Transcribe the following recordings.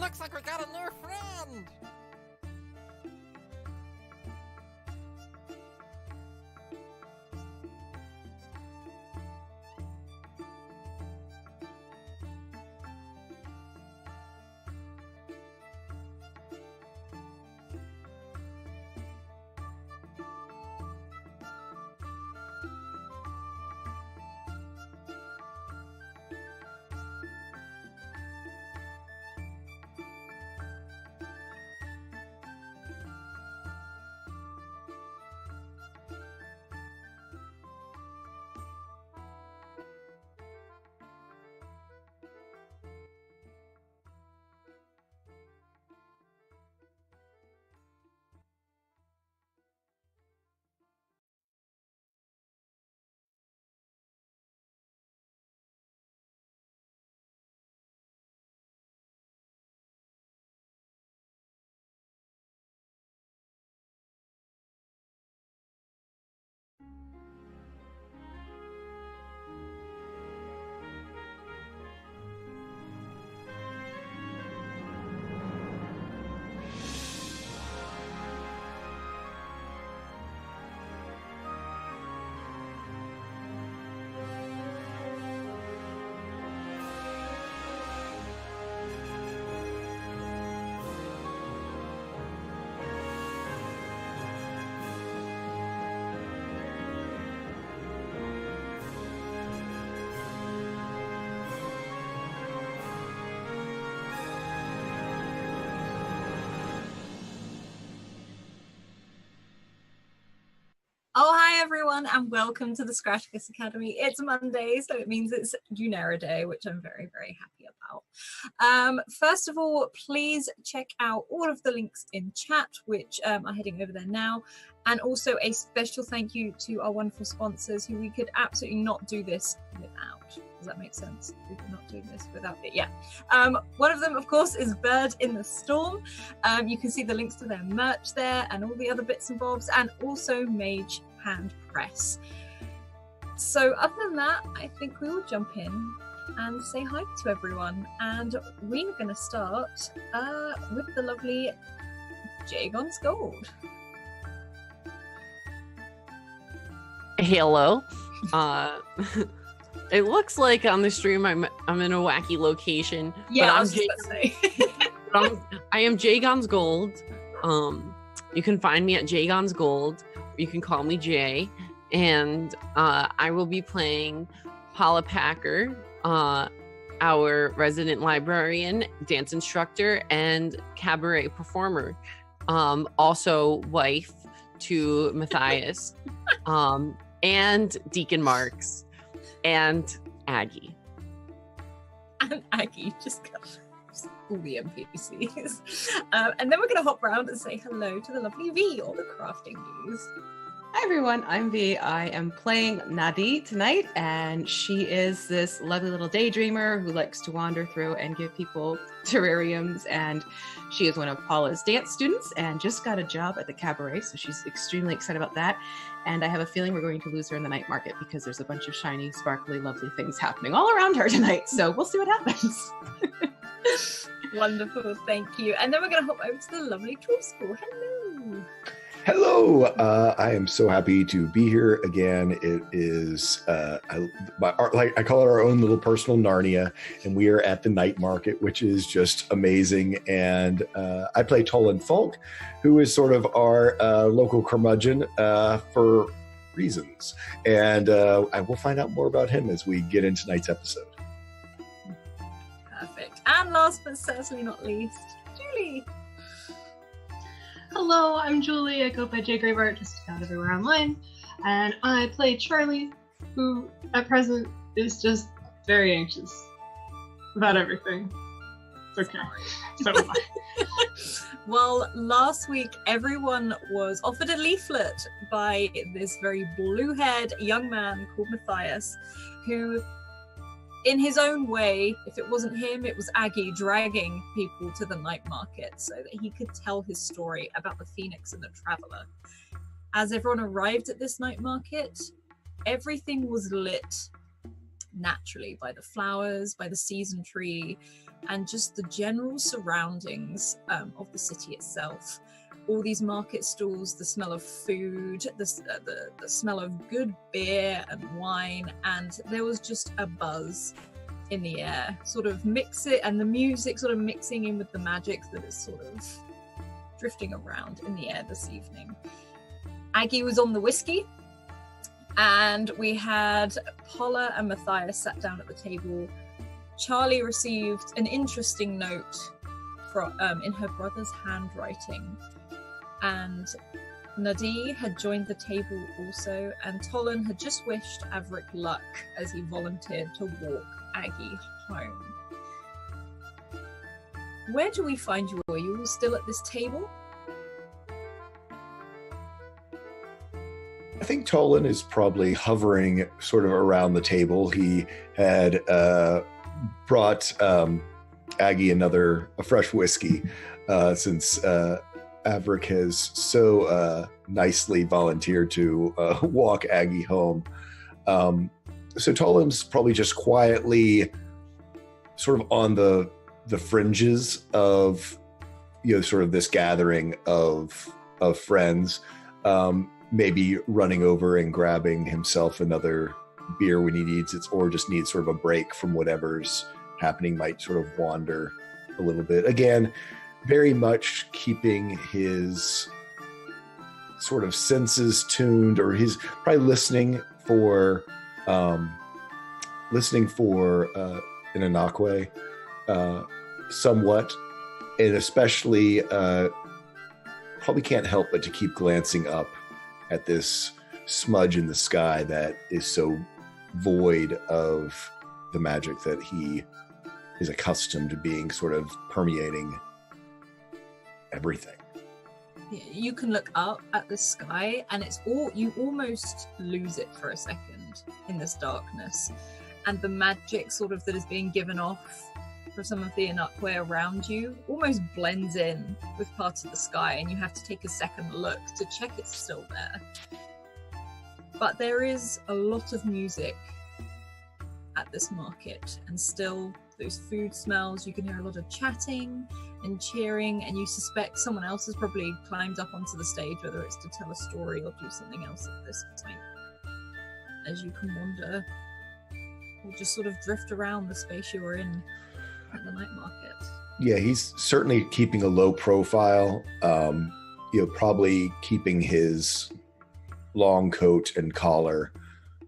Looks like we got a new friend! Oh, hi everyone, and welcome to the Scratticus Academy. It's Monday, so it means it's Dunera Day, which I'm very, very happy about. First of all, please check out all of the links in chat, which are heading over there now. And also a special thank you to our wonderful sponsors who we could absolutely not do this without. Does that make sense? We could not do this without it. Yeah. One of them, of course, is Bird in the Storm. You can see the links to their merch there and all the other bits and bobs, and also Mage Hand Press. So other than that, I think we will jump in and say hi to everyone. And we're going to start with the lovely Jagon's Gold. Hello. It looks like on the stream I'm in a wacky location. Yeah, but I was just about to say. I am Jagon's Gold. You can find me at Jagon's Gold. You can call me Jay, and I will be playing Paula Packer, our resident librarian, dance instructor, and cabaret performer. Also wife to Matthias, and Deacon Marks. And Aggie. And Aggie, just all the NPCs. And then we're going to hop around and say hello to the lovely V, or the crafting news. Hi everyone, I'm V. I am playing Nadi tonight, and she is this lovely little daydreamer who likes to wander through and give people terrariums, and she is one of Paula's dance students and just got a job at the cabaret, so she's extremely excited about that. And I have a feeling we're going to lose her in the night market because there's a bunch of shiny, sparkly, lovely things happening all around her tonight, so we'll see what happens. Wonderful, thank you. And then we're going to hop over to the lovely Tool School. Hello! Hello! I am so happy to be here again. It is, I call it our own little personal Narnia, and we are at the night market, which is just amazing. And I play Tolan Falk, who is sort of our local curmudgeon for reasons. And I will find out more about him as we get into tonight's episode. Perfect. And last but certainly not least, Julie. Hello, I'm Julie. I go by J Graveart just about everywhere online, and I play Charlie, who at present is just very anxious about everything. It's okay. So am I. Well, last week everyone was offered a leaflet by this very blue-haired young man called Matthias, who, in his own way, if it wasn't him, it was Aggie dragging people to the night market so that he could tell his story about the Phoenix and the Traveler. As everyone arrived at this night market, everything was lit naturally by the flowers, by the season tree, and just the general surroundings of the city itself. All these market stalls, the smell of food, the smell of good beer and wine, and there was just a buzz in the air, sort of mix it, and the music sort of mixing in with the magic that is sort of drifting around in the air this evening. Aggie was on the whiskey, and we had Paula and Matthias sat down at the table. Charlie received an interesting note from, in her brother's handwriting, and Nadie had joined the table also, and Tolan had just wished Averick luck as he volunteered to walk Aggie home. Where do we find you? Are you all still at this table? I think Tolan is probably hovering sort of around the table. He had brought Aggie a fresh whiskey since Averick has so nicely volunteered to walk Aggie home. So Tolan's probably just quietly sort of on the fringes of, you know, sort of this gathering of friends, maybe running over and grabbing himself another beer when he needs it, or just needs sort of a break from whatever's happening, might sort of wander a little bit. Again, very much keeping his sort of senses tuned, or he's probably listening for an Inanakwe somewhat, and especially probably can't help but to keep glancing up at this smudge in the sky that is so void of the magic that he is accustomed to being sort of permeating everything. You can look up at the sky, and you almost lose it for a second in this darkness, and the magic sort of that is being given off for some of the Inukwe around you almost blends in with parts of the sky, and you have to take a second look to check it's still there. But there is a lot of music at this market, and still those food smells. You can hear a lot of chatting and cheering, and you suspect someone else has probably climbed up onto the stage, whether it's to tell a story or do something else at this point. As you can wander or just sort of drift around the space you were in at the night market. Yeah, he's certainly keeping a low profile, probably keeping his long coat and collar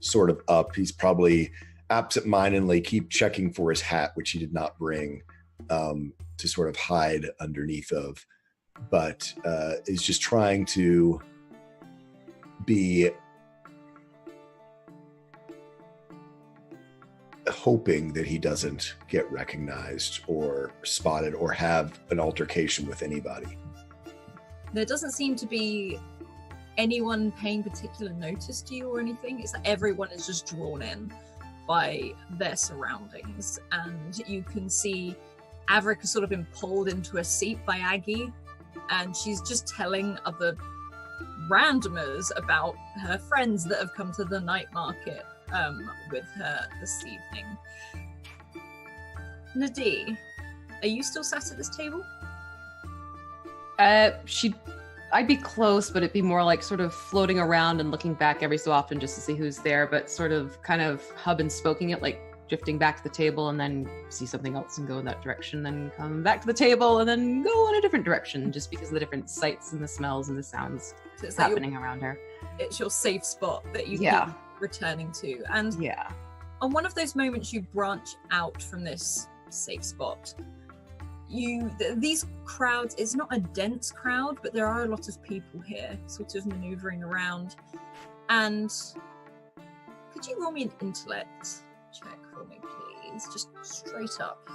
sort of up. He's probably absentmindedly keep checking for his hat, which he did not bring, to sort of hide underneath of, but is just trying to be hoping that he doesn't get recognized or spotted or have an altercation with anybody. There doesn't seem to be anyone paying particular notice to you or anything. It's that everyone is just drawn in by their surroundings, and you can see Averick has sort of been pulled into a seat by Aggie, and she's just telling other randomers about her friends that have come to the night market with her this evening. Nadie, are you still sat at this table? I'd be close, but it'd be more like sort of floating around and looking back every so often just to see who's there, but sort of kind of hub and spoking it, like drifting back to the table and then see something else and go in that direction, then come back to the table and then go in a different direction, just because of the different sights and the smells and the sounds So it's happening around her. It's your safe spot that you Yeah. keep returning to. And Yeah. on one of those moments you branch out from this safe spot, these crowds, it's not a dense crowd, but there are a lot of people here sort of maneuvering around. And could you roll me an intellect check for me, please? Just straight up.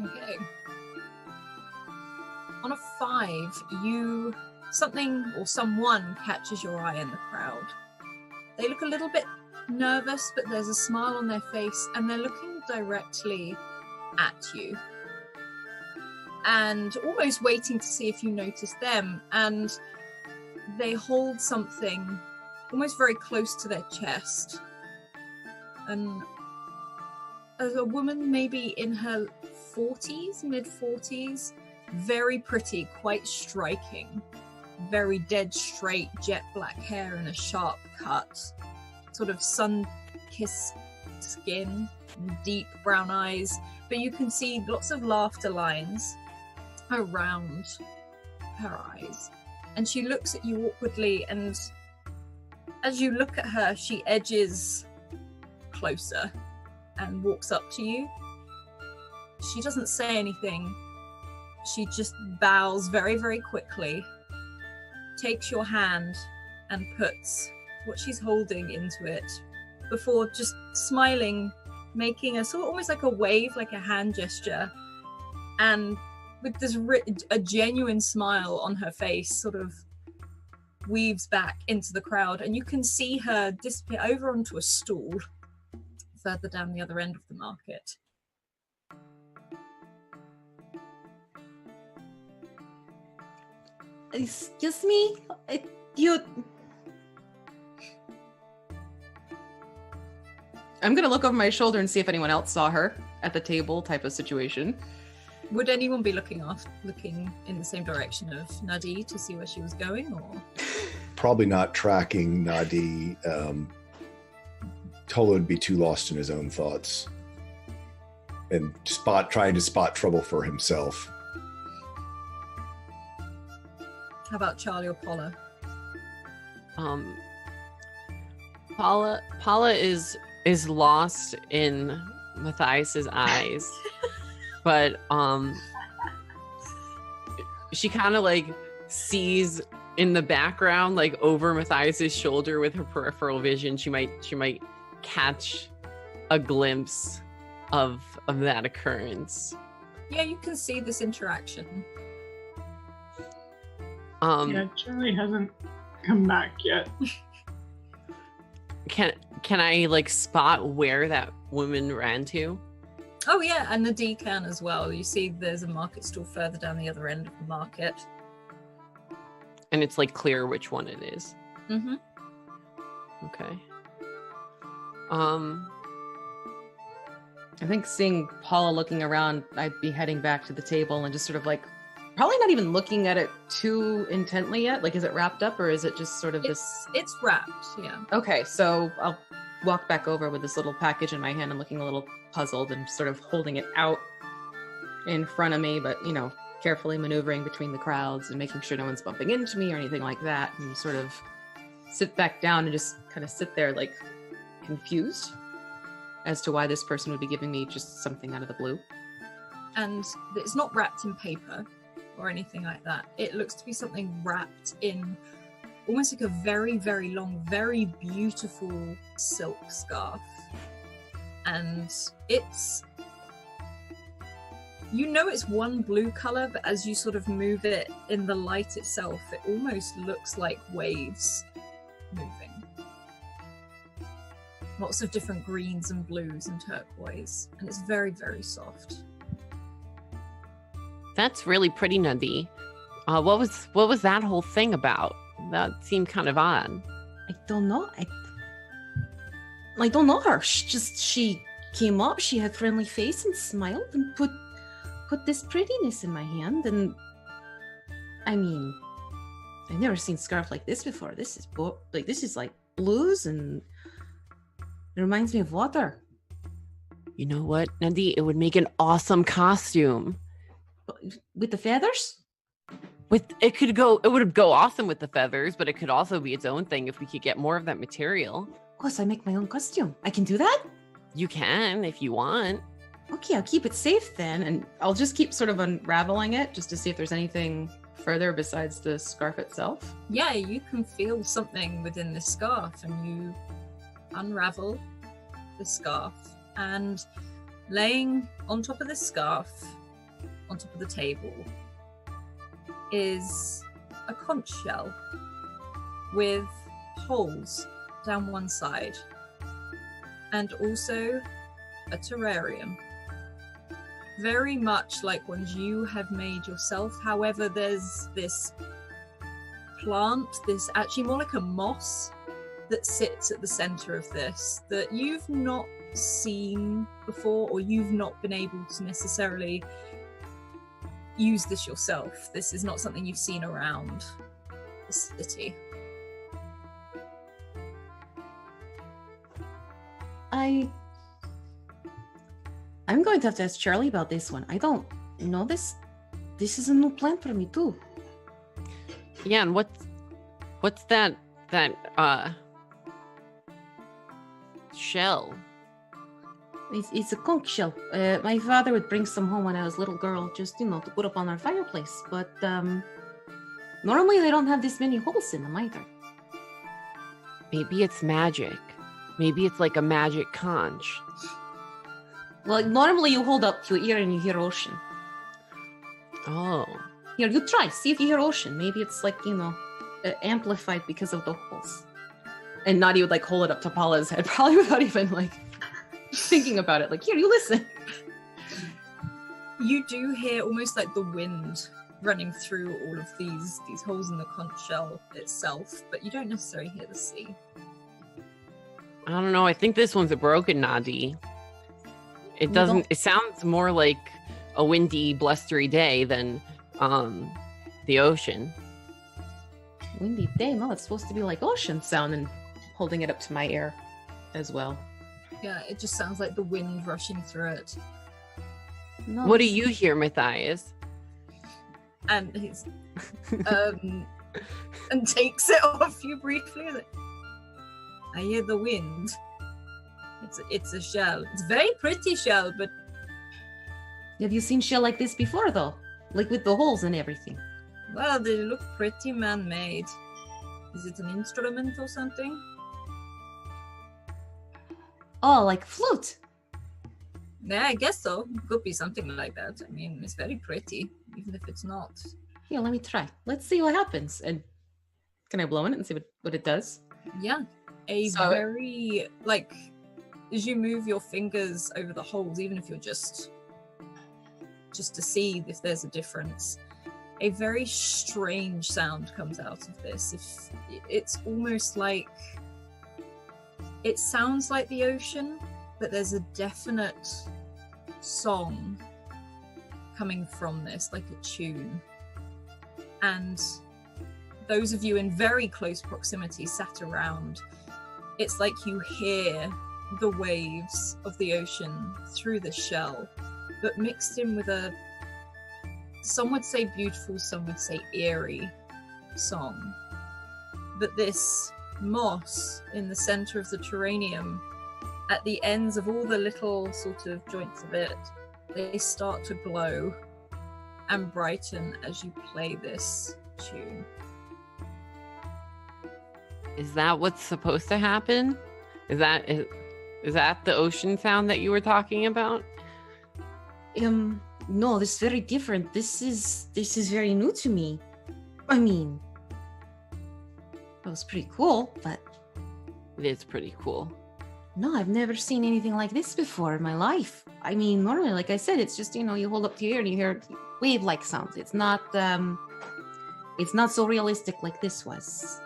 Okay. On a 5, something or someone catches your eye in the crowd. They look a little bit nervous, but there's a smile on their face, and they're looking directly at you. and almost waiting to see if you notice them. And they hold something almost very close to their chest. And as a woman, maybe in her 40s, mid-40s, very pretty, quite striking, very dead straight, jet black hair and a sharp cut, sort of sun-kissed skin, deep brown eyes, but you can see lots of laughter lines around her eyes. And she looks at you awkwardly, and as you look at her, she edges closer and walks up to you. She doesn't say anything. She just bows very, very quickly, takes your hand and puts what she's holding into it before just smiling, making a sort of almost like a wave, like a hand gesture, and with this a genuine smile on her face, sort of weaves back into the crowd, and you can see her disappear over onto a stool further down the other end of the market. Excuse me? I'm gonna look over my shoulder and see if anyone else saw her at the table type of situation. Would anyone be looking in the same direction of Nadi to see where she was going, or? Probably not tracking Nadi. Tolo would be too lost in his own thoughts and trying to spot trouble for himself. How about Charlie or Paula? Paula is lost in Matthias's eyes, but she kind of like sees in the background, like over Matthias's shoulder with her peripheral vision. She might catch a glimpse of that occurrence. Yeah, you can see this interaction. Yeah, Charlie hasn't come back yet. Can I like spot where that woman ran to? Oh yeah, and Nadi can as well. You see there's a market stall further down the other end of the market. And it's like clear which one it is. Mm-hmm. Okay. I think seeing Paula looking around, I'd be heading back to the table and just sort of like, probably not even looking at it too intently yet. Like, is it wrapped up or is it just sort of It's wrapped, yeah. Okay, so I'll walk back over with this little package in my hand. I'm looking a little puzzled and sort of holding it out in front of me, but, carefully maneuvering between the crowds and making sure no one's bumping into me or anything like that, and sort of sit back down and just kind of sit there like confused as to why this person would be giving me just something out of the blue. And it's not wrapped in paper or anything like that. It looks to be something wrapped in almost like a very, very long, very beautiful silk scarf. And it's one blue color, but as you sort of move it in the light itself, it almost looks like waves moving. Lots of different greens and blues and turquoise, and it's very, very soft. That's really pretty, Nadi. What was that whole thing about? That seemed kind of odd. I don't know. I don't know her. She came up, she had friendly face and smiled and put this prettiness in my hand, and I mean, I've never seen scarf like this before. This is like blues, and it reminds me of water. You know what, Nadi? It would make an awesome costume. With the feathers? It would go awesome with the feathers, but it could also be its own thing if we could get more of that material. Of course, I make my own costume. I can do that? You can, if you want. Okay, I'll keep it safe then, and I'll just keep sort of unraveling it just to see if there's anything further besides the scarf itself. Yeah, you can feel something within the scarf, and you unravel the scarf, and laying on top of the scarf, on top of the table, is a conch shell with holes down one side, and also a terrarium very much like ones you have made yourself. However, there's this plant, this actually more like a moss that sits at the center of this that you've not seen before, or you've not been able to necessarily use this yourself. This is not something you've seen around the city. I'm going to have to ask Charlie about this one. I don't know this. This is a new plant for me too. Yeah, and what's that shell? It's a conch shell. My father would bring some home when I was a little girl, just to put up on our fireplace. But normally they don't have this many holes in them either. Maybe it's magic. Maybe it's like a magic conch. Well, normally you hold up your ear and you hear ocean. Oh. Here, you try. See if you hear ocean. Maybe it's like, amplified because of the holes. And Nadi would hold it up to Paula's head, probably without even thinking about it. Here, you listen. You do hear almost like the wind running through all of these holes in the conch shell itself, but you don't necessarily hear the sea. I don't know. I think this one's a broken Nadi. It doesn't. It sounds more like a windy, blustery day than the ocean. Windy day? No, it's supposed to be like ocean sound, and holding it up to my ear as well. Yeah, it just sounds like the wind rushing through it. No, What do you hear, Matthias? And he's and takes it off you briefly. I hear the wind. It's a shell. It's a very pretty shell, but Have you seen shell like this before, though? With the holes and everything. well, they look pretty man-made. Is it an instrument or something? Oh, like flute. Yeah, I guess so. Could be something like that. I mean, it's very pretty, even if it's not. Here, let me try. Let's see what happens. And can I blow in it and see what it does? Yeah. Very, as you move your fingers over the holes, even if you're just to see if there's a difference, a very strange sound comes out of this. It's almost like, it sounds like the ocean, but there's a definite song coming from this, like a tune. And those of you in very close proximity sat around, it's like you hear the waves of the ocean through the shell, but mixed in with some would say beautiful, some would say eerie song. But this moss in the center of the terranium, at the ends of all the little sort of joints of it, they start to glow and brighten as you play this tune. Is that what's supposed to happen? Is that the ocean sound that you were talking about? No, this is very different. This is very new to me. I mean, it was pretty cool, but It is pretty cool. no, I've never seen anything like this before in my life. I mean, normally, like I said, it's just, you hold up to your ear and you hear wave-like sounds. It's not so realistic like this was.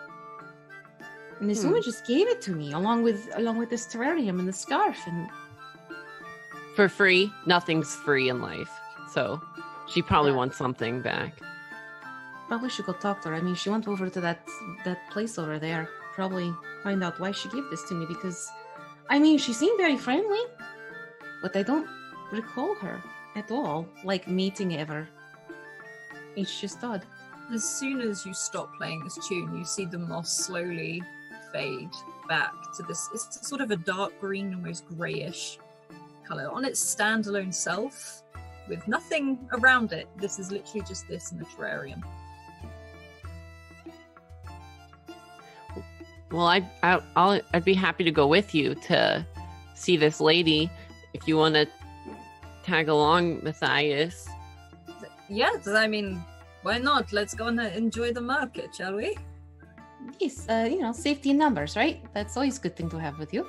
And this woman just gave it to me along with this terrarium and the scarf, and For free? Nothing's free in life. So she probably wants something back. probably should go talk to her. I mean, she went over to that place over there. Probably find out why she gave this to me, because I mean, she seemed very friendly, but I don't recall her at all, meeting ever. It's just odd. As soon as you stop playing this tune, you see the moss slowly fade back to this. It's sort of a dark green, almost greyish colour on its standalone self, with nothing around it. This is literally just this in the terrarium. Well, I'd be happy to go with you to see this lady if you want to tag along, Matthias. Yes, I mean, why not? Let's go and enjoy the market, shall we? Yes, safety in numbers, right? That's always a good thing to have with you.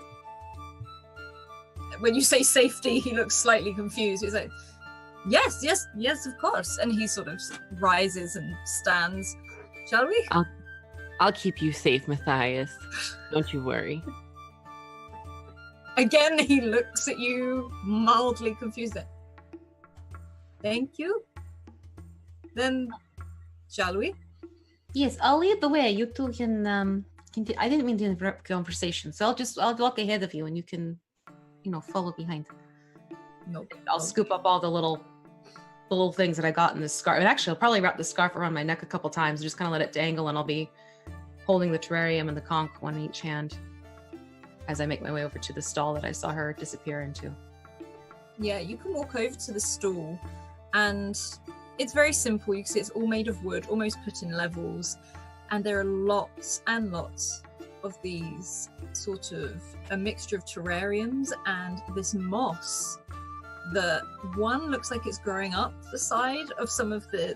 When you say safety, he looks slightly confused. He's like, Yes, of course. And he sort of rises and stands. Shall we? I'll keep you safe, Matthias. Don't you worry. Again, he looks at you, mildly confused. Thank you. Then, shall we? Yes, I'll lead the way. You two can continue. I didn't mean to interrupt conversation, so I'll walk ahead of you, and you can, follow behind. Nope. I'll scoop up all the little things that I got in this scarf. And actually, I'll probably wrap the scarf around my neck a couple times, just kind of let it dangle, and I'll be holding the terrarium and the conch, one in each hand, as I make my way over to the stall that I saw her disappear into. Yeah, you can walk over to the stall, and it's very simple. You can see it's all made of wood, almost put in levels, and there are lots and lots of these sort of a mixture of terrariums and this moss. The one looks like it's growing up the side of some of the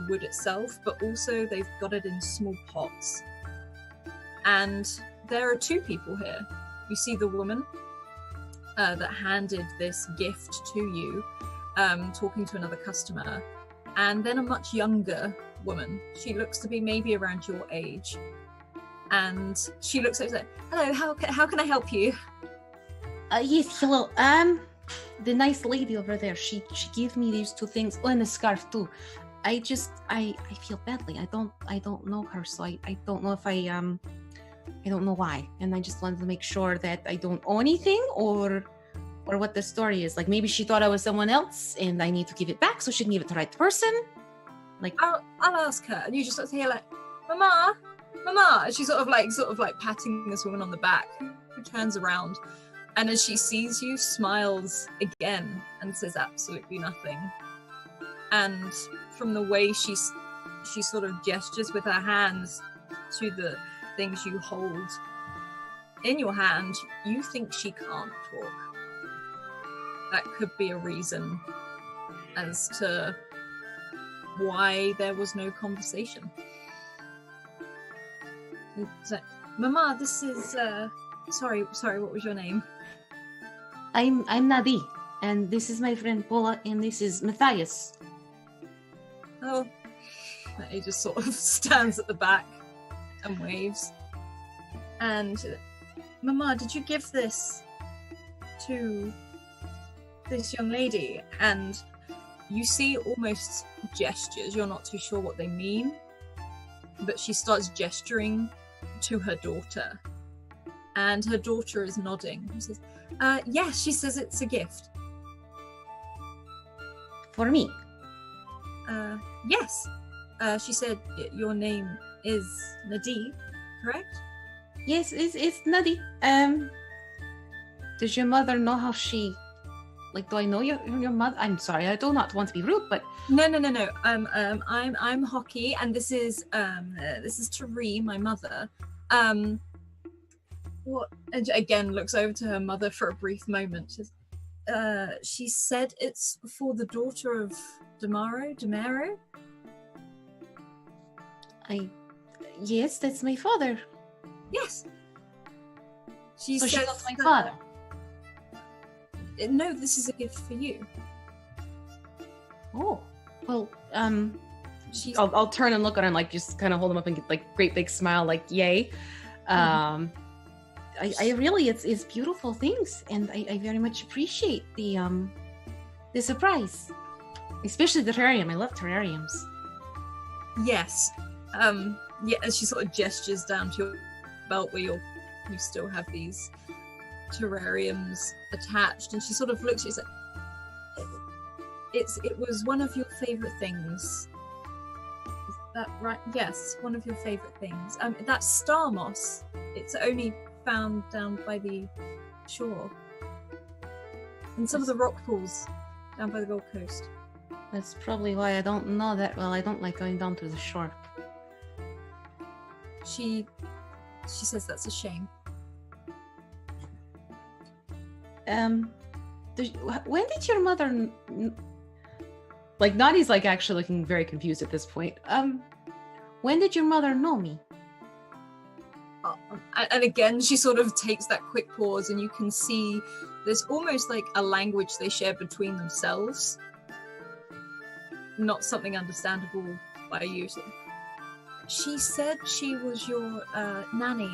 wood itself, but also they've got it in small pots. And there are two people here. You see the woman that handed this gift to you, talking to another customer, and then a much younger woman. She looks to be maybe around your age, and she looks over like, "Hello, how can I help you?" Yes, hello. The nice lady over there, she gave me these two things. Oh, and a scarf too. I feel badly. I don't know her, so I don't know if I don't know why. And I just wanted to make sure that I don't owe anything or what the story is. Like, maybe she thought I was someone else and I need to give it back, so she can give it to the right person. Like, I'll ask her. And you just sort of hear like, Mama. And she's sort of like patting this woman on the back, who turns around. And as she sees you, smiles again and says absolutely nothing. And from the way she sort of gestures with her hands to the things you hold in your hand, you think she can't talk. That could be a reason as to why there was no conversation. So, Mama, this is sorry, what was your name? I'm Nadi, and this is my friend Paula, and this is Matthias. Oh, he just sort of stands at the back and waves. And, Mama, did you give this to this young lady? And you see almost gestures. You're not too sure what they mean, but she starts gesturing to her daughter, and her daughter is nodding. She says, yes, she says it's a gift. For me? Yes. She said your name is Nadi, correct? Yes, it's Nadi. Does your mother know how she... Like, do I know your mother? I'm sorry, I do not want to be rude, but... No. I'm Hockey, and this is Tari, my mother. What? And again, looks over to her mother for a brief moment. She said it's for the daughter of Dunera. Yes, that's my father. Yes. So she's not my father. No, this is a gift for you. Oh, well, I'll turn and look at her and like just kind of hold him up and get like great big smile, like yay. I really, it's beautiful things, and I very much appreciate the surprise, especially the terrarium. I love terrariums. Yes. Yeah, and she sort of gestures down to your belt where you still have these terrariums attached, and she sort of looks at you and says, it was one of your favorite things. Is that right? Yes, one of your favorite things. That's star moss. It's only found down by the shore, in some of the rock pools down by the Gold Coast. That's probably why I don't know that well. I don't like going down to the shore. She says that's a shame. When did your mother... Like, Nadi's like actually looking very confused at this point. When did your mother know me? And again, she sort of takes that quick pause, and you can see there's almost like a language they share between themselves. not something understandable by you. She said she was your nanny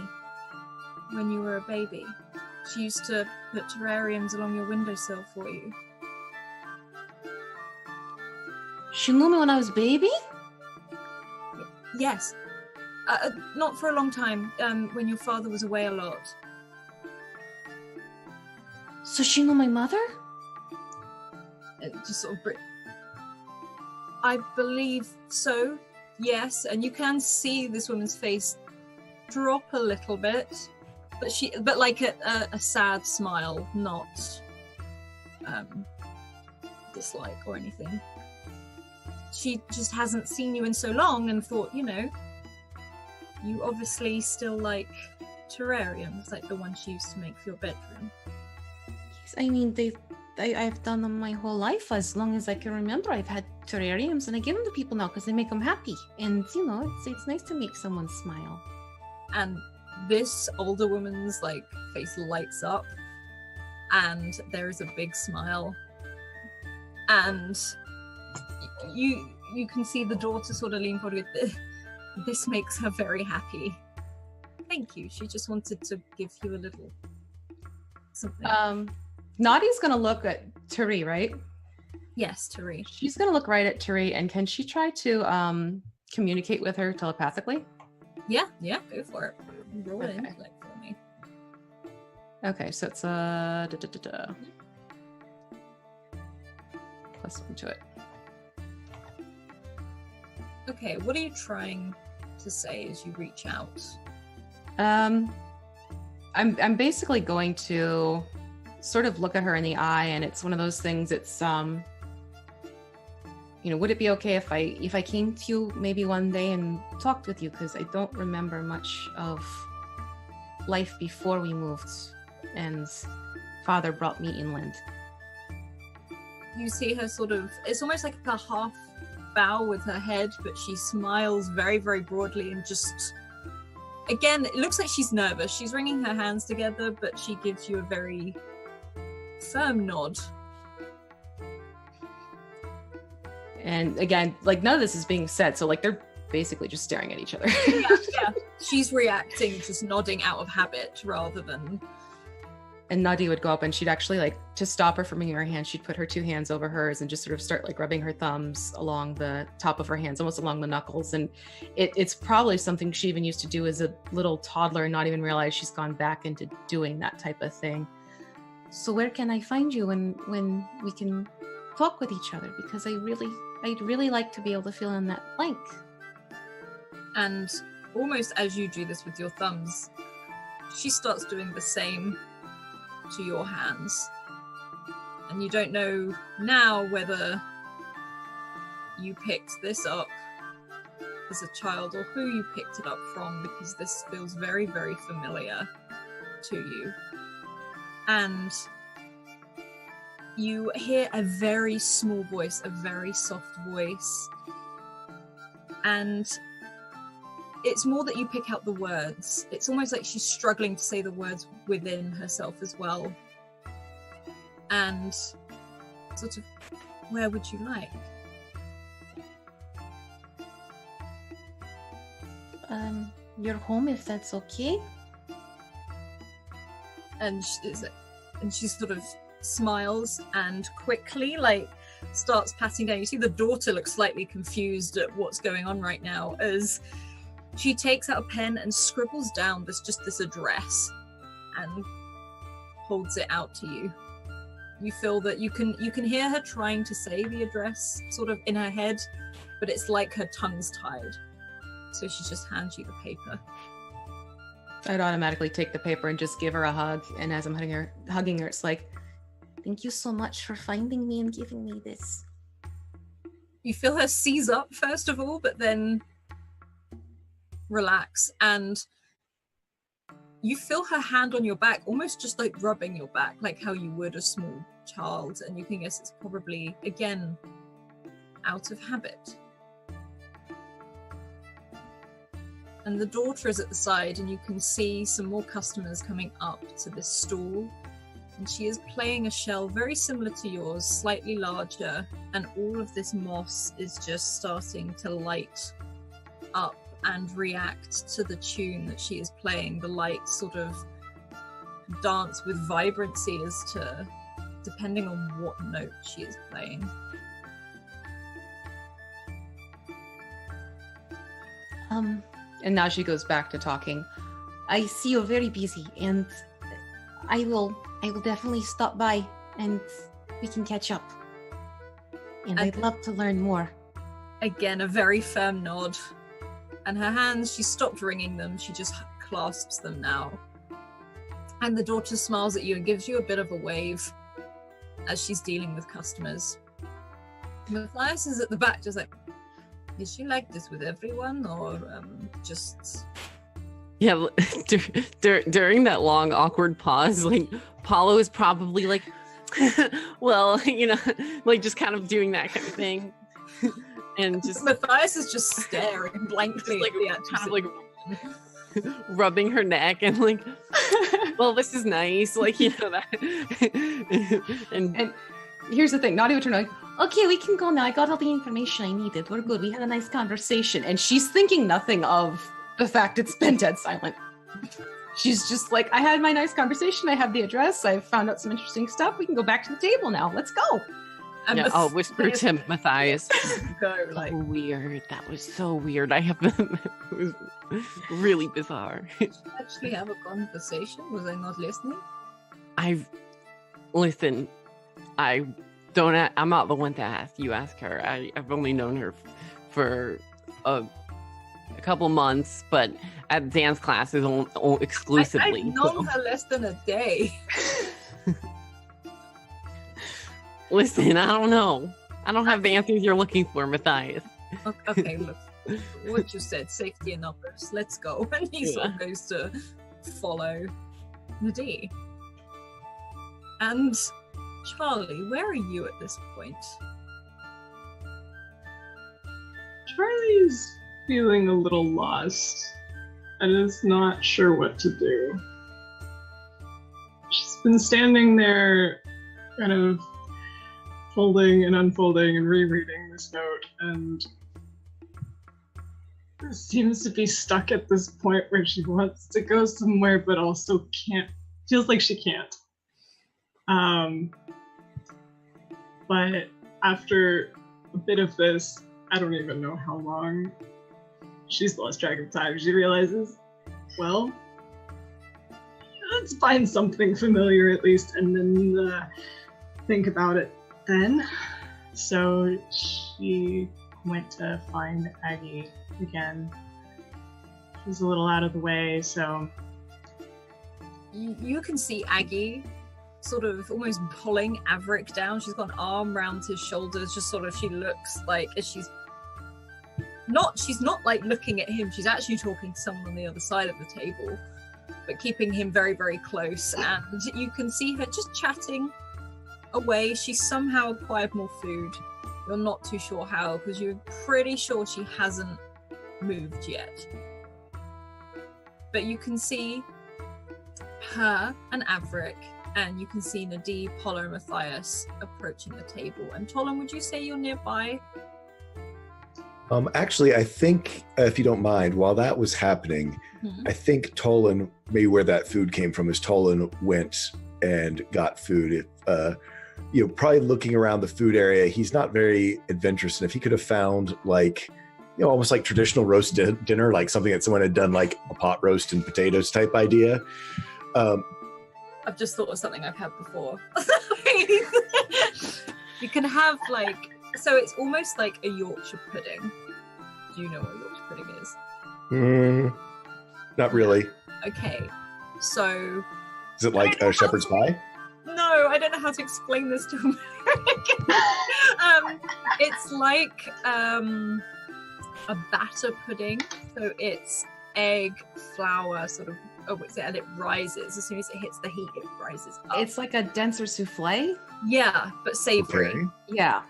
when you were a baby. She used to put terrariums along your windowsill for you. She knew me when I was a baby? Yes. Not for a long time, when your father was away a lot. So she knew my mother? Just sort of... I believe so, yes. And you can see this woman's face drop a little bit. But like a sad smile, not dislike or anything. She just hasn't seen you in so long and thought, you know, you obviously still like terrariums, like the ones she used to make for your bedroom. Yes, I mean, I've done them my whole life. As long as I can remember, I've had terrariums, and I give them to people now because they make them happy. And, you know, it's nice to make someone smile. And this older woman's like face lights up, and there is a big smile, and you can see the daughter sort of lean forward with, this makes her very happy. Thank you. She just wanted to give you a little something. Nadi's gonna look at Tari, right? Yes, Tari. She's gonna look right at Tari, and can she try to communicate with her telepathically? Yeah, go for it. Roll Okay. intellect for me. Okay, so it's +1 to it. Okay, what are you trying to say as you reach out? I'm basically going to sort of look at her in the eye, and it's one of those things. It's you know, would it be okay if I came to you maybe one day and talked with you, because I don't remember much of life before we moved and father brought me inland. You see her sort of, it's almost like a half bow with her head, but she smiles very, very broadly and just, again, it looks like she's nervous. She's wringing her hands together, but she gives you a very firm nod. And again, like, none of this is being said, so like they're basically just staring at each other. Yeah. She's reacting, just nodding out of habit rather than... And Nadi would go up and she'd actually, like, to stop her from moving her hand, she'd put her 2 hands over hers and just sort of start like rubbing her thumbs along the top of her hands, almost along the knuckles. And it's probably something she even used to do as a little toddler and not even realize she's gone back into doing that type of thing. So where can I find you when we can talk with each other? Because I'd really like to be able to fill in that blank. And almost as you do this with your thumbs, she starts doing the same to your hands. And you don't know now whether you picked this up as a child or who you picked it up from, because this feels very, very familiar to you. And you hear a very small voice, a very soft voice, and it's more that you pick out the words. It's almost like she's struggling to say the words within herself as well. And sort of, where would you like? Your home, if that's okay. And she sort of smiles and quickly, like, starts patting down. You see the daughter looks slightly confused at what's going on right now as she takes out a pen and scribbles down this address and holds it out to you. You feel that you can hear her trying to say the address sort of in her head, but it's like her tongue's tied. So she just hands you the paper. I'd automatically take the paper and just give her a hug. And as I'm hugging her, it's like, thank you so much for finding me and giving me this. You feel her seize up first of all, but then relax, and you feel her hand on your back, almost just like rubbing your back, like how you would a small child, and you can guess it's probably, again, out of habit. And the daughter is at the side, and you can see some more customers coming up to this stall. and she is playing a shell very similar to yours, slightly larger, and all of this moss is just starting to light up and react to the tune that she is playing. The lights sort of dance with vibrancy as to depending on what note she is playing. And now she goes back to talking. I see you're very busy, and I will definitely stop by and we can catch up. And I'd love to learn more. Again, a very firm nod. And her hands, she stopped wringing them, she just clasps them now. And the daughter smiles at you and gives you a bit of a wave as she's dealing with customers. Matthias is at the back just like, is she like this with everyone, or just... Yeah, during that long, awkward pause, like, Paulo is probably like, well, you know, like, just kind of doing that kind of thing. And just... Matthias is just staring blankly just, like, at the kind of, like, rubbing her neck and, like, well, this is nice, like, you know, that. and here's the thing, Nadia would turn like, okay, we can go now. I got all the information I needed. We're good. We had a nice conversation. And she's thinking nothing of the fact it's been dead silent. She's just like, I had my nice conversation. I have the address. I found out some interesting stuff. We can go back to the table now. Let's go. And yeah, I'll whisper to Matthias. Go, like, weird. That was so weird. It was really bizarre. Did you actually have a conversation? Was I not listening? Listen, I'm not the one to ask. You ask her. I've only known her for a couple months, but at dance classes exclusively. I've known her less than a day. Listen, I don't know. I don't have the answers you're looking for, Matthias. Okay, look. What you said, safety in numbers. Let's go. And he sort of goes to follow Nadine. And Charlie, where are you at this point? Charlie's feeling a little lost and is not sure what to do. She's been standing there kind of folding and unfolding and rereading this note, and seems to be stuck at this point where she wants to go somewhere but also can't. Feels like she can't. But after a bit of this, I don't even know how long, she's lost track of time. She realizes, well, let's find something familiar at least, and then think about it then. So she went to find Aggie again. She's a little out of the way, so... You can see Aggie sort of almost pulling Averick down. She's got an arm around his shoulders, just sort of, she looks like, as she's not like looking at him, she's actually talking to someone on the other side of the table, but keeping him very, very close. And you can see her just chatting away. She's somehow acquired more food. You're not too sure how, because you're pretty sure she hasn't moved yet. But you can see her and Averick, and you can see Nadine, Polo, and Matthias approaching the table. And Tolan, would you say you're nearby? Actually, I think, if you don't mind, while that was happening, I think Tolan, maybe where that food came from, is Tolan went and got food. Probably looking around the food area, he's not very adventurous. And if he could have found, like, almost like traditional roast dinner, like something that someone had done, like a pot roast and potatoes type idea. I've just thought of something I've had before. You can have, like, so it's almost like a Yorkshire pudding. Do you know what Yorkshire pudding is? Not really. Okay, so... Is it like a shepherd's pie? No, I don't know how to explain this to Americans. It's like a batter pudding. So it's egg, flour, sort of, and it rises. As soon as it hits the heat, it rises up. It's like a denser souffle? Yeah, but savory. Okay. Yeah.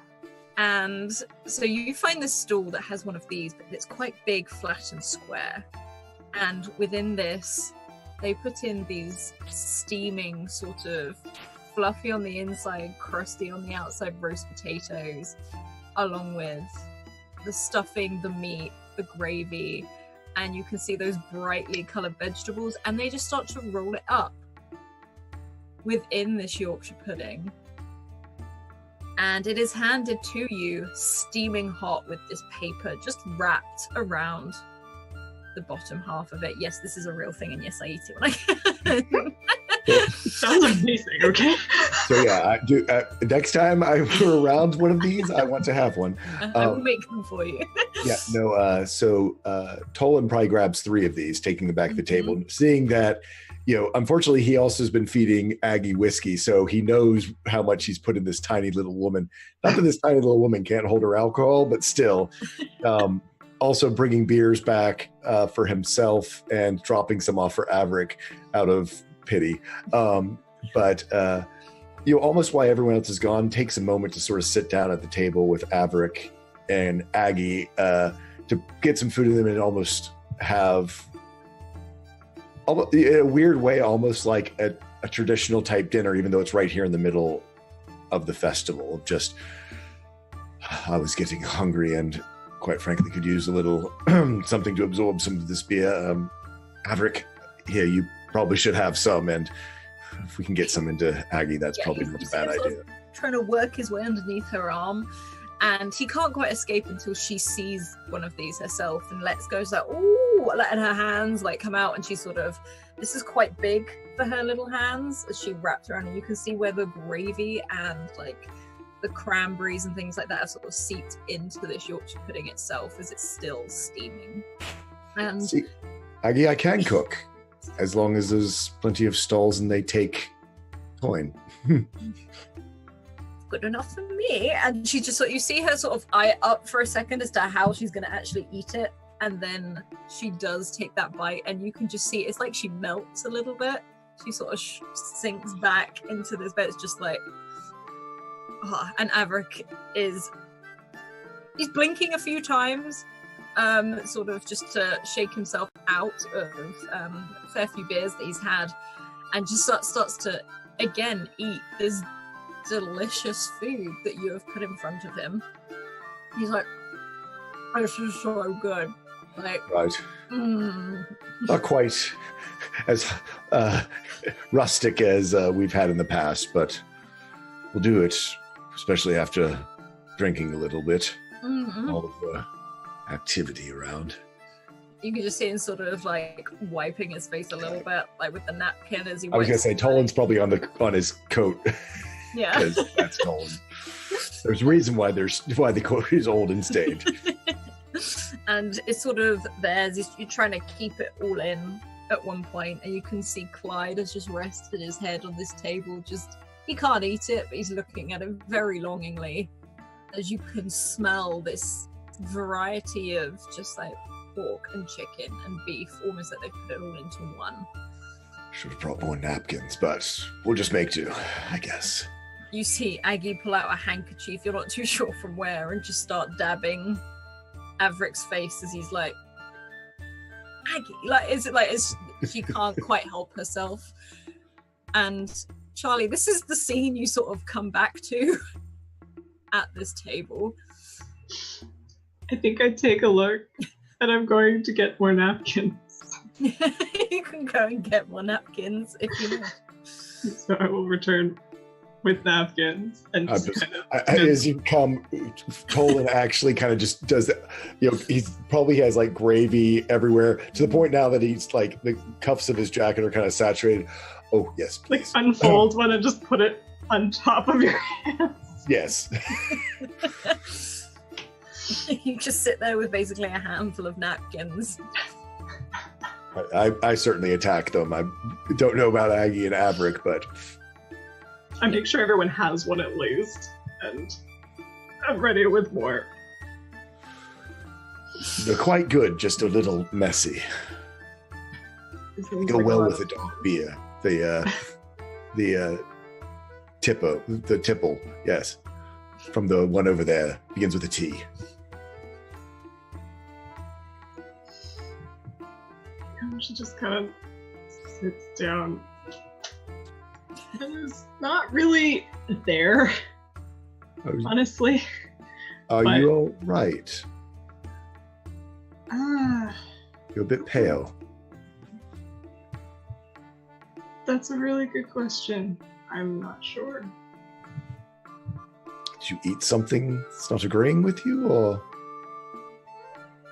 And so you find this stall that has one of these, but it's quite big, flat, and square. And within this, they put in these steaming sort of fluffy on the inside, crusty on the outside roast potatoes, along with the stuffing, the meat, the gravy, and you can see those brightly colored vegetables, and they just start to roll it up within this Yorkshire pudding. And it is handed to you steaming hot with this paper just wrapped around the bottom half of it. Yes, this is a real thing, and yes, I eat it when I Sounds amazing. Okay. So yeah, I do. Next time I'm around one of these, I want to have one. I will make them for you. Yeah, no. So Tolan probably grabs 3 of these, taking them back to the table, seeing that. Unfortunately, he also has been feeding Aggie whiskey, so he knows how much he's put in this tiny little woman. Not that this tiny little woman can't hold her alcohol, but still. Also bringing beers back for himself and dropping some off for Averick out of pity. But almost while everyone else is gone, takes a moment to sort of sit down at the table with Averick and Aggie to get some food in them and almost have, in a weird way, almost like a traditional type dinner, even though it's right here in the middle of the festival. Of just, I was getting hungry and quite frankly could use a little something to absorb some of this beer. Averick, here, you probably should have some, and if we can get some into Aggie, that's probably not a bad idea. Trying to work his way underneath her arm, and he can't quite escape until she sees one of these herself and lets go. So like, ooh, letting her hands like come out, and she's sort of, this is quite big for her little hands as she wraps around, and you can see where the gravy and like the cranberries and things like that have sort of seeped into this Yorkshire pudding itself as it's still steaming. And see, Aggie, I can cook as long as there's plenty of stalls and they take coin. Good enough for me. And she just sort, you see her sort of eye up for a second as to how she's going to actually eat it, and then she does take that bite, and you can just see it's like she melts a little bit. She sort of sinks back into this bed. It's just like, and Averick he's blinking a few times, sort of just to shake himself out of a fair few beers that he's had, and just starts to again eat this delicious food that you have put in front of him. He's like, this is so good. Like, right. Not quite as rustic as we've had in the past, but we'll do it, especially after drinking a little bit. All of the activity around. You can just see him sort of like wiping his face a little bit, like with the napkin as he. I was gonna say Tolan's probably on his coat. Yeah, because that's Tolan. There's a reason why the coat is old and stained. And it's sort of you're trying to keep it all in at one point, and you can see Clyde has just rested his head on this table. Just, he can't eat it, but he's looking at it very longingly, as you can smell this variety of just like pork and chicken and beef, almost like they put it all into one. Should have brought more napkins, but we'll just make do, I guess. You see Aggie pull out a handkerchief, you're not too sure from where, and just start dabbing Averick's face as he's like, Aggie, she can't quite help herself. And Charlie, this is the scene you sort of come back to at this table. I think I take a look, and I'm going to get more napkins. You can go and get more napkins if you want. So I will return with napkins and as you come, Tolan actually kind of just does that. He probably has like gravy everywhere to the point now that he's like the cuffs of his jacket are kind of saturated. Oh yes, please. Like unfold one and just put it on top of your hands. Yes. You just sit there with basically a handful of napkins. I certainly attack them. I don't know about Aggie and Averick, but I make sure everyone has one at least, and I'm ready with more. They're quite good, just a little messy. Go well with the dark beer. The tipple, yes. From the one over there, begins with a T. She just kind of sits down is not really there, honestly. Are But- you all right? Ah, You're a bit pale. that's a really good question. I'm not sure. Did you eat something that's not agreeing with you, or?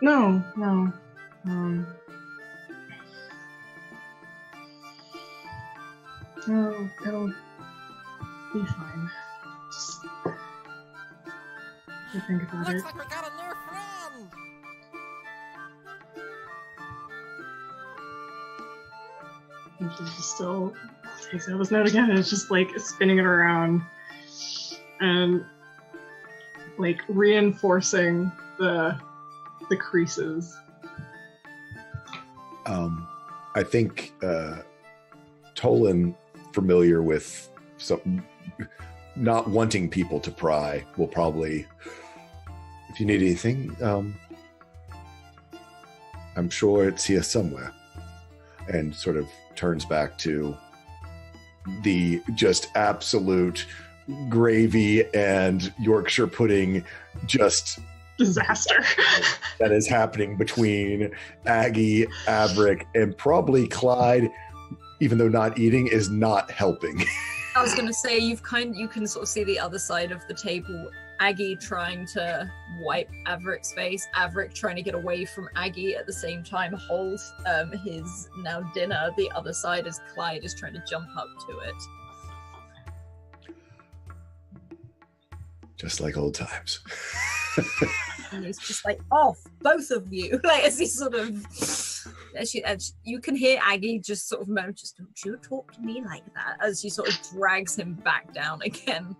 No. Oh, it'll be fine. Just to think about it. Looks like we got a new friend. And she just still takes out his note again and it's just like spinning it around and like reinforcing the creases. I think Tolan, familiar with some not wanting people to pry, will probably, if you need anything, I'm sure it's here somewhere. And sort of turns back to the just absolute gravy and Yorkshire pudding just Disaster. that is happening between Aggie, Averick, and probably Clyde, even though not eating is not helping. I was gonna say you can sort of see the other side of the table. Aggie trying to wipe Averick's face. Averick trying to get away from Aggie at the same time. Hold his now dinner. The other side as Clyde is trying to jump up to it. Just like old times. And he's just like, off, both of you. Like as he sort of, as you can hear Aggie just sort of moan, just don't you talk to me like that, as she sort of drags him back down again.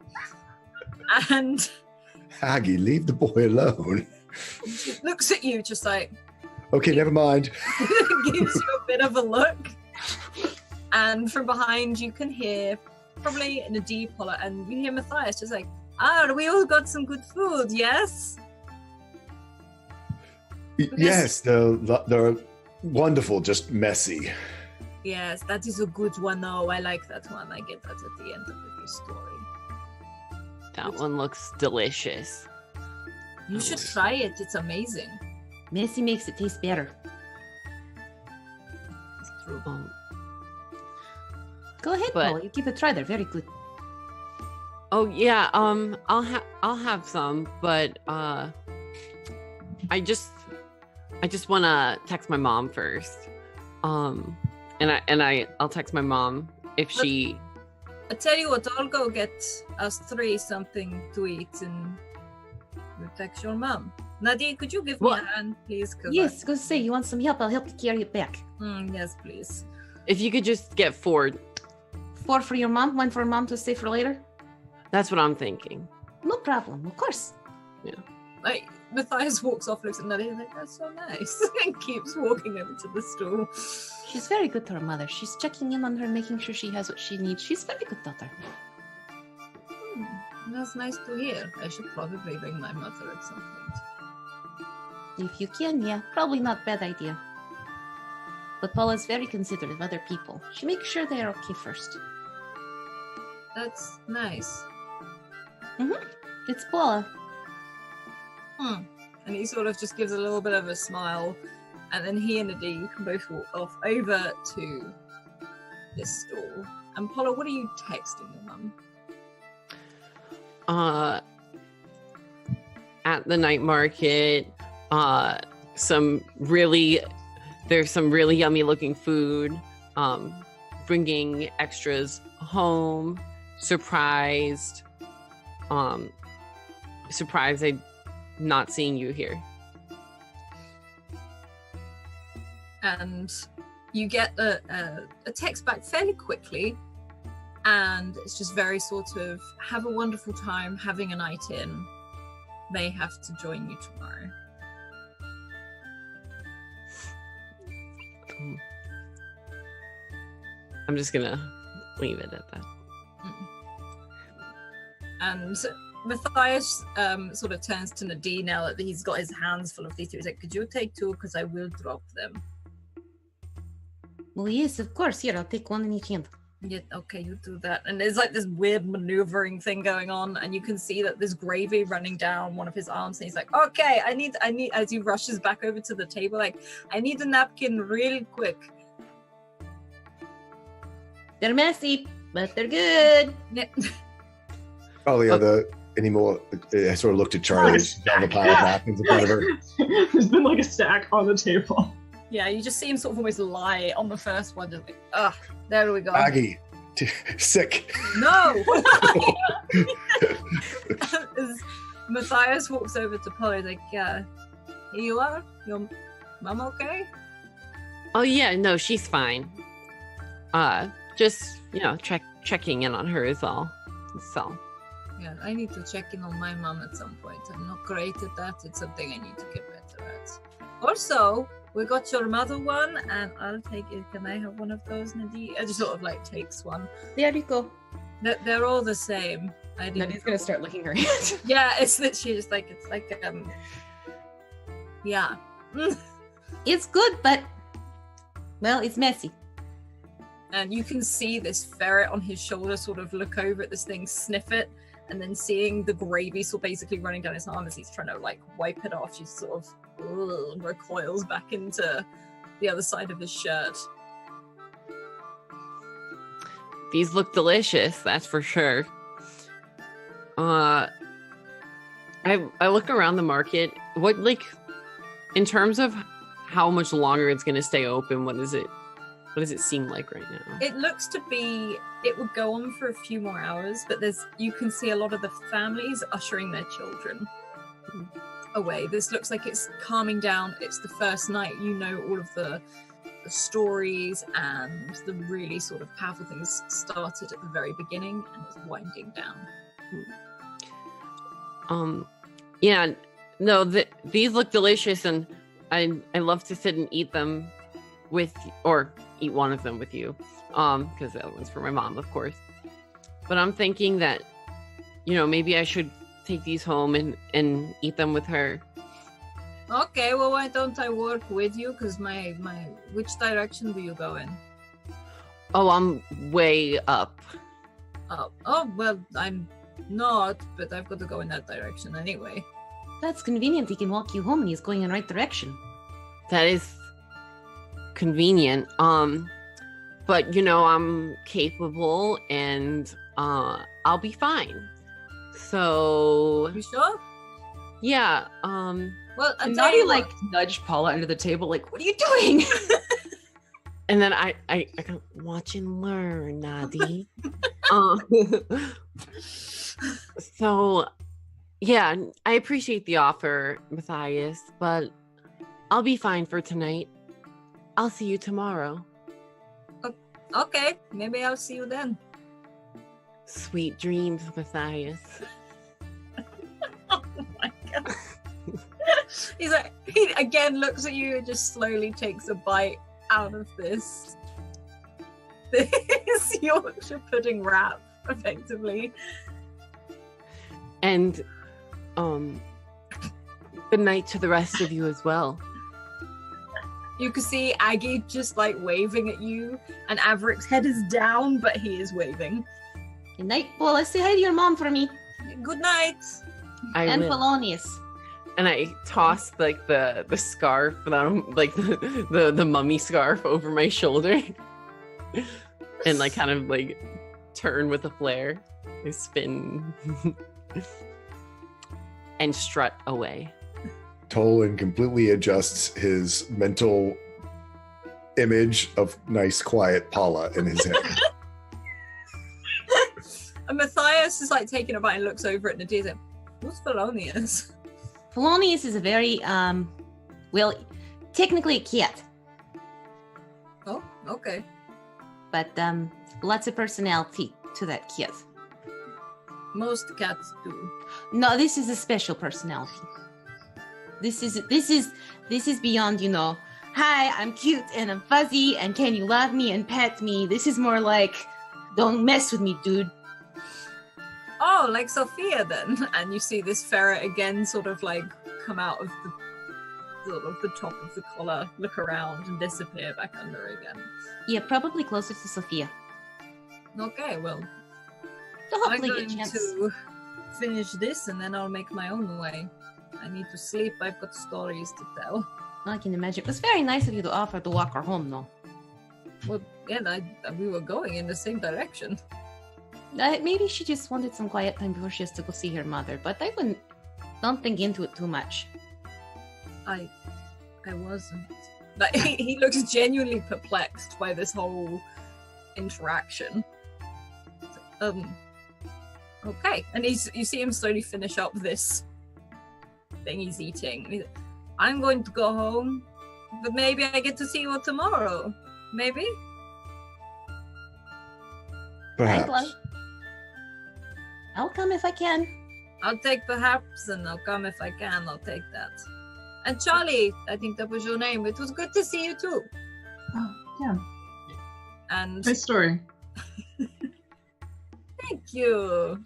And Aggie, leave the boy alone. she looks at you just like, Okay, never mind. gives you a bit of a look. And from behind you can hear, probably in a deep holler, and you hear Matthias just like, we all got some good food, yes? Yes, they're wonderful, just messy. Yes, that is a good one. Oh, I like that one. I get that at the end of every story. That one looks delicious. You should try it. It's amazing. Messy makes it taste better. It's true. Go ahead, But- Paul. You give it a try. They're very good. Oh yeah, I'll have some, but I just want to text my mom first. And I'll text my mom if she. I tell you what, I'll go get us three something to eat and we'll text your mom. Nadine, could you give me What? a hand, please? 'Cause Yes, go say you want some help. I'll help you carry it back. yes, please. If you could just get 4, 4 for your mom, 1 for mom to save for later. that's what I'm thinking. No problem, of course. Like Matthias walks off, looks at Nadine, like that's so nice, and keeps walking over to the stool. She's very good to her mother. She's checking in on her, making sure she has what she needs. She's a very good daughter. That's nice to hear. I should probably bring my mother at some point. If you can, yeah, probably not bad idea. But Paula's very considerate of other people. She makes sure they are okay first. That's nice. It's Paula. And he sort of just gives a little bit of a smile, and then he and Nadine can both walk off over to this stall. And Paula, what are you texting your mum? At the night market, there's some really yummy looking food. Bringing extras home. Surprised I'm not seeing you here. And you get a text back fairly quickly, and it's just very sort of, have a wonderful time having a night in. May have to join you tomorrow. I'm just gonna leave it at that. And Matthias sort of turns to Nadine now that he's got his hands full of these two. He's like, could you take 2? Because I will drop them. Well, yes, of course. Here, I'll take 1 in each hand. Yeah, okay, you do that. And there's like this weird maneuvering thing going on, and you can see that there's gravy running down one of his arms, and he's like, okay, I need, as he rushes back over to the table, like, I need a napkin real quick. They're messy, but they're good. Yeah. Oh yeah, I sort of looked at Charlie down the pile of napkins in front of her. There's been like a stack on the table. Yeah, you just see him sort of almost lie on the first one, just like, ugh, there we go. Aggie, sick. No! As Matthias walks over to Polly, he's like, yeah, here you are? Your mom okay? Oh yeah, no, she's fine. Just checking in on her is all. So. Yeah, I need to check in on my mom at some point. I'm not great at that. It's something I need to get better at. Also, we got your mother one, and I'll take it. Can I have one of those, Nadine? I just sort of like takes one. There you go. They're all the same. Nadine's gonna start licking her hand. Yeah, it's literally just like yeah. It's good, but well, it's messy. And you can see this ferret on his shoulder sort of look over at this thing, sniff it, and then seeing the gravy sort of basically running down his arm as he's trying to like wipe it off, she sort of recoils back into the other side of his shirt. These look delicious, that's for sure. I look around the market. What, like, in terms of how much longer it's gonna stay open, what does it seem like right now? It looks to be, it will go on for a few more hours, but you can see a lot of the families ushering their children away. This looks like it's calming down. It's the first night. You know, all of the stories and the really sort of powerful things started at the very beginning and is winding down. Yeah, no, these look delicious, and I love to sit and eat them or eat one of them with you, because the other one's for my mom, of course. But I'm thinking that, maybe I should take these home and eat them with her. Okay, well, why don't I work with you? Because which direction do you go in? Oh, I'm way up. Oh, well, I'm not, but I've got to go in that direction anyway. That's convenient. He can walk you home and he's going in the right direction. That is convenient. But I'm capable, and I'll be fine. So You sure? yeah. Well, And Nadi like nudged Paula under the table, like, "What are you doing?" And then I can watch and learn, Nadi. So yeah, I appreciate the offer, Matthias, but I'll be fine for tonight. I'll see you tomorrow. Okay, maybe I'll see you then. Sweet dreams, Matthias. Oh my god. He's like, he again looks at you and just slowly takes a bite out of this Yorkshire pudding wrap, effectively. And good night to the rest of you as well. You can see Aggie just like waving at you, and Averick's head is down, but he is waving. Good night, Paula. Say hi to your mom for me. Good night. And will. Polonius. And I toss like the scarf, like the mummy scarf over my shoulder, and like kind of like turn with a flare, I spin, and strut away. Tolan completely adjusts his mental image of nice, quiet Paula in his head. And Matthias is like taking a bite and looks over at Nadir. Like, what's Felonius? Polonius is a very, well, technically a cat, Oh, okay. but lots of personality to that cat. Most cats do. No, this is a special personality. This is beyond, hi, I'm cute and I'm fuzzy and can you love me and pet me? This is more like, don't mess with me, dude. Oh, like Sophia then. And you see this ferret again sort of like come out of the top of the collar, look around and disappear back under again. Yeah, probably closer to Sophia. Okay, well, So I'm hopefully going get a chance. to finish this and then I'll make my own way. I need to sleep. I've got stories to tell. I can imagine. It was very nice of you to offer to walk her home, though. Well, yeah, we were going in the same direction. Maybe she just wanted some quiet time before she has to go see her mother, but don't think into it too much. I wasn't. Like, he looks genuinely perplexed by this whole interaction. Okay, and you see him slowly finish up this thing he's eating. And he's like, I'm going to go home, but maybe I get to see you tomorrow. Maybe? Perhaps. I'll come if I can. I'll take perhaps, and I'll come if I can. I'll take that. And Charlie, I think that was your name. It was good to see you too. Oh, yeah. And Nice story. thank you.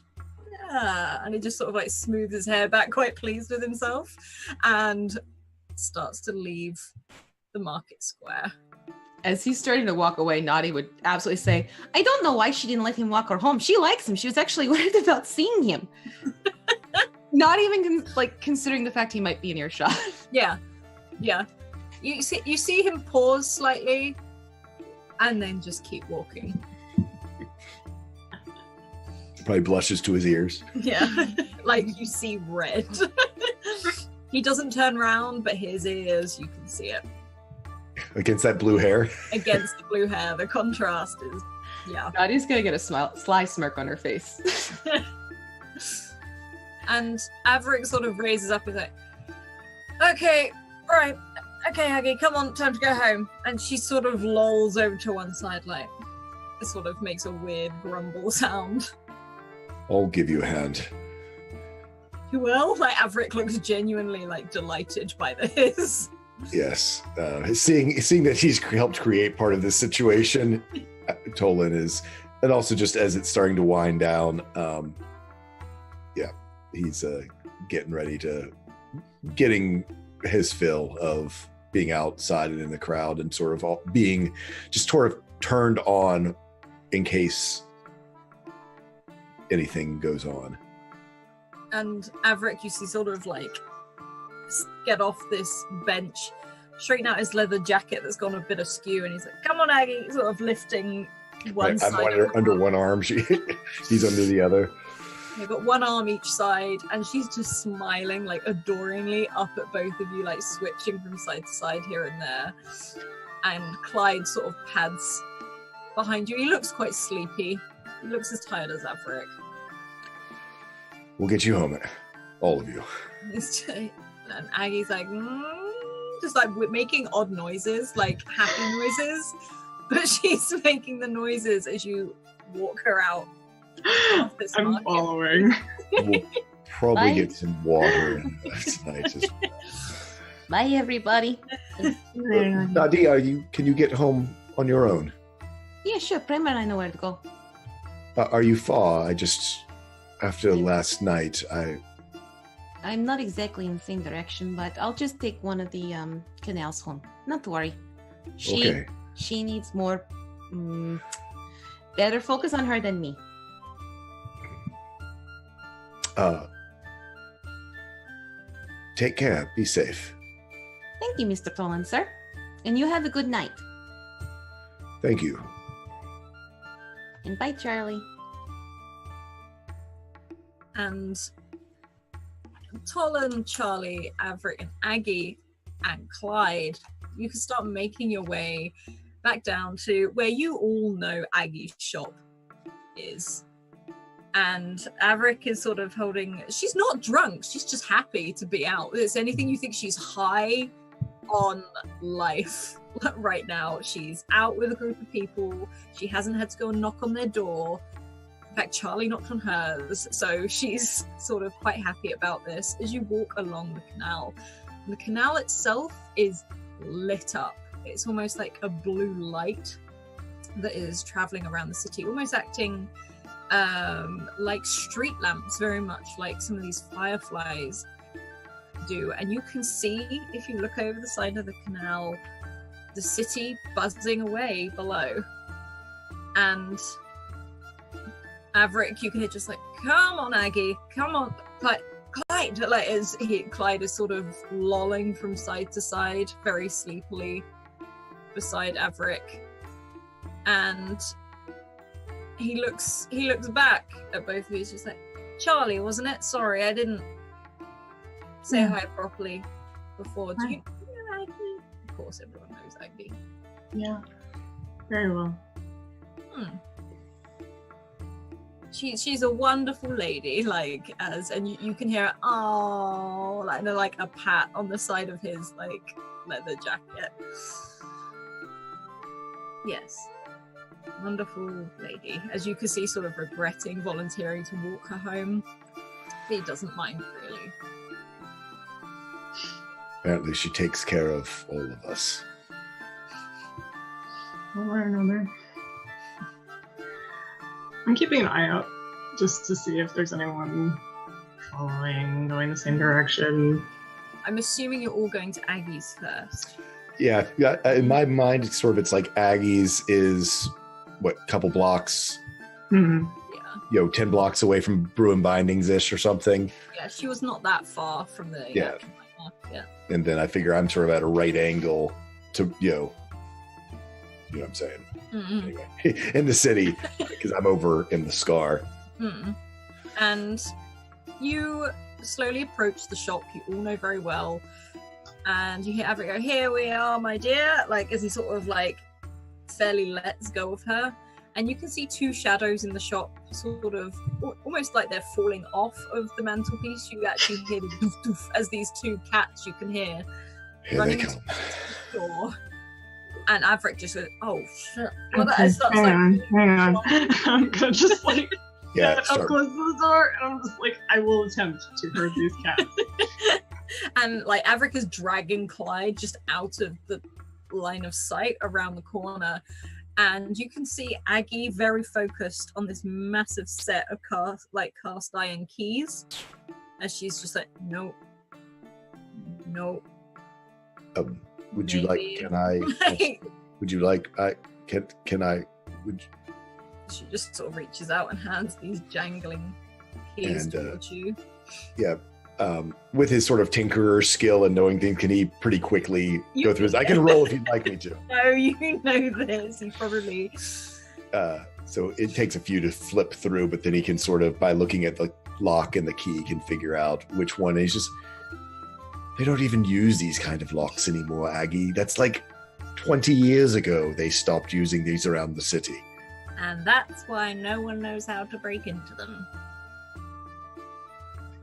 Yeah. And he just sort of like smooths his hair back, quite pleased with himself, and starts to leave the market square. As he's starting to walk away, Naughty would absolutely say, I don't know why she didn't let him walk her home. She likes him. She was actually worried about seeing him. not even considering the fact he might be in earshot. Yeah. You see him pause slightly, and then just keep walking. Probably blushes to his ears. Yeah, like you see red. He doesn't turn around, but his ears, you can see it. Against that blue hair. Against the blue hair, the contrast is, yeah. Naughty's gonna get a sly smirk on her face. And Averick sort of raises up and is like, okay, right, okay, Aggie, come on, time to go home. And she sort of lolls over to one side, like, it sort of makes a weird grumble sound. I'll give you a hand. You will? Like, Averick looks genuinely, like, delighted by this. Yes. Seeing that he's helped create part of this situation, Tolan is, and also just as it's starting to wind down, he's getting his fill of being outside and in the crowd and sort of being just sort of turned on in case anything goes on. And Averick, you see sort of like get off this bench, straighten out his leather jacket that's gone a bit askew, and he's like, come on, Aggie, sort of lifting one side. I'm under one arm, he's under the other. They've got one arm each side, and she's just smiling like adoringly up at both of you, like switching from side to side here and there. And Clyde sort of pads behind you. He looks quite sleepy. He looks as tired as Averick. We'll get you home, all of you. And Aggie's like, just like making odd noises, like happy noises, but she's making the noises as you walk her out. I'm following. We'll probably get some water tonight. Bye, everybody. Nadia, can you get home on your own? Yeah, sure. Primer, I know where to go. Are you far? After last night, I'm not exactly in the same direction, but I'll just take one of the canals home. Not to worry. Okay. She needs more better focus on her than me. Take care. Be safe. Thank you, Mr. Tolan, sir. And you have a good night. Thank you. And bye, Charlie. And Tolan, Charlie, Averick, and Aggie, and Clyde, you can start making your way back down to where you all know Aggie's shop is. And Averick is sort of she's not drunk, she's just happy to be out. If it's anything, you think she's high on life right now. She's out with a group of people. She hasn't had to go and knock on their door. In fact, Charlie knocked on hers, so she's sort of quite happy about this as you walk along the canal. And the canal itself is lit up. It's almost like a blue light that is traveling around the city, almost acting like street lamps, very much like some of these fireflies do. And you can see, if you look over the side of the canal, the city buzzing away below. And Averick, you can hear just like, come on, Aggie, come on, Clyde, like Clyde is sort of lolling from side to side, very sleepily beside Averick, and he looks back at both of you. He's just like, Charlie, wasn't it? Sorry, I didn't say hi properly before. Do you know Aggie? Of course, everyone knows Aggie. Yeah. Very well. She's a wonderful lady, like, and you can hear like a pat on the side of his like leather jacket. Yes, wonderful lady, as you can see, sort of regretting volunteering to walk her home. He doesn't mind really. Apparently she takes care of all of us. One way or another. I'm keeping an eye out just to see if there's anyone following, going the same direction. I'm assuming you're all going to Aggie's first. Yeah, in my mind, it's like Aggie's is, what, couple blocks? Mm-hmm. Yeah. 10 blocks away from Brew and Bindings-ish or something. Yeah, she was not that far from the Yeah. Yeah. And then I figure I'm sort of at a right angle to, you know what I'm saying? Mm-mm. Anyway, in the city, because I'm over in the Scar. Mm. And you slowly approach the shop you all know very well, and you hear Averick go, "Here we are, my dear," like as he sort of like fairly lets go of her, and you can see two shadows in the shop, sort of almost like they're falling off of the mantelpiece. You actually hear the doof doof as these two cats you can hear Here running they come. into the door. And Averick just goes, "Oh shit!" Okay, hang on. I'm gonna just like Yeah, get up start. close to the door, and I'm just like, I will attempt to herd these cats. And like Averick is dragging Clyde just out of the line of sight around the corner, and you can see Aggie very focused on this massive set of cast iron keys, as she's just like, "Nope, nope." Would you like? Maybe. Can I? Would you like? Can I? Would She just sort of reaches out and hands these jangling keys And, towards you. yeah. With his sort of tinkerer skill and knowing things, can he pretty quickly go through his? I can roll if you'd like me to. No, you know this. He probably. So it takes a few to flip through, but then he can sort of, by looking at the lock and the key, can figure out which one. And he's just, they don't even use these kind of locks anymore, Aggie. That's like 20 years ago they stopped using these around the city. And that's why no one knows how to break into them.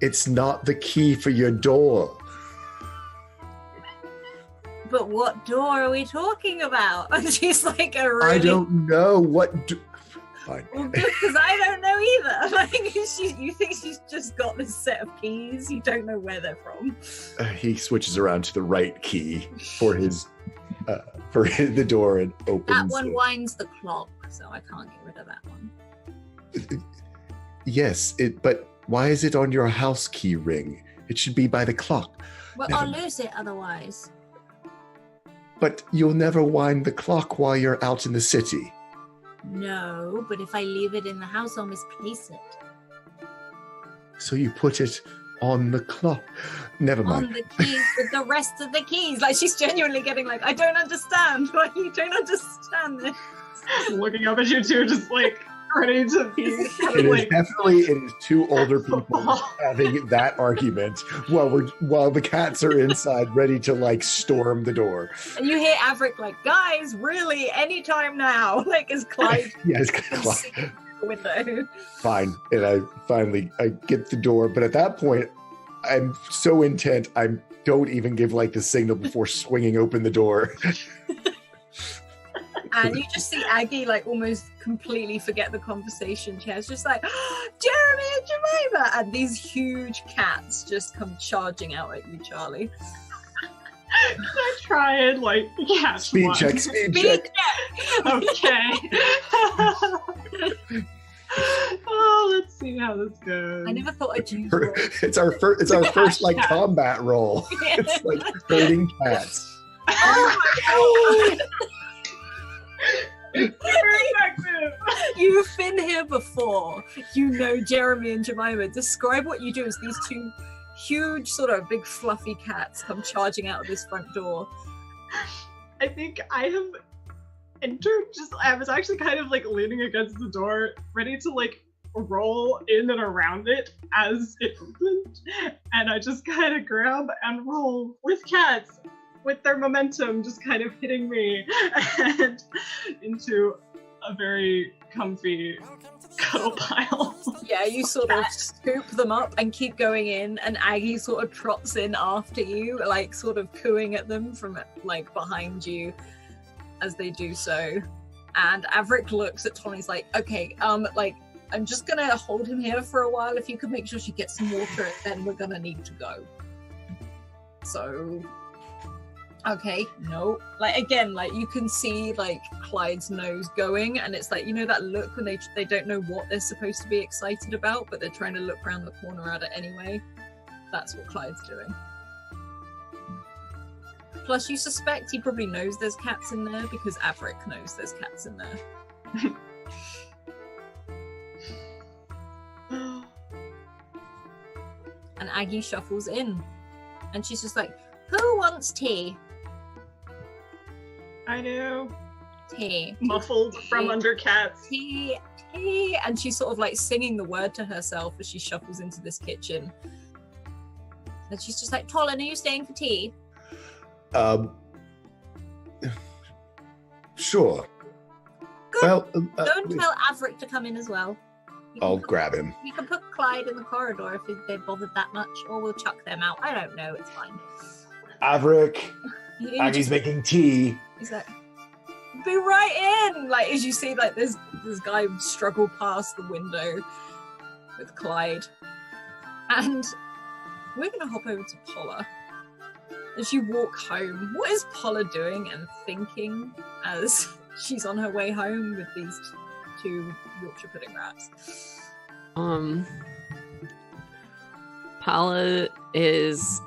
It's not the key for your door. But what door are we talking about? And she's like a really... I don't know what. Fine. Well, good, because I don't know either. Like, you think she's just got this set of keys? You don't know where they're from. He switches around to the right key for his the door and opens. That one winds the clock, so I can't get rid of that one. Yes, but why is it on your house key ring? It should be by the clock. Well, Never I'll mind. lose it otherwise. But you'll never wind the clock while you're out in the city. No, but if I leave it in the house, I'll misplace it. So you put it on the clock. Never mind. On the keys with the rest of the keys. Like, she's genuinely getting like, I don't understand. Why you don't understand this? Looking up at you two, just like ready to be kind It of is like definitely it is two older people having that argument while the cats are inside ready to like storm the door. And you hear Averick like, guys, really, anytime now. Like, as Clyde Yes, comes through the window. fine. And I get the door, but at that point, I'm so intent I don't even give like the signal before swinging open the door. And you just see Aggie like almost completely forget the conversation. She has just like, Jeremy and Jemima! And these huge cats just come charging out at you, Charlie. I try and like catch Speed one. check. Okay. Oh, let's see how this goes. I never thought I'd use roll. It's our first like combat roll. It's like herding cats. Oh my god! Very effective. You You've been here before. You know Jeremy and Jemima. Describe what you do as these two huge, sort of big fluffy cats come charging out of this front door. I think I have entered I was actually kind of like leaning against the door, ready to like roll in and around it as it opened. And I just kind of grab and roll with cats, with their momentum just kind of hitting me and into a very comfy cuddle pile. Yeah, you sort of scoop them up and keep going in, and Aggie sort of trots in after you, like sort of cooing at them from like behind you as they do so. And Averick looks at Tony's like, okay, like I'm just gonna hold him here for a while. If you could make sure she gets some water, then we're gonna need to go. So okay, no. Like again, like you can see like Clyde's nose going, and it's like, you know that look when they don't know what they're supposed to be excited about, but they're trying to look around the corner at it anyway. That's what Clyde's doing. Plus you suspect he probably knows there's cats in there because Averick knows there's cats in there. And Aggie shuffles in, and she's just like, who wants tea? I do. Tea. Muffled from under cats. Tea, tea. And she's sort of like singing the word to herself as she shuffles into this kitchen. And she's just like, Tolan, are you staying for tea? Sure. Good. Well, Don't tell Averick to come in as well. I'll grab him. You can put Clyde in the corridor if they're bothered that much, or we'll chuck them out. I don't know, it's fine. Averick, Aggie's making tea. He's like, be right in! Like, as you see, like, this guy struggle past the window with Clyde. And we're going to hop over to Paula. As you walk home, what is Paula doing and thinking as she's on her way home with these two Yorkshire pudding rats? Paula is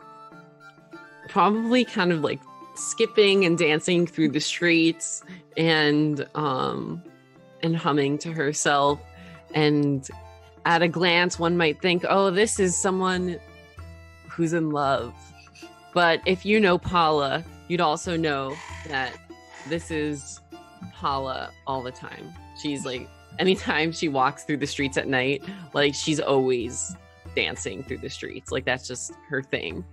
probably kind of like skipping and dancing through the streets and humming to herself. And at a glance, one might think, oh, this is someone who's in love. But if you know Paula, you'd also know that this is Paula all the time. She's like, anytime she walks through the streets at night, like she's always dancing through the streets. Like that's just her thing.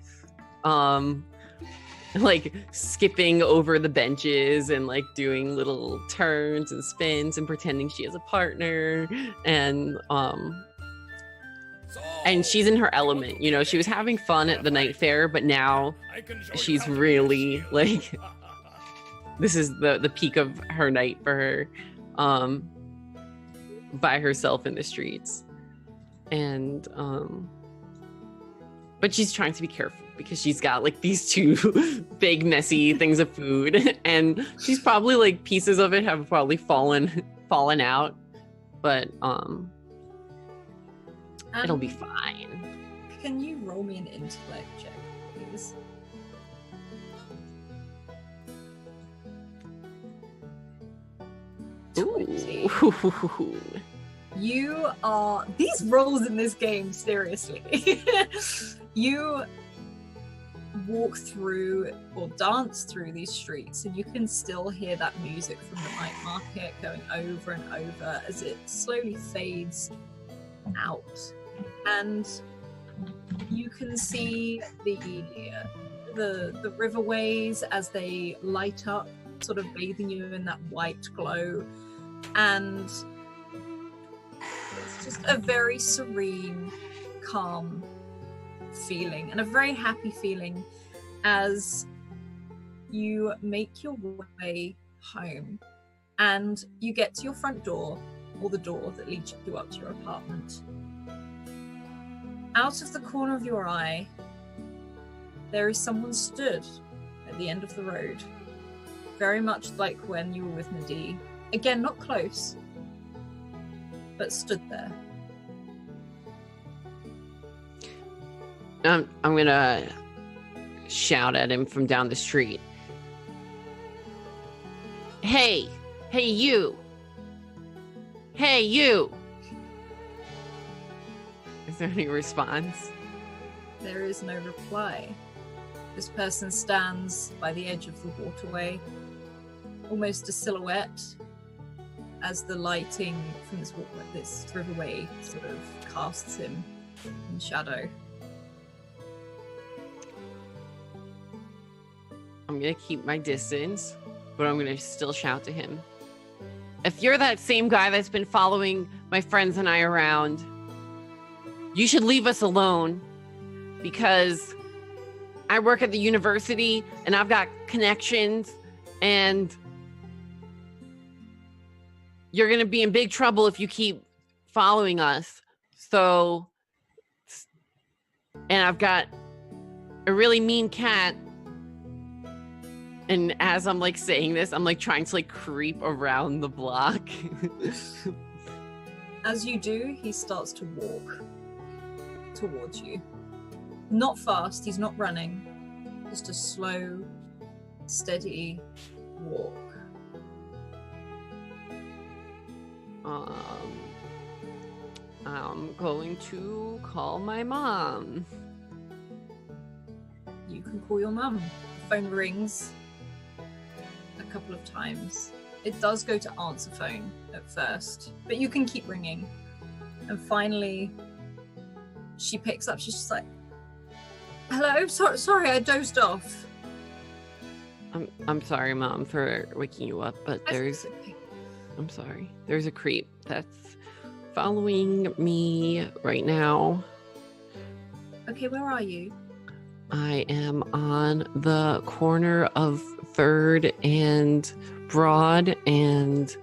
Like skipping over the benches and like doing little turns and spins and pretending she has a partner, and she's in her element. You know, she was having fun at the night fair, but now she's really like, this is the peak of her night for her, by herself in the streets. And but she's trying to be careful because she's got like these two big messy things of food, and she's probably like pieces of it have probably fallen out, but it'll be fine. Can you roll me an intellect check, please? Ooh. You are these rolls in this game, seriously. You walk through or dance through these streets, and you can still hear that music from the night market going over and over as it slowly fades out. And you can see the riverways as they light up, sort of bathing you in that white glow. And it's just a very serene, calm feeling, and a very happy feeling as you make your way home and you get to your front door, or the door that leads you up to your apartment. Out of the corner of your eye, there is someone stood at the end of the road, very much like when you were with Nadie. Again, not close, but stood there. I'm gonna shout at him from down the street. Hey you! Hey, you! Is there any response? There is no reply. This person stands by the edge of the waterway, almost a silhouette, as the lighting from this riverway sort of casts him in shadow. I'm gonna keep my distance, but I'm gonna still shout to him. If you're that same guy that's been following my friends and I around, you should leave us alone, because I work at the university and I've got connections, and you're going to be in big trouble if you keep following us. So, and I've got a really mean cat. And as I'm like saying this, I'm like trying to like creep around the block. As you do, he starts to walk towards you. Not fast, he's not running. Just a slow, steady walk. I'm going to call my mom. You can call your mum. The phone rings a couple of times. It does go to answer phone at first, but you can keep ringing. And finally, she picks up. She's just like, "Hello, sorry, I dozed off." I'm sorry, Mom, for waking you up, but there's a creep that's following me right now. Okay, where are you? I am on the corner of 3rd and Broad, and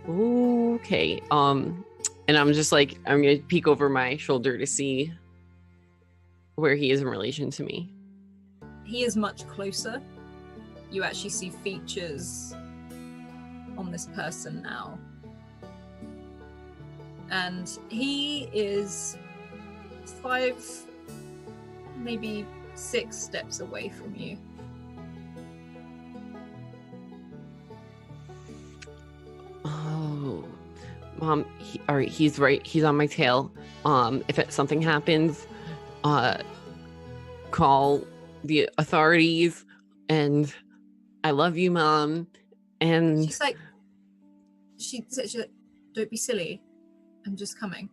okay. And I'm just like, I'm gonna peek over my shoulder to see where he is in relation to me. He is much closer. You actually see features on this person now. And he is 5, maybe 6 steps away from you. Oh, Mom, all right, he's right. He's on my tail. If something happens, call the authorities, and I love you, Mom. And She's like, she's like, "Don't be silly. I'm just coming.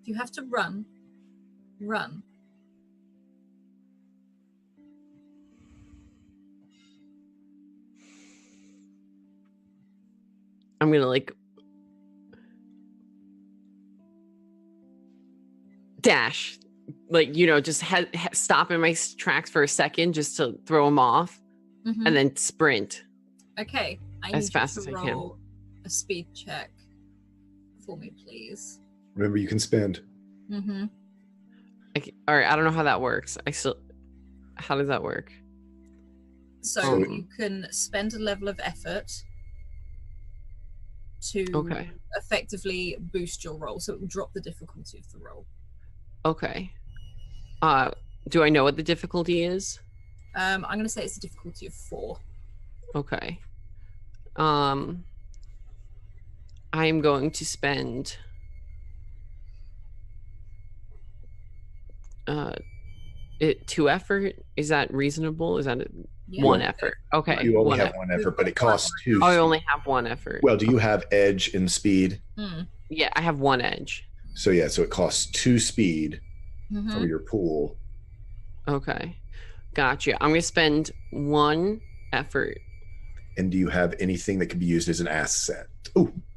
If you have to run, run." I'm gonna like dash, like, you know, just stop in my tracks for a second just to throw him off, Mhm. and then sprint. Okay, I As need fast you as to I can. roll a speed check for me, please. Remember, you can spend. Mm-hmm. All right, I don't know how that works. How does that work? So you can spend a level of effort to Okay. effectively boost your roll, so it will drop the difficulty of the roll. Okay. Do I know what the difficulty is? I'm going to say it's a difficulty of 4. Okay. I am going to spend 2 effort. Is that reasonable? Is that Yeah. 1 effort? Okay. You only one have effort. 1 effort, but it costs 2. Oh, I only have 1 effort. Well, do you have edge and speed? Mm. Yeah, I have 1 edge. So yeah, so it costs 2 speed Mhm. from your pool. Okay. Gotcha. I'm going to spend 1 effort. And do you have anything that can be used as an asset?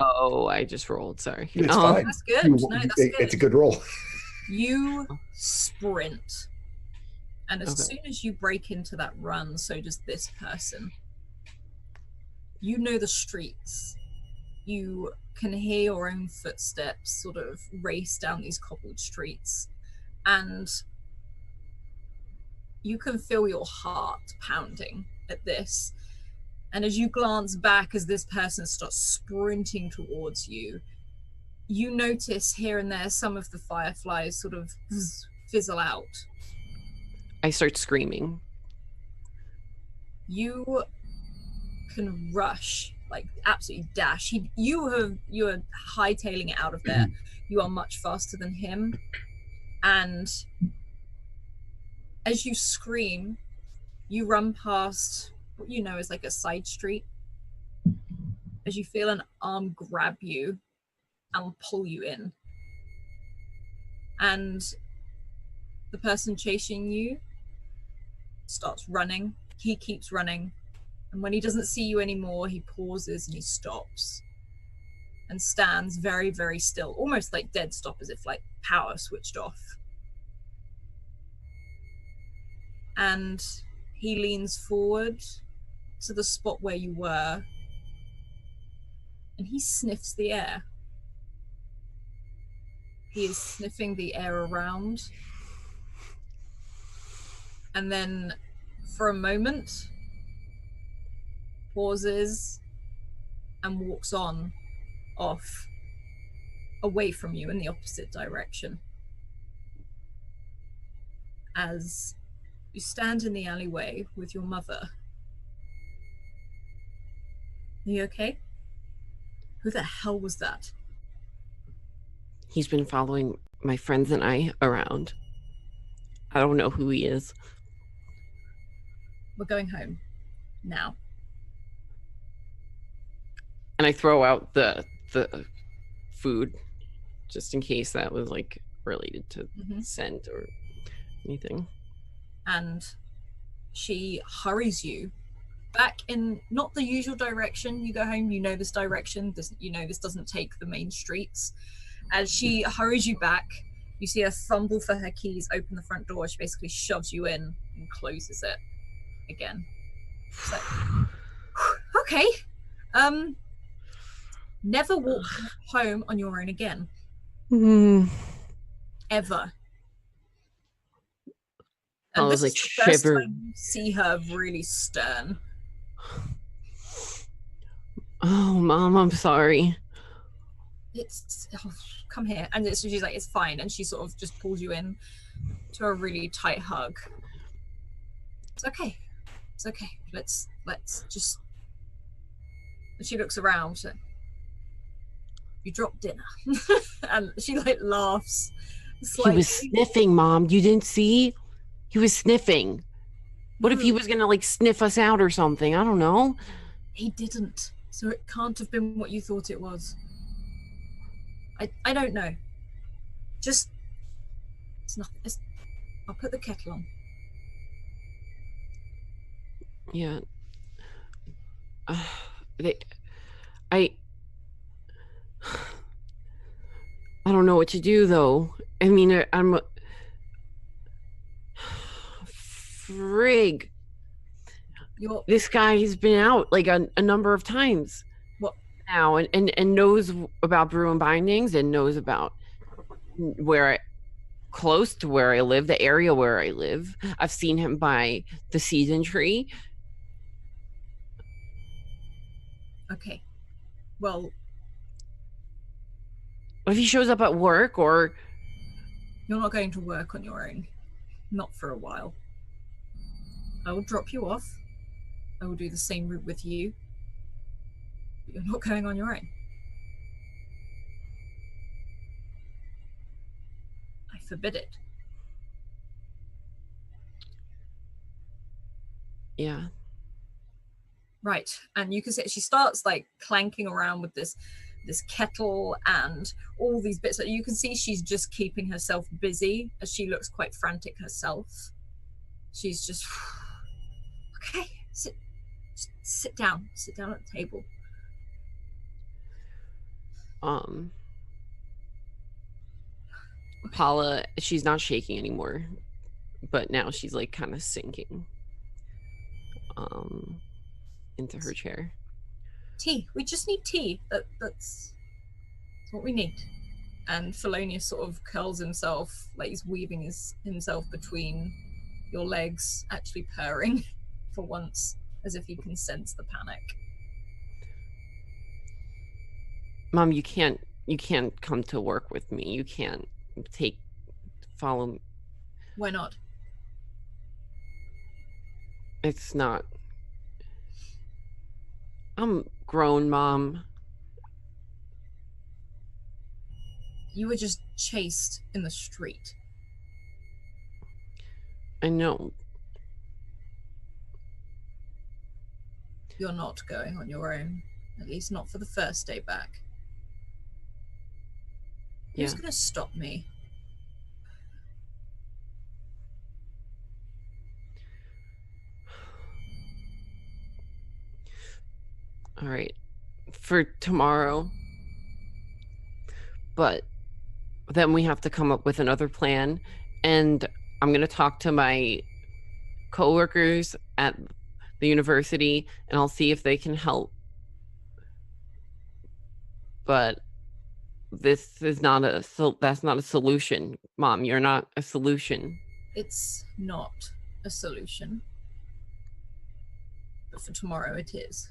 Oh, I just rolled. Sorry. It's fine. That's good. You- No, that's good. It's a good roll. You sprint. And as Okay. soon as you break into that run, so does this person. You know the streets. You can hear your own footsteps sort of race down these cobbled streets. And you can feel your heart pounding at this. And as you glance back as this person starts sprinting towards you, you notice here and there some of the fireflies sort of fizzle out. I start screaming. You can rush like absolutely dash. You are hightailing it out of there. You are much faster than him, and as you scream, you run past what you know is like a side street. As you feel an arm grab you and pull you in, and the person chasing you starts running. He keeps running, and when he doesn't see you anymore, he pauses and he stops and stands very, very still, almost like dead stop, as if like power switched off. And he leans forward to the spot where you were, and he sniffs the air. He is sniffing the air around, and then for a moment pauses and walks on off away from you in the opposite direction. As you stand in the alleyway with your mother. Are you okay? Who the hell was that? He's been following my friends and I around. I don't know who he is. We're going home now. And I throw out the food just in case that was like related to scent or anything. And she hurries you back in not the usual direction. You go home, you know this direction. You know this doesn't take the main streets. As she hurries you back, you see her fumble for her keys, open the front door. She basically shoves you in and closes it again. So, okay. Never walk home on your own again. Ever. And I was this like is the first shivered. time you see her really stern. Oh, Mom, I'm sorry. Come here. And she's like, it's fine. And she sort of just pulls you in to a really tight hug. It's okay. It's okay. Let's just. And she looks around. She's like, you dropped dinner. And she like laughs. He was sniffing, Mom. You didn't see? He was sniffing. What if he was gonna like sniff us out or something? I don't know. He didn't. So it can't have been what you thought it was. I don't know. Just it's nothing. I'll put the kettle on. Yeah. I don't know what to do though. I mean, I'm frig. This guy has been out like a number of times. What now? And knows about brew and bindings and knows about close to where I live, the area where I live. I've seen him by the season tree. Okay. Well, what if he shows up at work or... You're not going to work on your own. Not for a while. I will drop you off. I will do the same route with you. But you're not going on your own. I forbid it. Yeah. Right. And you can see she starts like clanking around with this kettle and all these bits that you can see she's just keeping herself busy as she looks quite frantic herself. She's just okay, sit down at the table. Paula, she's not shaking anymore, but now she's like kind of sinking into her chair. Tea. We just need tea. That's what we need. And Felonius sort of curls himself, like he's weaving himself between your legs, actually purring for once, as if he can sense the panic. Mom, you can't come to work with me. You can't follow me. Why not? It's not. I'm grown, Mom. You were just chased in the street. I know. You're not going on your own. At least not for the first day back. Who's Yeah. gonna stop me? All right. For tomorrow. But then we have to come up with another plan. And I'm going to talk to my coworkers at the university and I'll see if they can help. But this is not that's not a solution. Mom, you're not a solution. It's not a solution. But for tomorrow it is.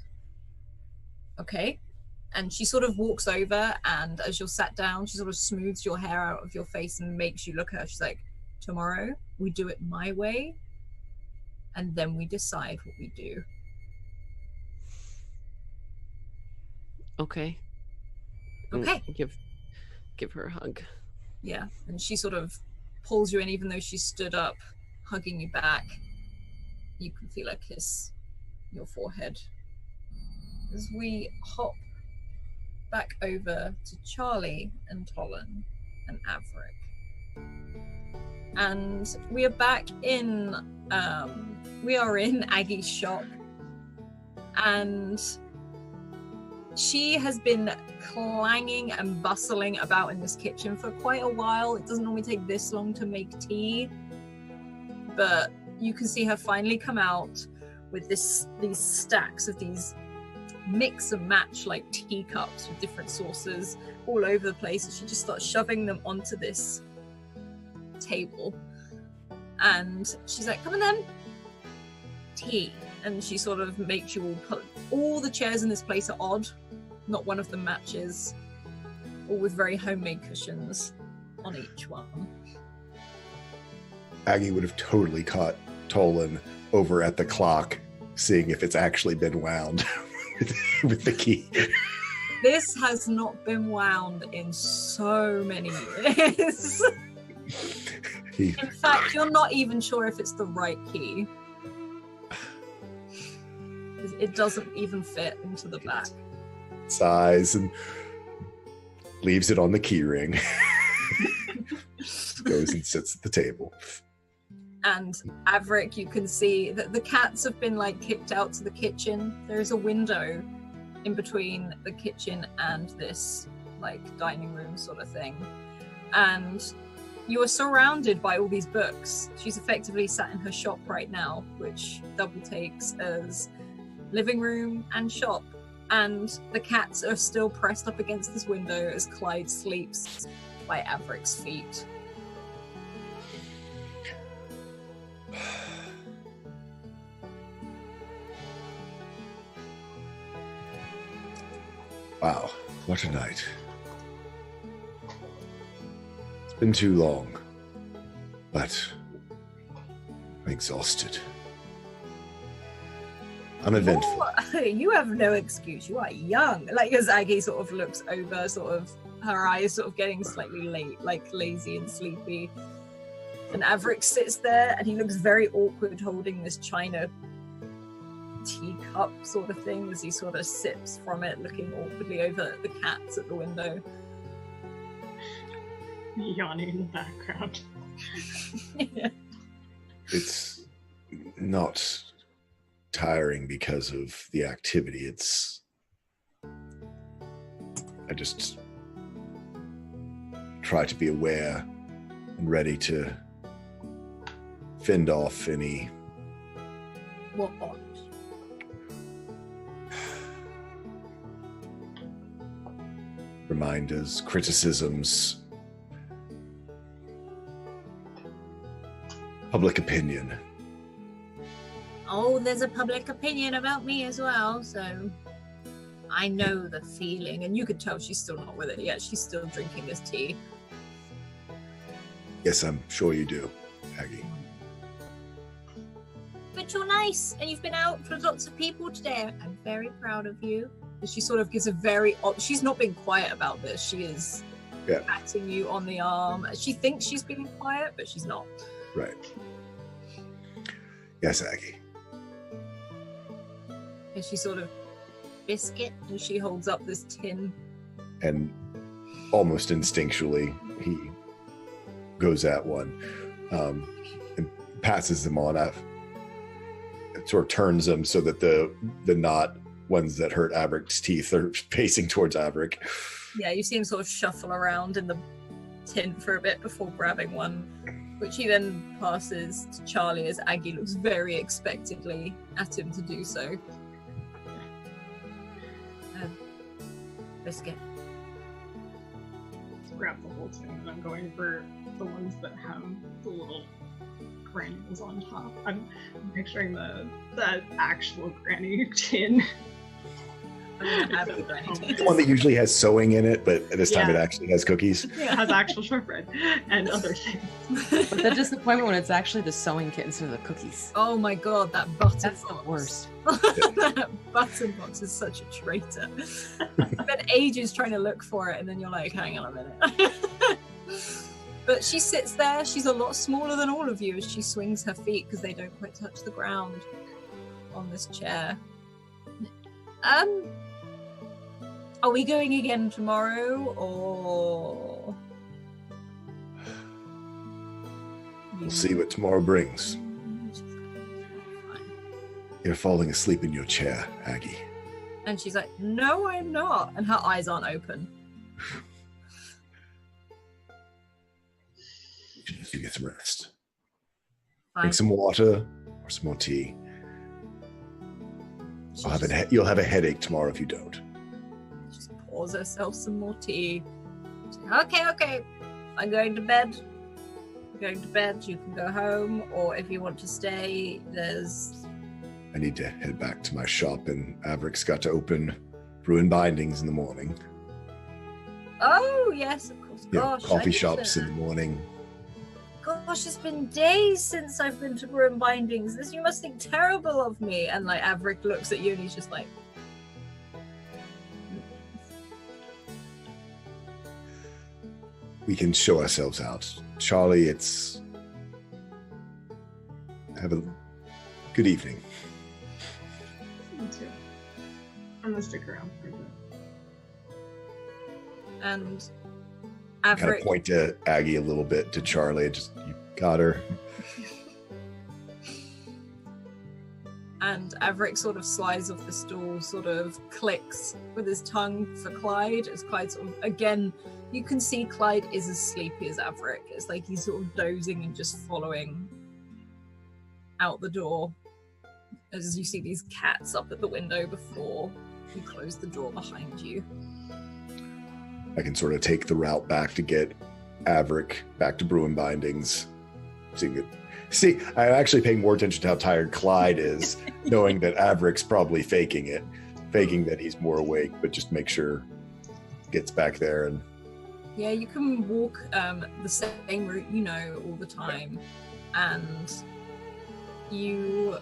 Okay? And she sort of walks over, and as you're sat down, she sort of smooths your hair out of your face and makes you look at her. She's like, tomorrow we do it my way, and then we decide what we do. Okay. Okay. Give her a hug. Yeah, and she sort of pulls you in, even though she stood up, hugging you back. You can feel her kiss your forehead. As we hop back over to Charlie and Tolan and Averick. And we are back in, we are in Aggie's shop. And she has been clanging and bustling about in this kitchen for quite a while. It doesn't normally take this long to make tea, but you can see her finally come out with these stacks of these mix and match like teacups with different sauces all over the place. And she just starts shoving them onto this table. And she's like, come on then, tea. And she sort of makes you all put, all the chairs in this place are odd. Not one of them matches. All with very homemade cushions on each one. Aggie would have totally caught Tolan over at the clock, seeing if it's actually been wound with the key. This has not been wound in so many years. In fact, you're not even sure if it's the right key. It doesn't even fit into the back. Sighs and leaves it on the key ring. Goes and sits at the table. And Averick, you can see that the cats have been like kicked out to the kitchen. There is a window in between the kitchen and this like dining room sort of thing. And you are surrounded by all these books. She's effectively sat in her shop right now, which double takes as living room and shop. And the cats are still pressed up against this window as Clyde sleeps by Averick's feet. Wow, what a night. It's been too long, but I'm exhausted. Uneventful. Oh, you have no excuse. You are young. Like as Aggie sort of looks over, sort of her eyes sort of getting slightly late, like lazy and sleepy. And Averick sits there and he looks very awkward holding this china teacup sort of thing as he sort of sips from it, looking awkwardly over at the cats at the window. Yawning in the background. Yeah. It's not tiring because of the activity. I just try to be aware and ready to fend off any What? reminders, criticisms, public opinion. Oh, there's a public opinion about me as well, so I know the feeling. And you could tell she's still not with it yet. She's still drinking this tea. Yes, I'm sure you do, Aggie. but you're nice and you've been out with lots of people today. I'm very proud of you. And she sort of gives a very odd, she's not being quiet about this. She is patting you on the arm. She thinks she's being quiet, but she's not. Right. Yes, Aggie. And she sort of, biscuit, and she holds up this tin. And almost instinctually, he goes at one and passes them on. It sort of turns them so that the not ones that hurt Avric's teeth are facing towards Avric. Yeah, you see him sort of shuffle around in the tin for a bit before grabbing one, which he then passes to Charlie as Aggie looks very expectantly at him to do so. Biscuit. Grab the whole tin, and I'm going for the ones that have the little granules on top. I'm picturing the actual granny tin. The one that usually has sewing in it, but this time it actually has cookies. Yeah, it has actual shortbread and other things. But the disappointment when it's actually the sewing kit instead of the cookies. Oh my god, that button That's box. the worst. That button box is such a traitor. I spent ages trying to look for it, and then you're like, hang on a minute. But she sits there. She's a lot smaller than all of you as she swings her feet because they don't quite touch the ground on this chair. Are we going again tomorrow, or? We'll see what tomorrow brings. You're falling asleep in your chair, Aggie. And she's like, no, I'm not. And her eyes aren't open. You get some rest. Fine. Drink some water or some more tea. You'll have a headache tomorrow if you don't. Just pours herself some more tea. Okay. I'm going to bed. You can go home, or if you want to stay, I need to head back to my shop, and Avric's got to open Ruin Bindings in the morning. Oh, yes, of course. Yeah, Gosh, coffee shops in the morning. Gosh, it's been days since I've been to Ruin Bindings. You must think terrible of me. And like Avric looks at you and he's just like, We can show ourselves out. Charlie, have a good evening. Me too. I'm gonna stick around for a bit. and Kind of Avric. point to Aggie a little bit, to Charlie. Just, you got her. And Avric sort of slides off the stool, sort of clicks with his tongue for Clyde. As Clyde sort of, again, you can see Clyde is as sleepy as Avric. It's like he's sort of dozing and just following out the door. As you see these cats up at the window before you close the door behind you. I can sort of take the route back to get Avric back to Bruin Bindings. See, I'm actually paying more attention to how tired Clyde is, knowing that Avric's probably faking that he's more awake, but just make sure gets back there. And Yeah, you can walk the same route you know all the time, and you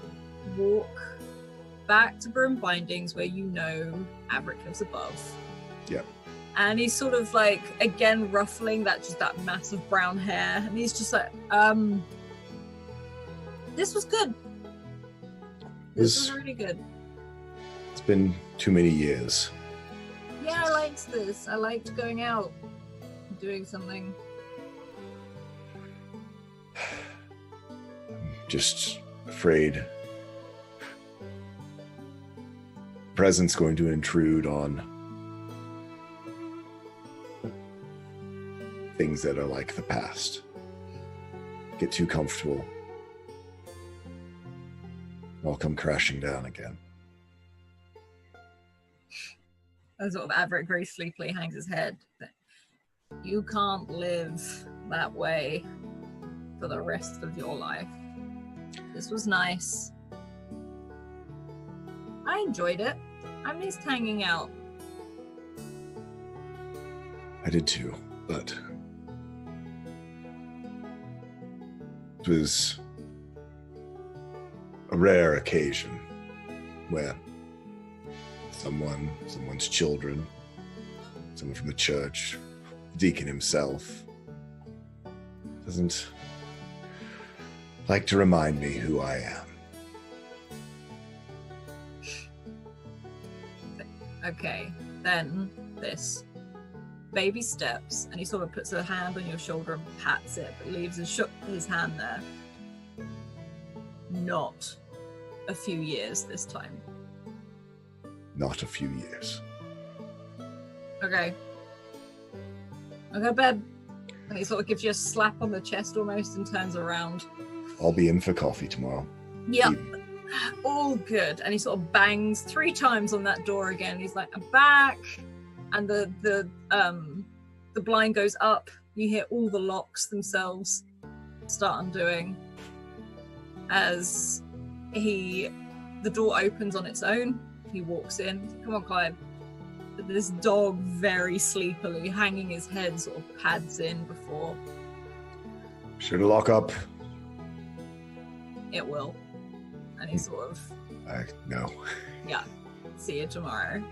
walk back to Broom Bindings where you know Avric lives above. Yep. And he's sort of like, again, ruffling that massive brown hair, and he's just like, this was good. This was really good. It's been too many years. Yeah, I liked this. I liked going out, doing something. I'm just afraid present's going to intrude on things that are like the past. Get too comfortable. I'll come crashing down again. And sort of Avric very sleepily hangs his head. You can't live that way for the rest of your life. This was nice. I enjoyed it. I missed hanging out. I did too, but it was a rare occasion where someone's children, someone from the church, the deacon himself, doesn't like to remind me who I am. Okay, then this. Baby steps, and he sort of puts a hand on your shoulder and pats it, but leaves his hand there. Not a few years this time. Not a few years. Okay. I'll go to bed. And he sort of gives you a slap on the chest almost and turns around. I'll be in for coffee tomorrow. Yep. All good. And he sort of bangs 3 times on that door again. He's like, I'm back. And the blind goes up. You hear all the locks themselves start undoing as the door opens on its own. He walks in. Come on, Clyde. This dog, very sleepily, hanging his head, sort of pads in before. Should lock up. It will. And he sort of... No. Yeah. See you tomorrow.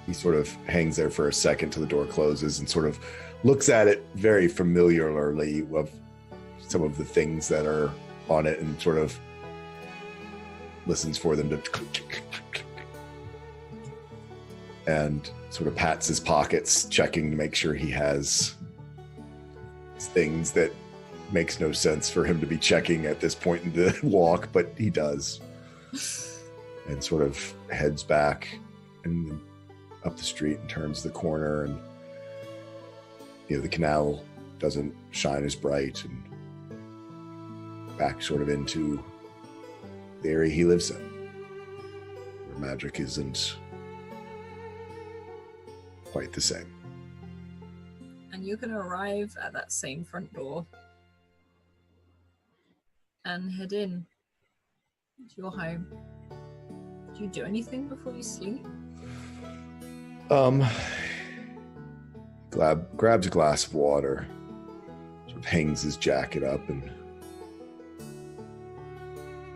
He sort of hangs there for a second till the door closes and sort of looks at it very familiarly of some of the things that are on it and sort of listens for them to and sort of pats his pockets, checking to make sure he has things that makes no sense for him to be checking at this point in the walk, but he does. And sort of heads back and up the street and turns the corner, and the canal doesn't shine as bright, and back sort of into the area he lives in, where magic isn't quite the same. And you can arrive at that same front door and head in to your home. Do you do anything before you sleep? Grabs a glass of water, sort of hangs his jacket up and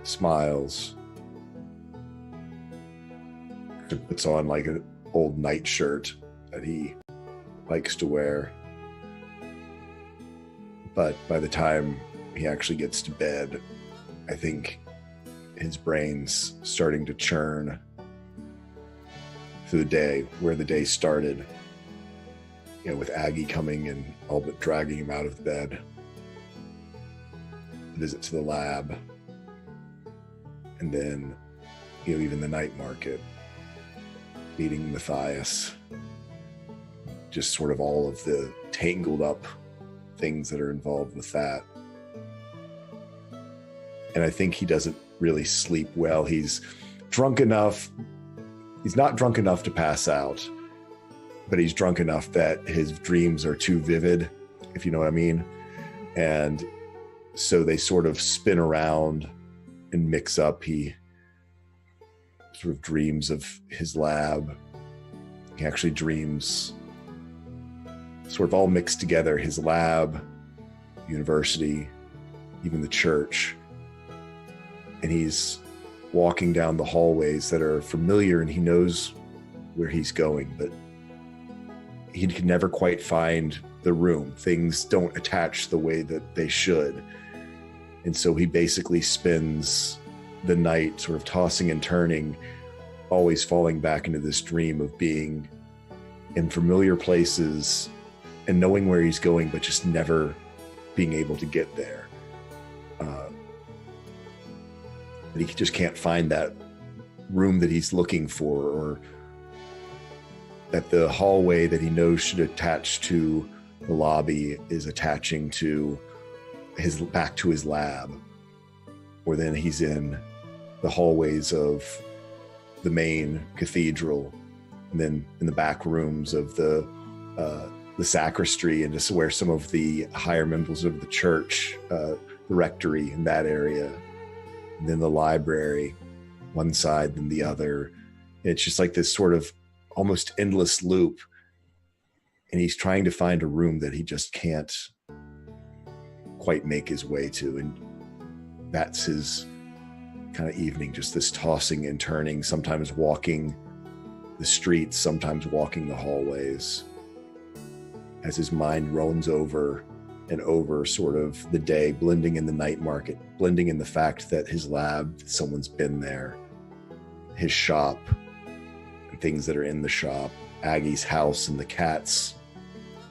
smiles. Puts on like an old nightshirt that he likes to wear. But by the time he actually gets to bed, I think his brain's starting to churn through the day, where the day started, with Aggie coming and all but dragging him out of the bed. Visit to the lab. And then, even the night market, meeting Matthias. Just sort of all of the tangled up things that are involved with that. And I think he doesn't really sleep well. He's drunk enough. He's not drunk enough to pass out, but he's drunk enough that his dreams are too vivid, if you know what I mean. And so they sort of spin around and mix up. He sort of dreams of his lab. He actually dreams sort of all mixed together, his lab, university, even the church. And he's walking down the hallways that are familiar, and he knows where he's going, but he can never quite find the room. Things don't attach the way that they should. And so he basically spends the night sort of tossing and turning, always falling back into this dream of being in familiar places and knowing where he's going, but just never being able to get there. But he just can't find that room that he's looking for, or that the hallway that he knows should attach to the lobby is attaching to back to his lab. Or then he's in the hallways of the main cathedral, and then in the back rooms of the sacristy, and just where some of the higher members of the church, the rectory in that area, and then the library, one side, then the other. And it's just like this sort of almost endless loop. And he's trying to find a room that he just can't quite make his way to. And that's his kind of evening, just this tossing and turning, sometimes walking the streets, sometimes walking the hallways, as his mind roams over and over sort of the day, blending in the night market, blending in the fact that his lab, someone's been there, his shop, and things that are in the shop, Aggie's house and the cats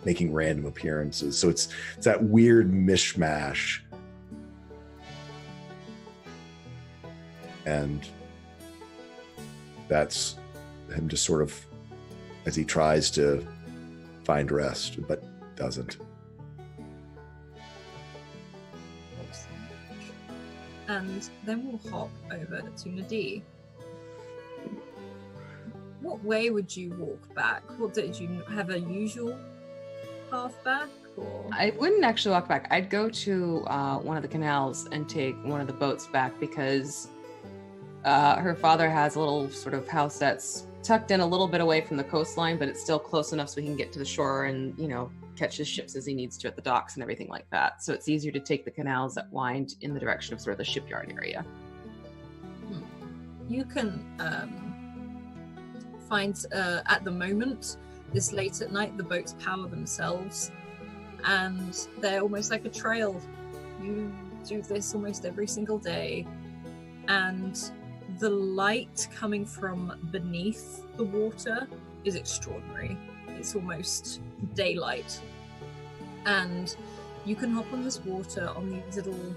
making random appearances. So it's that weird mishmash. And that's him just sort of, as he tries to find rest, but doesn't. And then we'll hop over to Nadie. What way would you walk back? What did you have a usual path back? Or? I wouldn't actually walk back. I'd go to one of the canals and take one of the boats back, because her father has a little sort of house that's tucked in a little bit away from the coastline, but it's still close enough so he can get to the shore and, you know, catch his ships as he needs to at the docks and everything like that. So it's easier to take the canals that wind in the direction of sort of the shipyard area. You can find, at the moment, this late at night, the boats power themselves, and they're almost like a trail. You do this almost every single day, and the light coming from beneath the water is extraordinary. It's almost daylight, and you can hop on this water on these little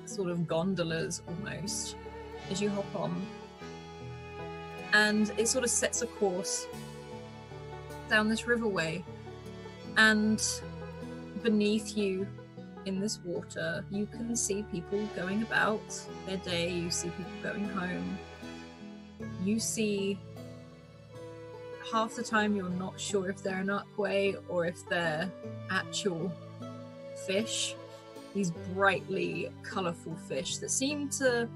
sort of gondolas almost as you hop on, and it sort of sets a course down this riverway, and beneath you in this water you can see people going about their day, you see people going home, you see, half the time you're not sure if they're an aquay or if they're actual fish, these brightly colourful fish that seem to,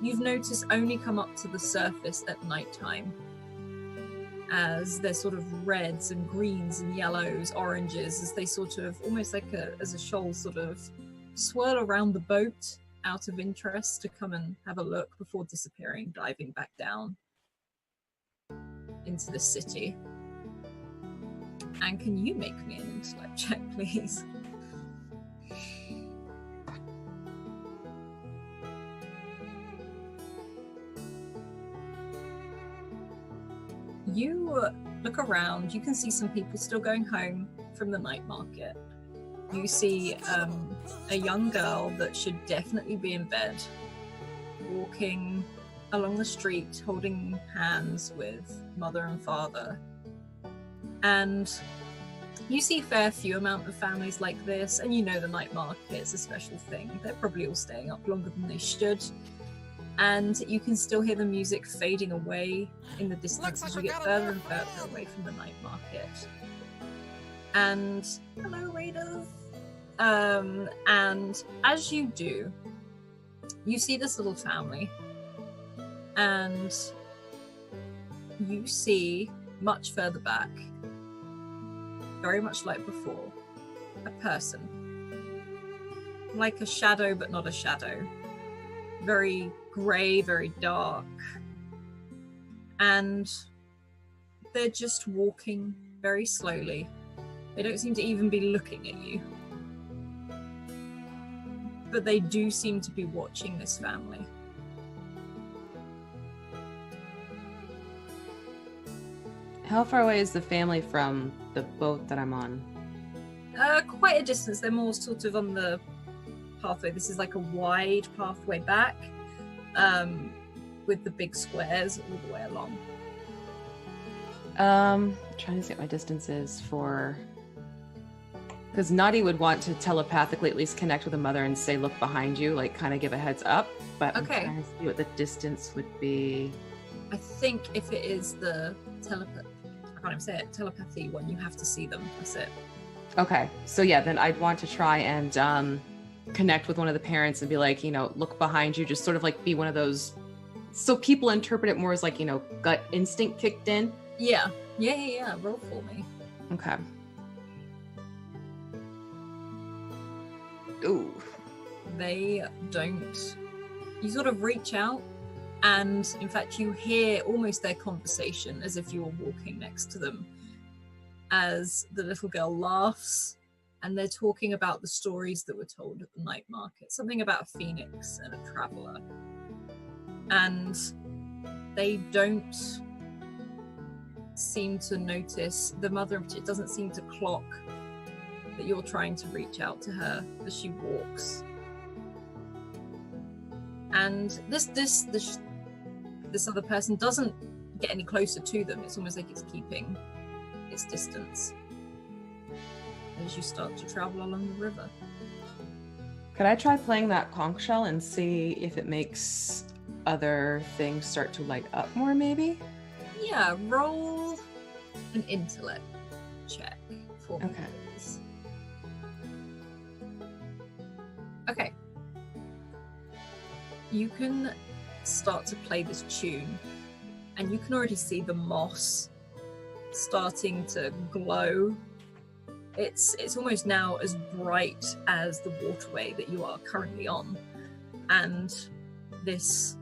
you've noticed, only come up to the surface at nighttime, as they're sort of reds and greens and yellows, oranges, as they sort of, almost like as a shoal, sort of swirl around the boat out of interest to come and have a look before disappearing, diving back down into the city. And can you make me an intellect check, please? You look around, you can see some people still going home from the night market. You see a young girl that should definitely be in bed, walking along the street, holding hands with mother and father. And you see a fair few amount of families like this, and you know the night market's a special thing. They're probably all staying up longer than they should. And you can still hear the music fading away in the distance as you get further and further away from the night market. And hello, raiders. And as you do, you see this little family, and you see much further back, very much like before, a person, like a shadow but not a shadow, very grey, very dark, and they're just walking very slowly. They don't seem to even be looking at you, but they do seem to be watching this family. How far away is the family from the boat that I'm on? Quite a distance. They're more sort of on the pathway. This is like a wide pathway back, with the big squares all the way along. Trying to see what my distance is for, because Nadi would want to telepathically at least connect with a mother and say, look behind you, like kind of give a heads up, but Okay. I'm trying to see what the distance would be. I think if it is the telepathy one, you have to see them. That's it. Okay, so yeah, then I'd want to try and connect with one of the parents and be like, you know, look behind you, just sort of like be one of those, so people interpret it more as like, you know, gut instinct kicked in. Yeah. Roll for me. Okay. Ooh, They don't. You sort of reach out, and in fact you hear almost their conversation as if you were walking next to them, as the little girl laughs, and they're talking about the stories that were told at the night market, something about a phoenix and a traveler. And they don't seem to notice, the mother doesn't seem to clock that you're trying to reach out to her as she walks. And this other person doesn't get any closer to them. It's almost like it's keeping its distance as you start to travel along the river. Could I try playing that conch shell and see if it makes other things start to light up more, maybe? Yeah, roll an intellect check for me, Okay. please. Okay. You can start to play this tune, and you can already see the moss starting to glow. It's almost now as bright as the waterway that you are currently on, and this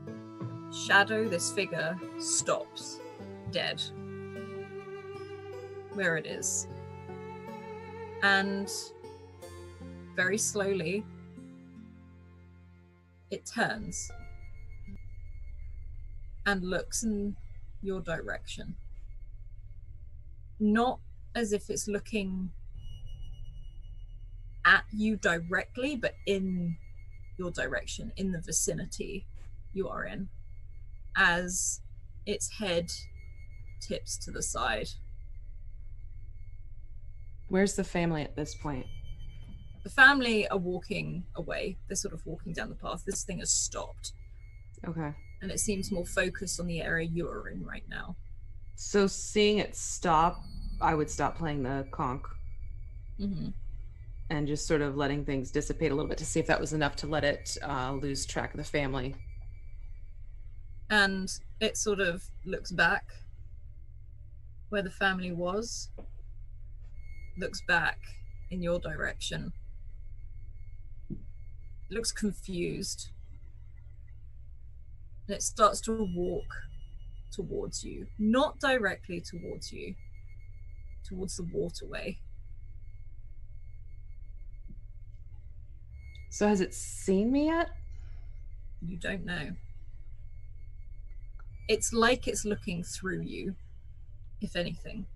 shadow, this figure, stops dead where it is, and very slowly it turns and looks in your direction, not as if it's looking at you directly, but in your direction, in the vicinity you are in, as its head tips to the side. Where's the family at this point? The family are walking away. They're sort of walking down the path. This thing has stopped, Okay. and it seems more focused on the area you are in right now. So seeing it stop, I would stop playing the conch Mm-hmm. and just sort of letting things dissipate a little bit to see if that was enough to let it lose track of the family. And it sort of looks back where the family was, looks back in your direction. It looks confused. And it starts to walk towards you, not directly towards you, towards the waterway. So has it seen me yet? You don't know. It's like it's looking through you, if anything.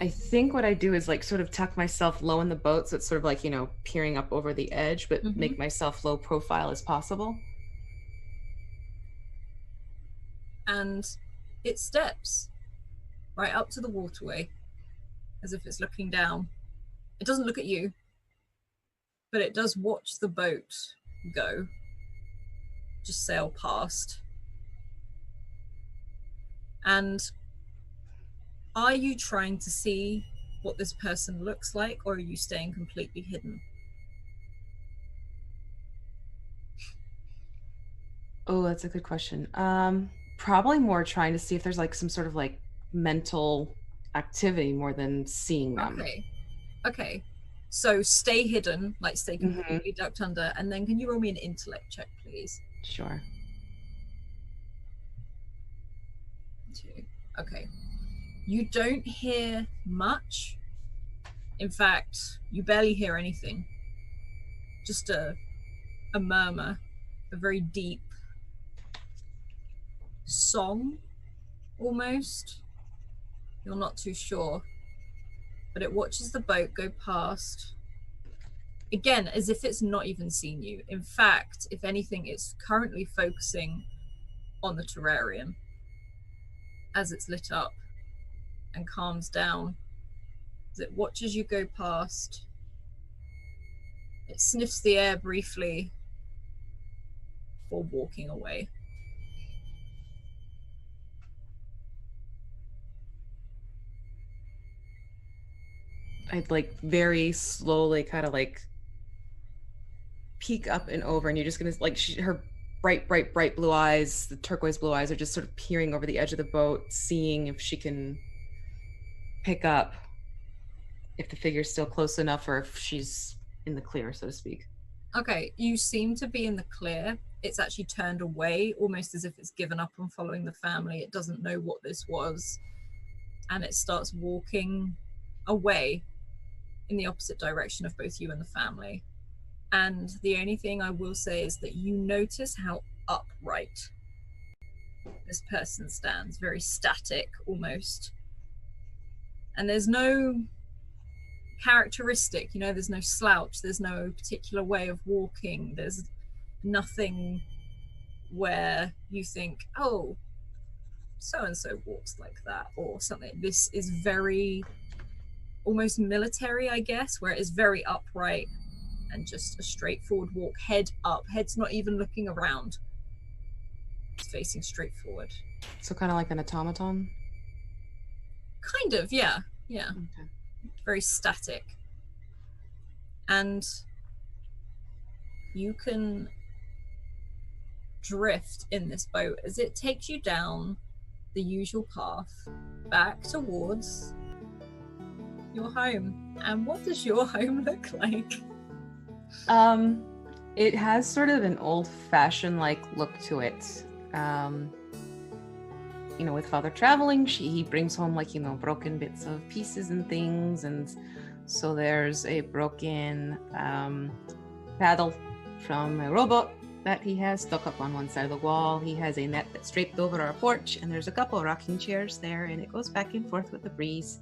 I think what I do is like sort of tuck myself low in the boat, so it's sort of like, you know, peering up over the edge, but Mhm. make myself low profile as possible. And it steps right up to the waterway as if it's looking down. It doesn't look at you, but it does watch the boat go, just sail past. And are you trying to see what this person looks like, or are you staying completely hidden? Oh, that's a good question. Probably more trying to see if there's like some sort of like mental activity more than seeing them. Okay. So stay hidden, like stay Mhm. completely ducked under, and then can you roll me an intellect check, please? Sure. 2. Okay. You don't hear much. In fact, you barely hear anything. Just a murmur, a very deep song, almost. You're not too sure. But it watches the boat go past. Again, as if it's not even seen you. In fact, if anything, it's currently focusing on the terrarium as it's lit up and calms down. As it watches you go past, it sniffs the air briefly before walking away. I'd like very slowly kind of like peek up and over, and you're just gonna like her bright blue eyes, the turquoise blue eyes, are just sort of peering over the edge of the boat, seeing if she can pick up if the figure's still close enough or if she's in the clear, so to speak. Okay, you seem to be in the clear. It's actually turned away, almost as if it's given up on following the family. It doesn't know what this was. And it starts walking away in the opposite direction of both you and the family. And the only thing I will say is that you notice how upright this person stands, very static almost. And there's no characteristic, there's no slouch, there's no particular way of walking, there's nothing where you think, oh, so-and-so walks like that or something. This is very almost military, I guess, where it is very upright and just a straightforward walk, head up, head's not even looking around. It's facing straight forward. So kind of like an automaton? Kind of, yeah. Okay. Very static. And you can drift in this boat as it takes you down the usual path back towards your home. And what does your home look like? It has sort of an old-fashioned look to it. With father traveling, he brings home broken bits of pieces and things, and so there's a broken paddle from a rowboat that he has stuck up on one side of the wall. He has a net that's draped over our porch, and there's a couple of rocking chairs there, and it goes back and forth with the breeze.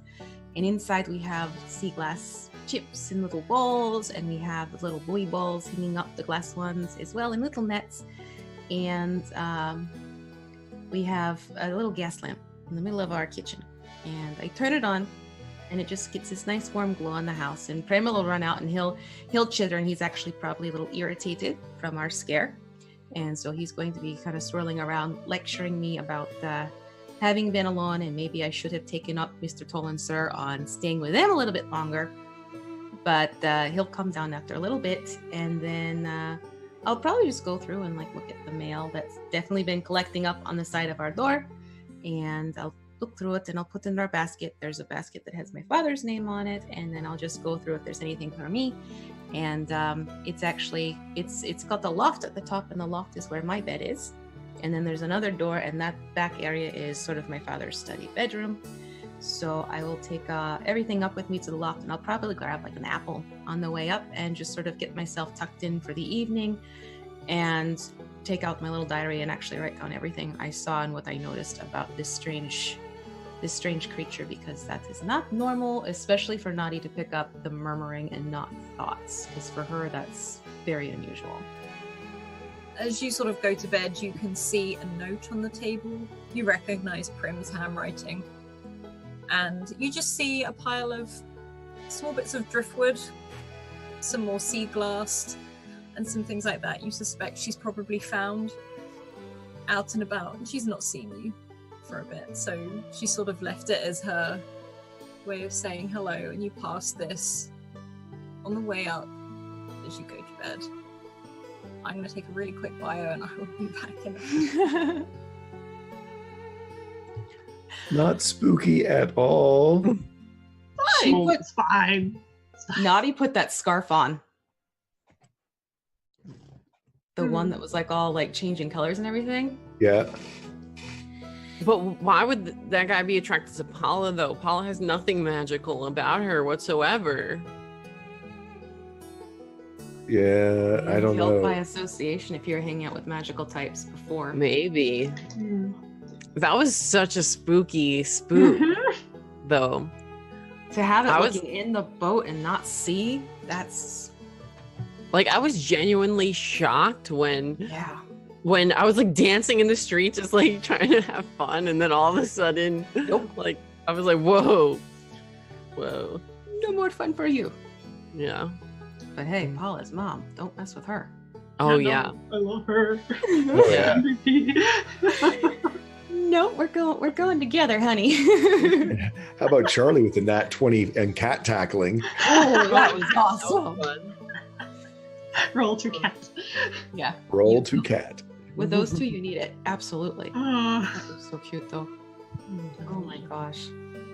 And inside we have sea glass chips in little bowls, and we have the little buoy balls hanging up, the glass ones as well, in little nets. And we have a little gas lamp in the middle of our kitchen. And I turn it on, and it just gets this nice warm glow in the house. And Premal will run out, and he'll chitter, and he's actually probably a little irritated from our scare. And so he's going to be kind of swirling around, lecturing me about having been alone, and maybe I should have taken up Mr. Tolan Sir on staying with them a little bit longer. But he'll come down after a little bit, and then I'll probably just go through and look at the mail that's definitely been collecting up on the side of our door, and I'll look through it and I'll put it in our basket. There's a basket that has my father's name on it, and then I'll just go through if there's anything for me. And it's got the loft at the top, and the loft is where my bed is. And then there's another door, and that back area is sort of my father's study bedroom. So I will take everything up with me to the loft, and I'll probably grab an apple on the way up and just sort of get myself tucked in for the evening and take out my little diary and actually write down everything I saw and what I noticed about this strange creature, because that is not normal, especially for Nadi to pick up the murmuring and not thoughts, because for her that's very unusual. As you sort of go to bed, you can see a note on the table. You recognize Prim's handwriting. And you just see a pile of small bits of driftwood, some more sea glass, and some things like that. You suspect she's probably found out and about, and she's not seen you for a bit. So she sort of left it as her way of saying hello, and you pass this on the way up as you go to bed. I'm going to take a really quick bio, and I will be back in a minute. Not spooky at all. It's fine. Nadi put that scarf on. The one that was all changing colors and everything. Yeah. But why would that guy be attracted to Paula, though? Paula has nothing magical about her whatsoever. Yeah, I don't know. By association, if you're hanging out with magical types before. Maybe. That was such a spooky spook, though. To have it looking in the boat and not see, that's... I was genuinely shocked when I was dancing in the streets, just trying to have fun, and then all of a sudden, I was whoa. No more fun for you. Yeah. But hey, Paula's mom, don't mess with her. Oh, yeah. I love her. Oh, yeah. No, we're going together, honey. How about Charlie with the nat 20 and cat tackling? Oh, that was awesome. So fun. Roll to cat. Yeah. Roll to cat. With those two, you need it. Absolutely. Oh. That was so cute, though. Oh my gosh.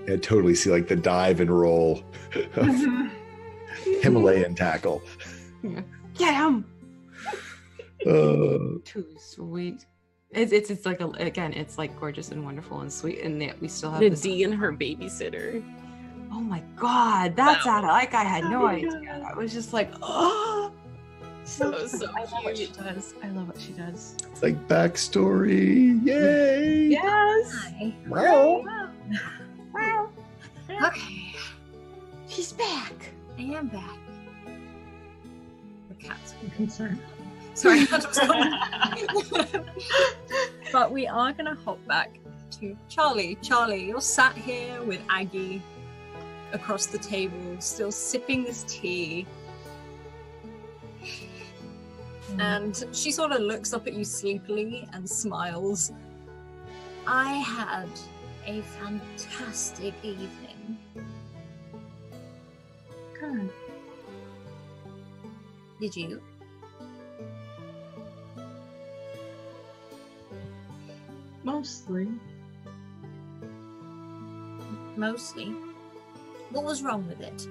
I totally see like the dive and roll of Himalayan tackle. Get him. Uh, Too sweet. It's like again, it's like gorgeous and wonderful and sweet, and yet we still have The this. D and her babysitter. Oh my god, that's Wow. out of, like I had no idea. I was just like, oh, So I love what she cute. does. I love what she does. it's like backstory. Yay! Yes. Hi. Wow. Wow. Okay, She's back. I am back. The cat's I'm concerned. sorry. But we are gonna hop back to Charlie. Charlie, you're sat here with Aggie across the table, still sipping this tea. And she sort of looks up at you sleepily and smiles. I had a fantastic evening. Good. Did you? Mostly. Mostly. What was wrong with it?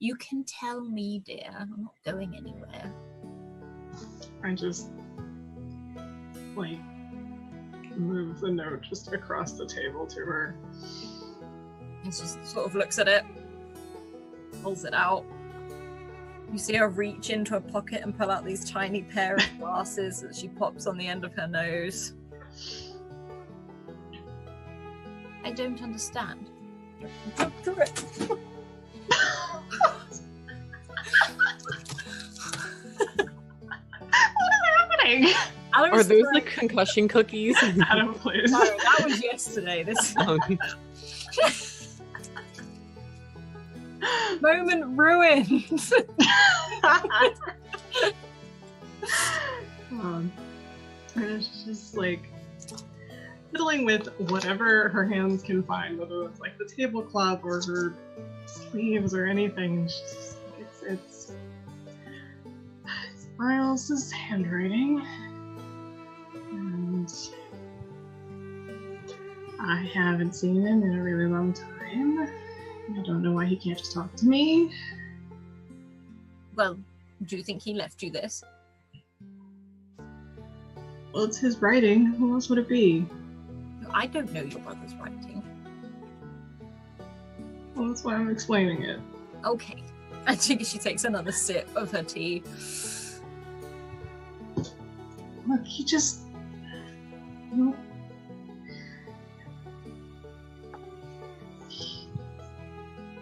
You can tell me, dear. I'm not going anywhere. I just like move the note just across the table to her. And she sort of looks at it, pulls it out. You see her reach into her pocket and pull out these tiny pair of glasses that she pops on the end of her nose. I don't understand. Don't do it. Happening. Are those the concussion cookies? Adam, please. No, that was yesterday. This moment ruined. And it's just like fiddling with whatever her hands can find, whether it's like the tablecloth or her sleeves or anything. It's just it's Miles' handwriting, and I haven't seen him in a really long time. I don't know why he can't just talk to me. Well, do you think he left you this? Well, it's his writing. Who else would it be? I don't know your brother's writing. Well, that's why I'm explaining it. Okay. I think she takes another sip of her tea. Look, he just... Well,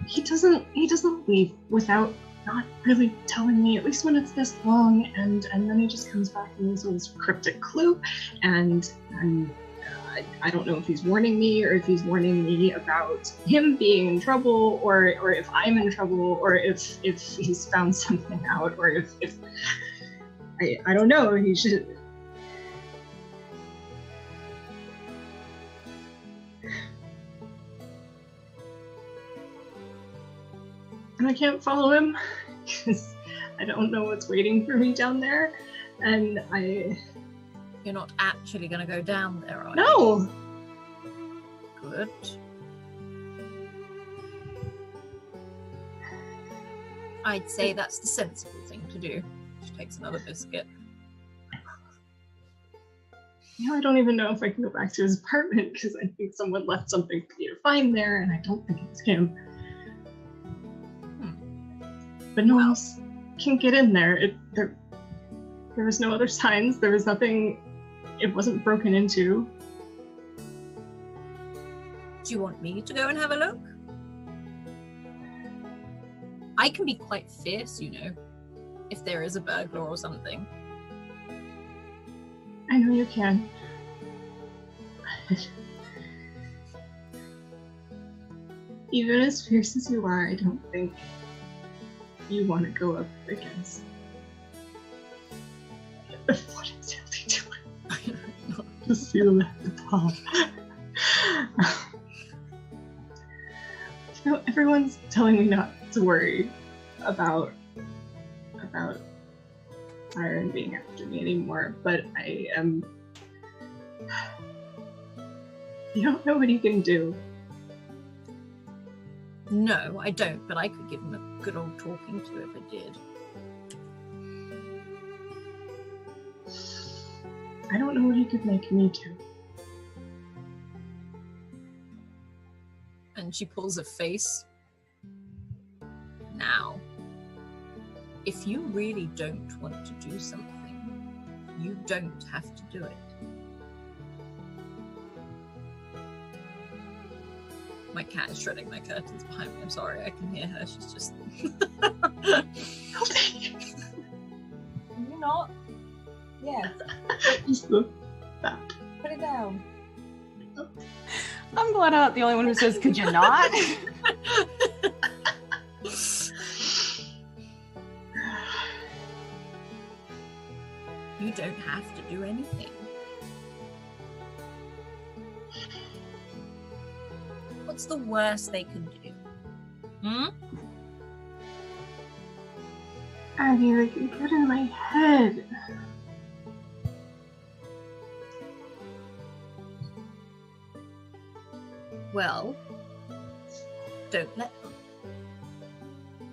he doesn't leave without not really telling me, at least when it's this long, and then he just comes back and leaves this cryptic clue, and I don't know if he's warning me or if he's warning me about him being in trouble, or if I'm in trouble, or if he's found something out, or if I don't know, he should... And I can't follow him because I don't know what's waiting for me down there, and You're not actually going to go down there, are you? No! Good. I'd say that's the sensible thing to do. She takes another biscuit. I don't even know if I can go back to his apartment because I think someone left something for me to find there, and I don't think it's him. But no one else can get in there. There was no other signs. There was nothing. It wasn't broken into. Do you want me to go and have a look? I can be quite fierce, you know, if there is a burglar or something. I know you can. Even as fierce as you are, I don't think you want to go up against what exactly doing. Just feel at the top. Everyone's telling me not to worry about Iron being after me anymore, but I am. You don't know what you can do. No, I don't, but I could give him a good old talking to if I did. I don't know what he could make me do. And she pulls a face. Now, if you really don't want to do something, you don't have to do it. My cat is shredding my curtains behind me. I'm sorry, I can hear her. She's just... Can you not? Yeah. Just the that. Put it down. I'm glad I'm not the only one who says, could you not? You don't have to do anything. What's the worst they can do? Hmm? Abby, they can get in my head. Well, don't let them.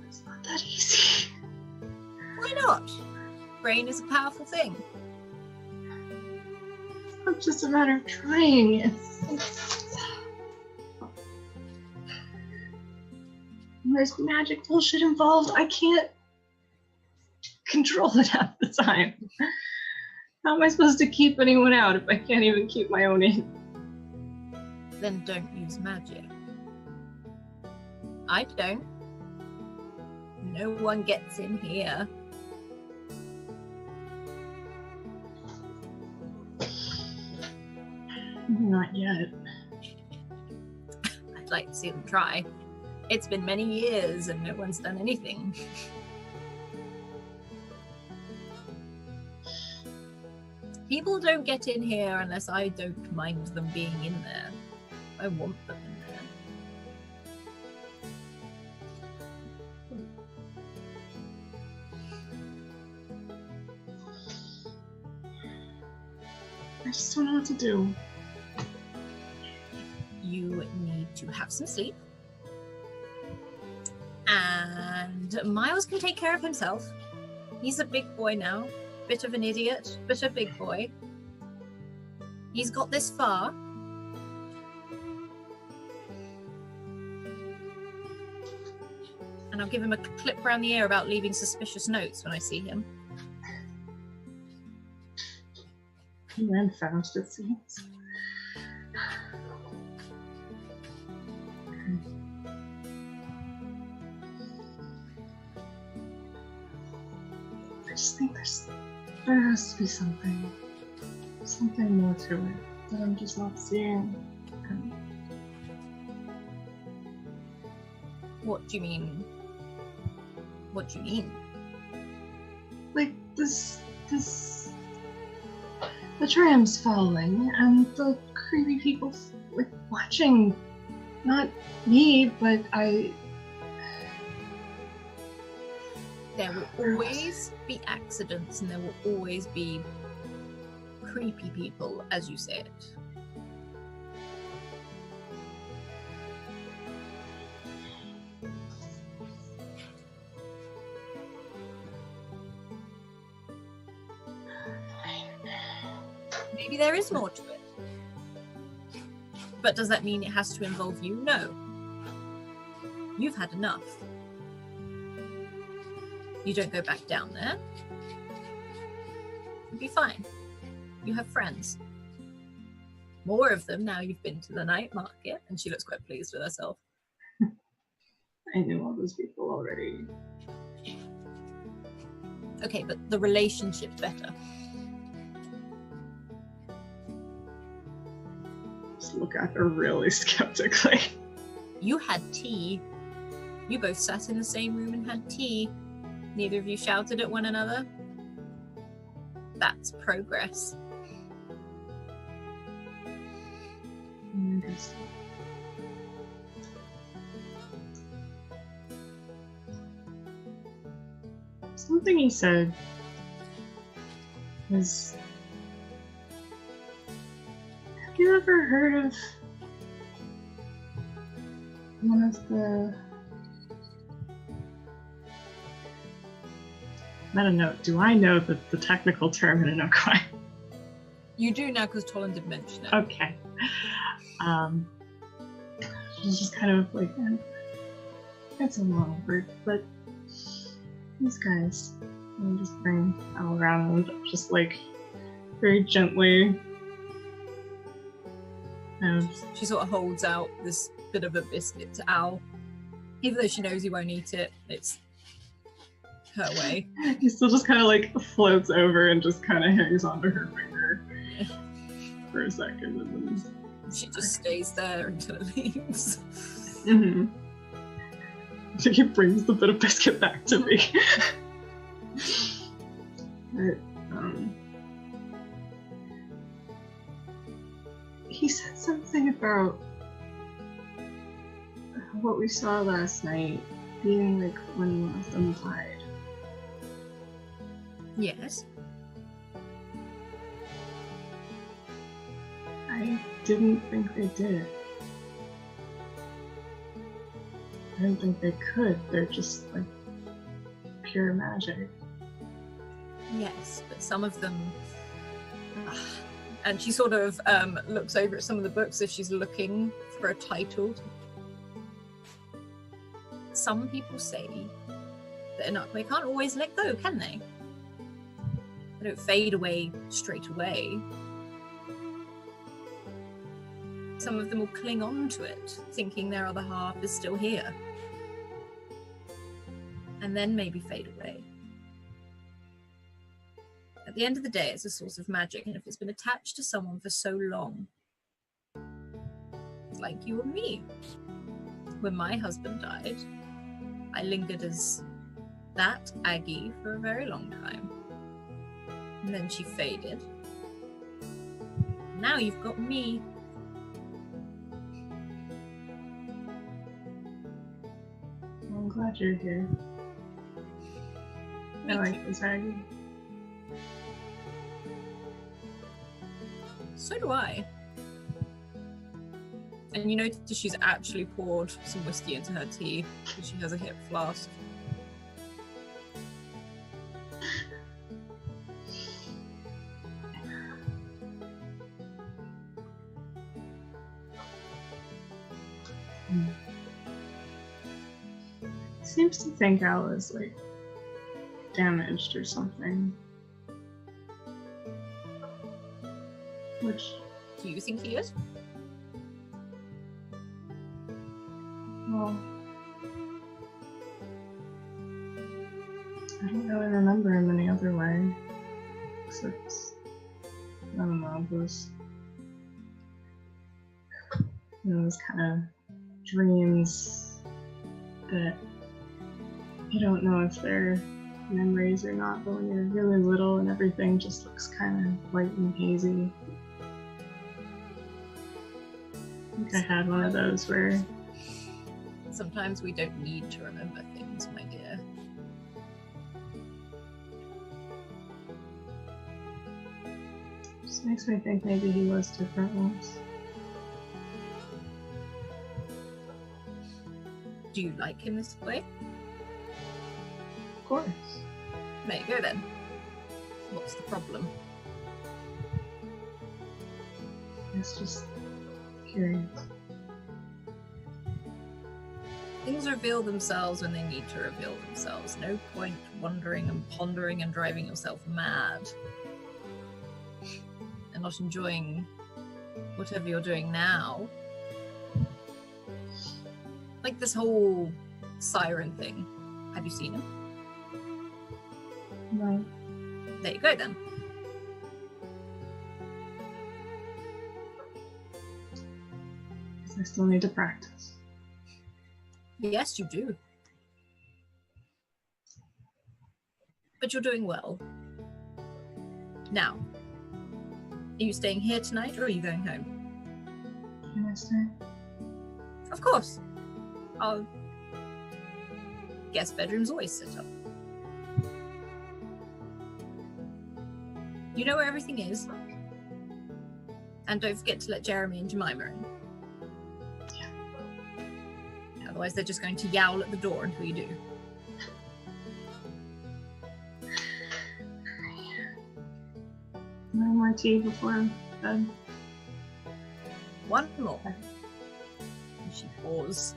It's not that easy. Why not? Brain is a powerful thing. It's not just a matter of trying. It's there's magic bullshit involved. I can't control it half the time. How am I supposed to keep anyone out if I can't even keep my own in? Then don't use magic. I don't. No one gets in here. Not yet. I'd like to see them try. It's been many years and no one's done anything. People don't get in here unless I don't mind them being in there. I want them in there. I just don't know what to do. You need to have some sleep. And Miles can take care of himself. He's a big boy now. Bit of an idiot, but a big boy. He's got this far. And I'll give him a clip around the ear about leaving suspicious notes when I see him. He ran fast, it seems. I just think there has to be something more to it that I'm just not seeing. What do you mean? What do you mean? Like this, the tram's falling and the creepy people like watching, not me, but There will always be accidents and there will always be creepy people, as you said. Maybe there is more to it. But does that mean it has to involve you? No. You've had enough. You don't go back down there. You'll be fine. You have friends. More of them now you've been to the night market. And she looks quite pleased with herself. I knew all those people already. Okay, but the relationship's better. Just look at her really skeptically. You had tea. You both sat in the same room and had tea. Neither of you shouted at one another. That's progress. Something he said was, have you ever heard of one of the, I don't know, do I know the technical term in Inokoi? You do now because Tolan did mention it. Okay. It's just kind of like, that's a long word, but these guys, and just bring Al around, just like very gently. She sort of holds out this bit of a biscuit to Al, even though she knows he won't eat it. It's her way. He still just kind of like floats over and just kind of hangs onto her finger for a second, and then she just stays there until it leaves. Mm-hmm. I think he brings the bit of biscuit back to me. But, he said something about what we saw last night being like when one of them died. Yes. I didn't think they did. I didn't think they could. They're just like pure magic. Yes, but some of them. And she sort of looks over at some of the books as she's looking for a title. Some people say that they can't always let go, can they? They don't fade away straight away. Some of them will cling on to it, thinking their other half is still here. And then maybe fade away. At the end of the day, it's a source of magic, and if it's been attached to someone for so long, like you and me. When my husband died, I lingered as that Aggie for a very long time. And then she faded. Now you've got me. I'm glad you're here. I like this Aggie. So do I. And you notice she's actually poured some whiskey into her tea because she has a hip flask. Seems to think Al is like damaged or something. Which, Do you think he is? well, I don't really remember him any other way. Except, I don't know, those kind of dreams that you don't know if they're memories or not, but when you're really little and everything just looks kind of light and hazy. I think I had one of those where Sometimes we don't need to remember things, my dear. just makes me think maybe he was different once. Do you like him this way? Of course. There you go then. What's the problem? It's just curious. Things reveal themselves when they need to reveal themselves. No point wondering and pondering and driving yourself mad. And not enjoying whatever you're doing now. Like this whole siren thing. Have you seen him? No. There you go then. Because I still need to practice. Yes, you do. But you're doing well. Now, are you staying here tonight or are you going home? Can I stay? Of course. Our guest bedroom's always set up. You know where everything is. And don't forget to let Jeremy and Jemima in. Otherwise, they're just going to yowl at the door until you do. No more tea before bed. One more. And she pours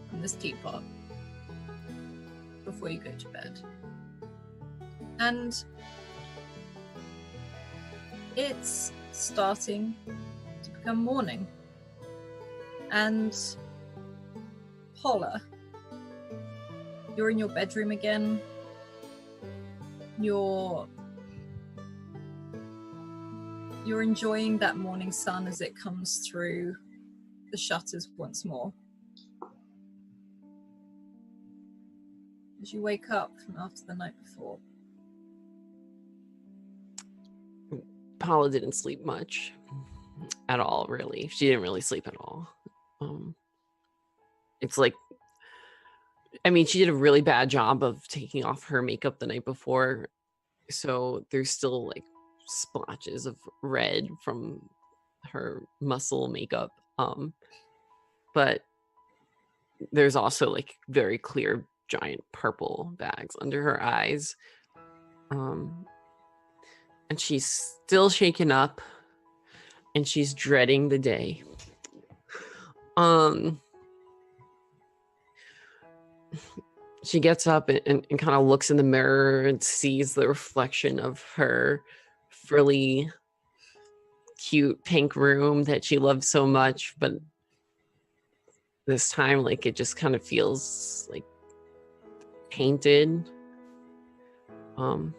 from this teapot before you go to bed. And it's starting to become morning. And Paula, you're in your bedroom again. You're enjoying that morning sun as it comes through the shutters once more. As you wake up from after the night before. Paula didn't sleep much at all, really. She didn't really sleep at all. It's like, I mean, she did a really bad job of taking off her makeup the night before. So there's still like splotches of red from her muscle makeup. But there's also like very clear giant purple bags under her eyes. And she's still shaken up and she's dreading the day. She gets up and kind of looks in the mirror and sees the reflection of her frilly, cute pink room that she loved so much, but this time, like, it just kind of feels like painted. Oh,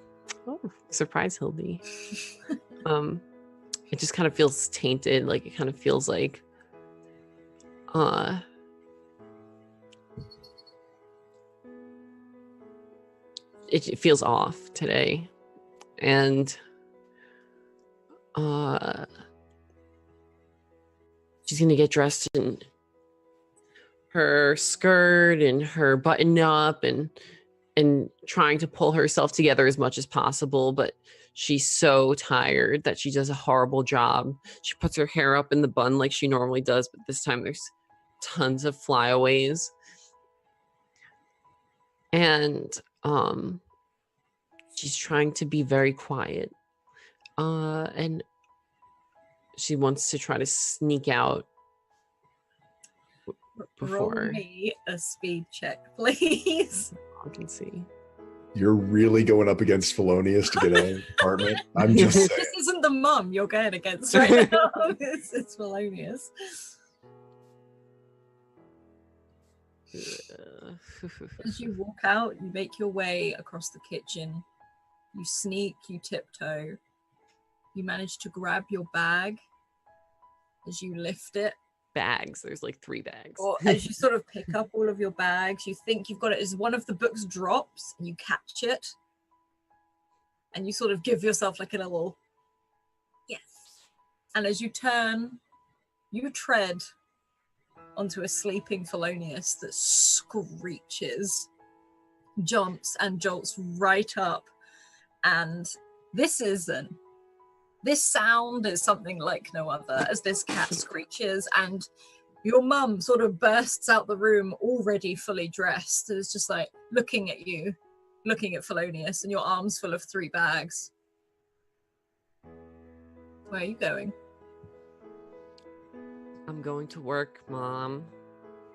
surprise, Hildy. It just kind of feels tainted. Like, it kind of feels like, it feels off today. And she's gonna get dressed in her skirt and her button up and trying to pull herself together as much as possible, but she's so tired that she does a horrible job. She puts her hair up in the bun like she normally does, but this time there's tons of flyaways. And she's trying to be very quiet. And she wants to try to sneak out before. Roll me a speed check, please. I can see. You're really going up against Felonius to get out of the apartment. I'm just saying. This isn't the mum you're going against right now. It's Felonius. As you walk out, you make your way across the kitchen. You sneak, you tiptoe. You manage to grab your bag as you lift it. Bags. There's like 3 bags. Or as you sort of pick up all of your bags, you think you've got it as one of the books drops and you catch it. And you sort of give yourself like a little yes. And as you turn, you tread onto a sleeping Felonius that screeches, jumps and jolts right up. And this sound is something like no other as this cat screeches, and your mum sort of bursts out the room already fully dressed. It's just like looking at you, looking at Felonius, and your arms full of 3 bags. Where are you going? I'm going to work, Mom.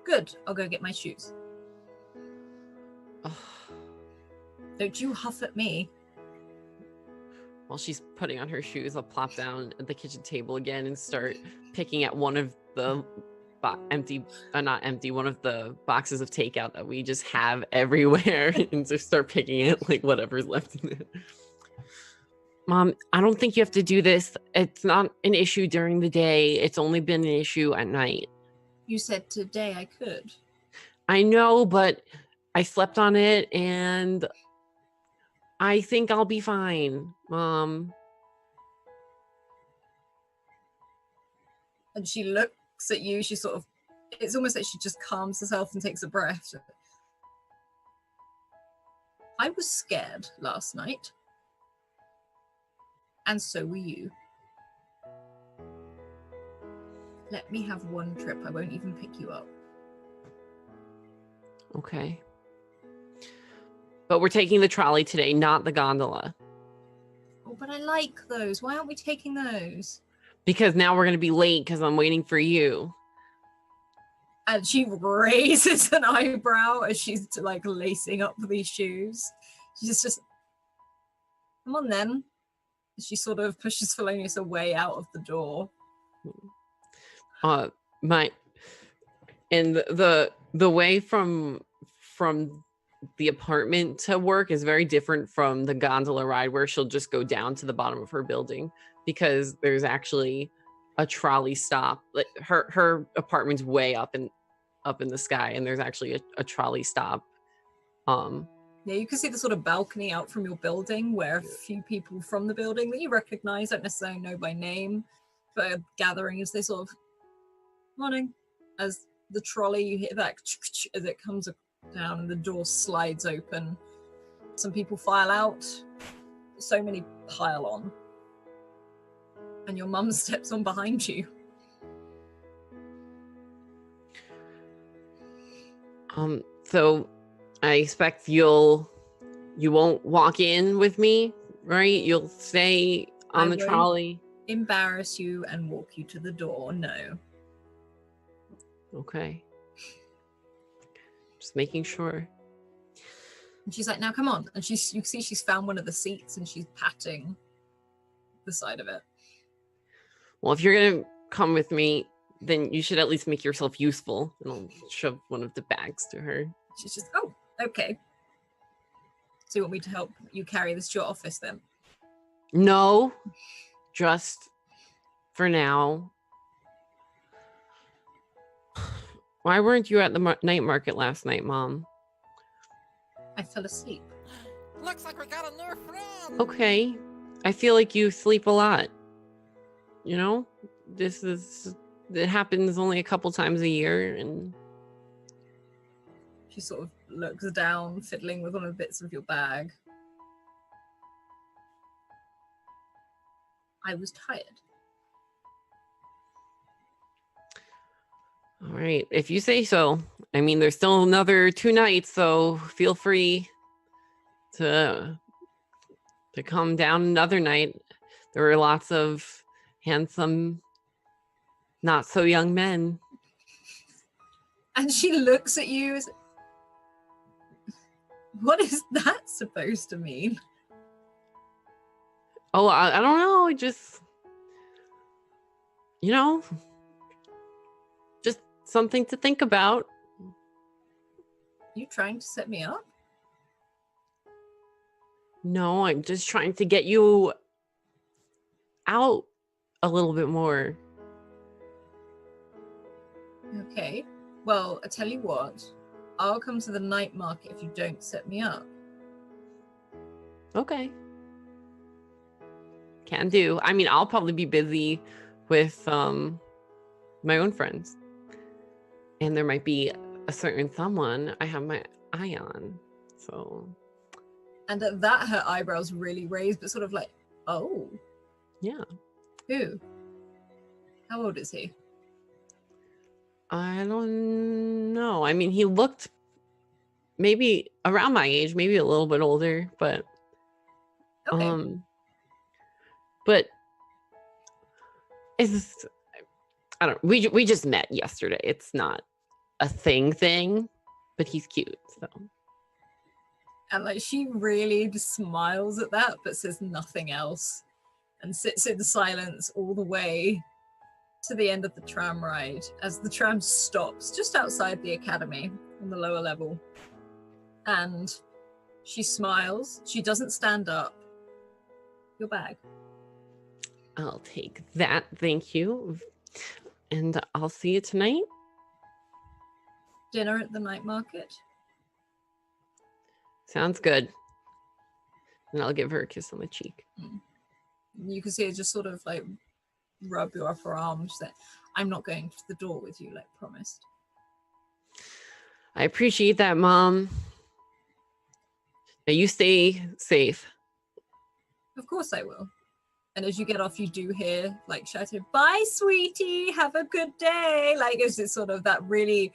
Good. I'll go get my shoes. Ugh. Don't you huff at me. While she's putting on her shoes, I'll plop down at the kitchen table again and start picking at one of the one of the boxes of takeout that we just have everywhere and just start picking it like whatever's left in it. Mom, I don't think you have to do this. It's not an issue during the day. It's only been an issue at night. You said today I could. I know, but I slept on it and I think I'll be fine, Mom. And she looks at you. She sort of, it's almost like she just calms herself and takes a breath. I was scared last night. And so were you. Let me have one trip. I won't even pick you up. Okay. But we're taking the trolley today, not the gondola. Oh, but I like those. Why aren't we taking those? Because now we're going to be late because I'm waiting for you. And she raises an eyebrow as she's like lacing up these shoes. She's just, come on then. She sort of pushes Felonius away out of the door. The way from the apartment to work is very different from the gondola ride where she'll just go down to the bottom of her building because there's actually a trolley stop. Like her apartment's way up in the sky, and there's actually a trolley stop. Yeah, you can see the sort of balcony out from your building where a few people from the building that you recognize, don't necessarily know by name, but are gathering as they sort of morning. As the trolley, you hear that as it comes down and the door slides open. Some people file out. So many pile on. And your mum steps on behind you. So I expect you won't walk in with me, right? You'll stay on the trolley. Embarrass you and walk you to the door. No. Okay. Just making sure. And she's like, now come on. And you see she's found one of the seats and she's patting the side of it. Well, if you're going to come with me, then you should at least make yourself useful. And I'll shove one of the bags to her. She's just, oh, okay. So you want me to help you carry this to your office then? No, just for now. Why weren't you at the night market last night, Mom? I fell asleep. Looks like we got a new friend. Okay. I feel like you sleep a lot. You know? It happens only a couple times a year, and She sort of looks down, fiddling with one of the bits of your bag. I was tired. all right, if you say so. I mean, there's still another 2 nights, so feel free to come down another night. There were lots of handsome, not so young men. And she looks at you as, what is that supposed to mean? Oh, I don't know. I just, just something to think about. You trying to set me up? No, I'm just trying to get you out a little bit more. Okay. Well, I tell you what. I'll come to the night market if you don't set me up. Okay. Can do. I mean, I'll probably be busy with my own friends. And there might be a certain someone I have my eye on. So. And at that, her eyebrows really raised, but sort of like, oh. Yeah. Who? How old is he? I don't know. I mean, he looked maybe around my age, maybe a little bit older, but Okay. But it's, I don't, we just met yesterday. It's not a thing, but he's cute, so. And like she really just smiles at that, but says nothing else, and sits in silence all the way to the end of the tram ride as the tram stops just outside the academy on the lower level. And she smiles. She doesn't stand up. Your bag. I'll take that, thank you. And I'll see you tonight. Dinner at the night market. Sounds good. And I'll give her a kiss on the cheek. You can see her just sort of like rub your upper arm. She's like, I'm not going to the door with you, like promised. I appreciate that, Mom. Now you stay safe. Of course I will. And as you get off, you do hear like shouting, "Bye, sweetie, have a good day." Like it's just sort of that really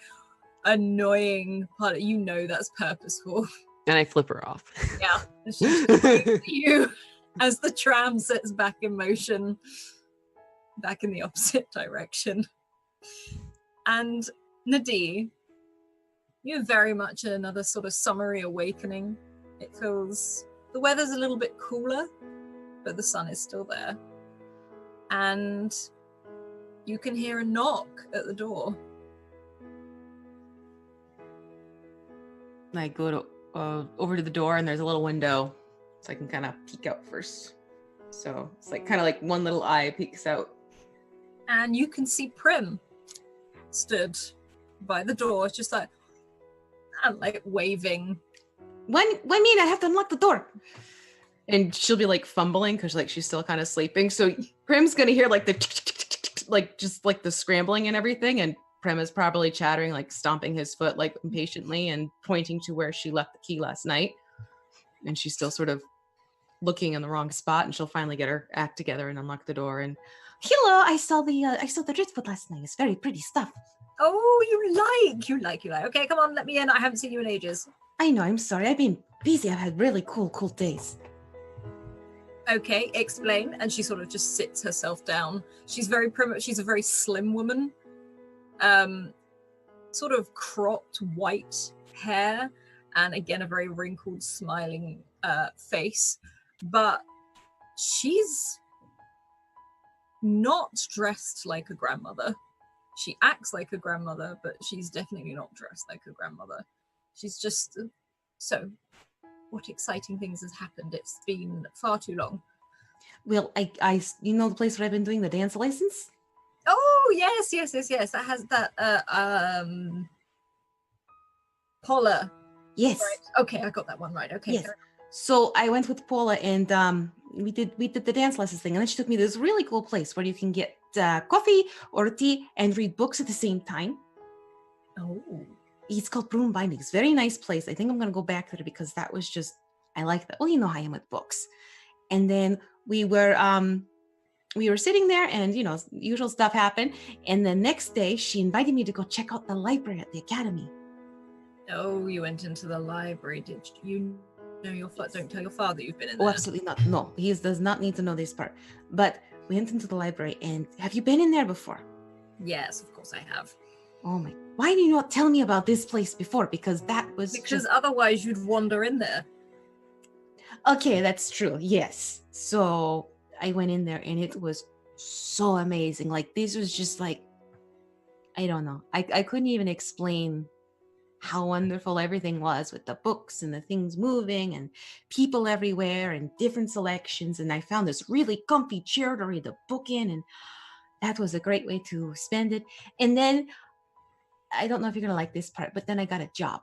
annoying part. You know that's purposeful. And I flip her off. Yeah. And she just waves at you as the tram sets back in motion, back in the opposite direction. And Nadine, you have very much another sort of summery awakening. It feels the weather's a little bit cooler, but the sun is still there. And you can hear a knock at the door. I go to over to the door, and there's a little window, so I can kind of peek out first. So it's like kind of like one little eye peeks out. And you can see Prim stood by the door, just like, and like waving. When mean I have to unlock the door? And she'll be like fumbling because like she's still kind of sleeping. So Prim's gonna hear like the like just like the scrambling and everything, and Prim is probably chattering, like stomping his foot like impatiently and pointing to where she left the key last night. And she's still sort of looking in the wrong spot, and she'll finally get her act together and unlock the door. And Hello, I saw the Driftwood last night. It's very pretty stuff. Oh, you like. Okay, come on, let me in. I haven't seen you in ages. I know, I'm sorry. I've been busy. I've had really cool days. Okay, explain. And she sort of just sits herself down. She's very she's a very slim woman. Sort of cropped white hair, and again a very wrinkled, smiling face. But she's not dressed like a grandmother. She acts like a grandmother, but she's definitely not dressed like a grandmother. She's just so. What exciting things has happened? It's been far too long. Well, I you know the place where I've been doing the dance license? Oh, yes. That has that Paula. Yes. Right. Okay, I got that one right. Okay. Yes. So I went with Paula, and we did the dance lessons thing, and then she took me to this really cool place where you can get coffee or tea and read books at the same time. Oh. It's called Broom Bindings. Very nice place. I think I'm gonna go back there because that was just, I like that. Well, you know how I am with books. And then we were sitting there, and you know, usual stuff happened. And the next day she invited me to go check out the library at the academy. Oh, you went into the library, did you? Know your don't tell your father you've been in there. Oh, absolutely not. No, he does not need to know this part. But we went into the library, and have you been in there before? Yes, of course I have. Oh my, why did you not tell me about this place before? Because that was because otherwise you'd wander in there. Okay, that's true. Yes. So I went in there, and it was so amazing. Like, this was just like, I don't know. I couldn't even explain how wonderful everything was with the books and the things moving and people everywhere and different selections. And I found this really comfy chair to read the book in, and that was a great way to spend it. And then, I don't know if you're going to like this part, but then I got a job.